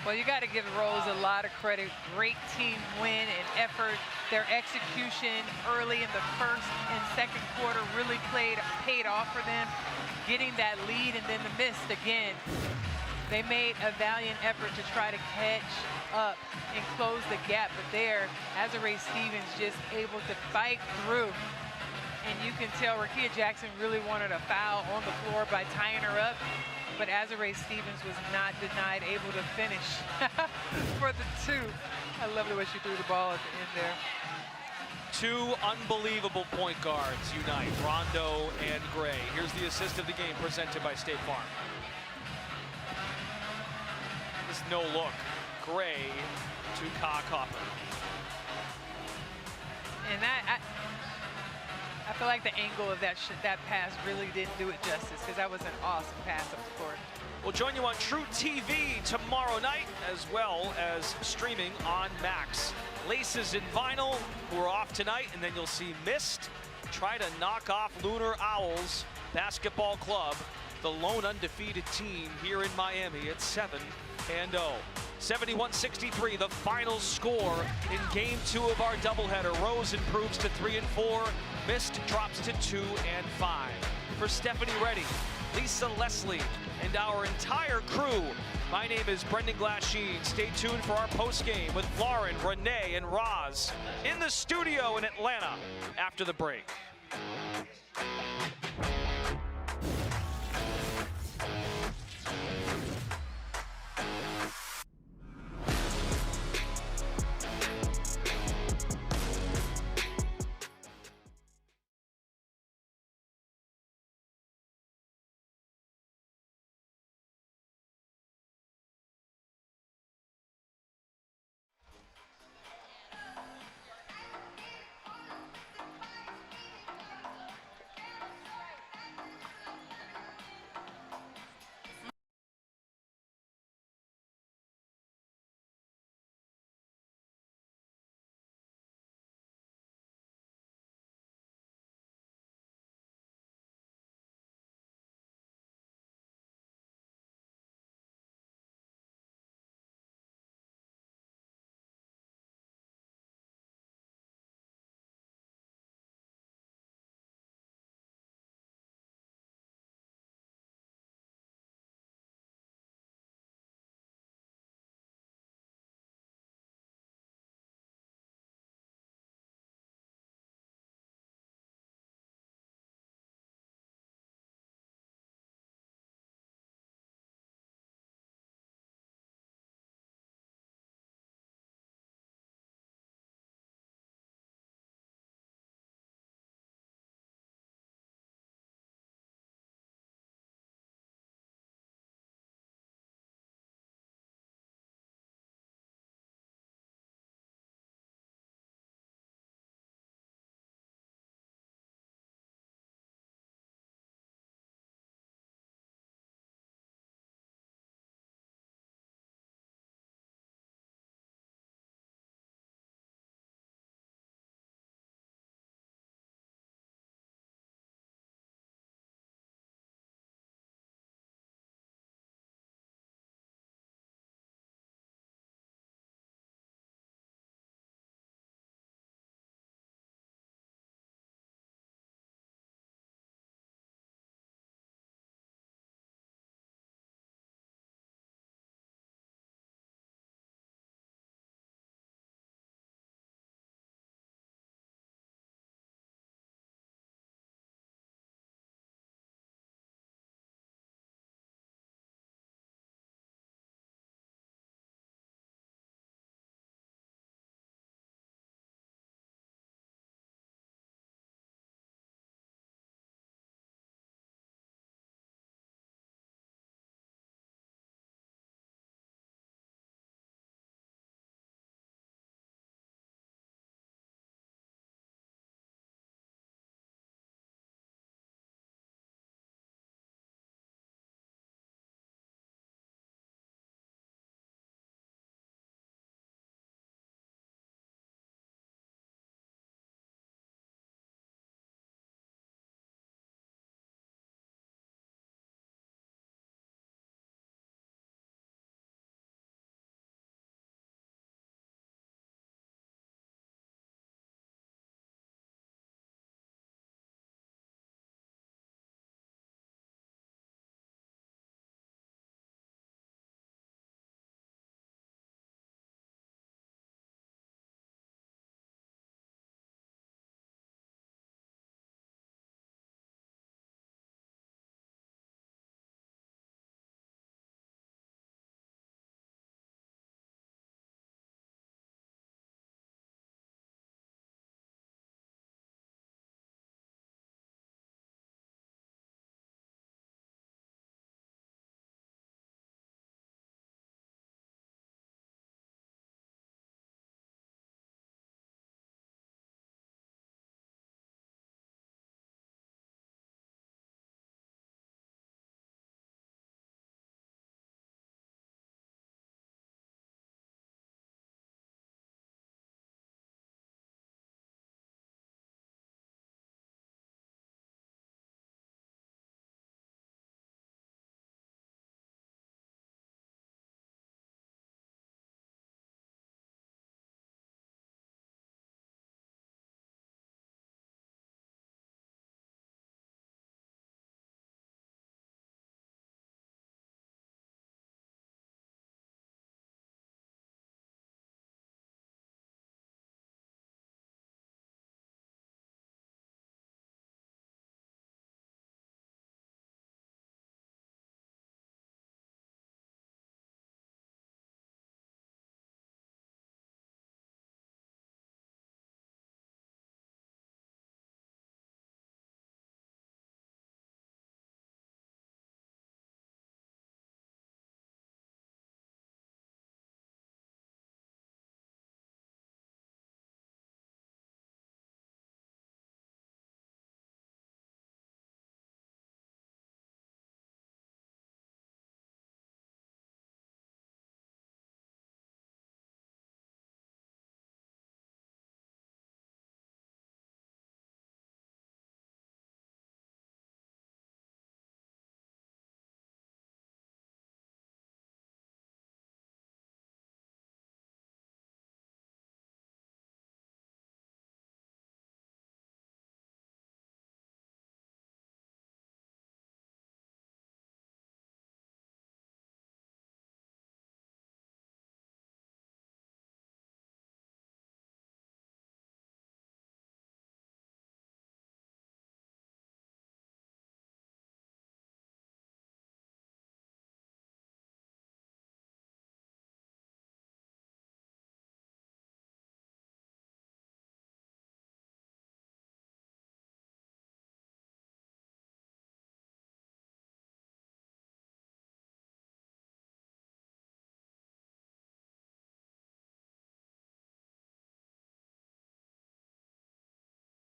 Well, you got to give Rose a lot of credit. Great team win and effort. Their execution early in the first and second quarter really paid off for them. Getting that lead, and then the Mist again. They made a valiant effort to try to catch up and close the gap, but there, Azare Stevens just able to fight through. And you can tell Rickea Jackson really wanted a foul on the floor by tying her up, but Azare Stevens was not denied, able to finish for the 2. I love the way she threw the ball at the end there.
2 unbelievable point guards unite, Rondo and Gray. Here's the assist of the game presented by State Farm. This no look, Gray to Ka Copper.
And I feel like the angle of that pass really didn't do it justice, because that was an awesome pass up the court.
We'll join you on TruTV tomorrow night, as well as streaming on Max. Laces and Vinyl, who are off tonight, and then you'll see Mist try to knock off Lunar Owls Basketball Club, the lone undefeated team here in Miami at 7-0. 71-63, the final score in game 2 of our doubleheader. Rose improves to 3-4. Mist drops to 2-5. For Stephanie Reddy, Lisa Leslie, and our entire crew, my name is Brendan Glasheen. Stay tuned for our post-game with Lauren, Renee, and Roz in the studio in Atlanta after the break.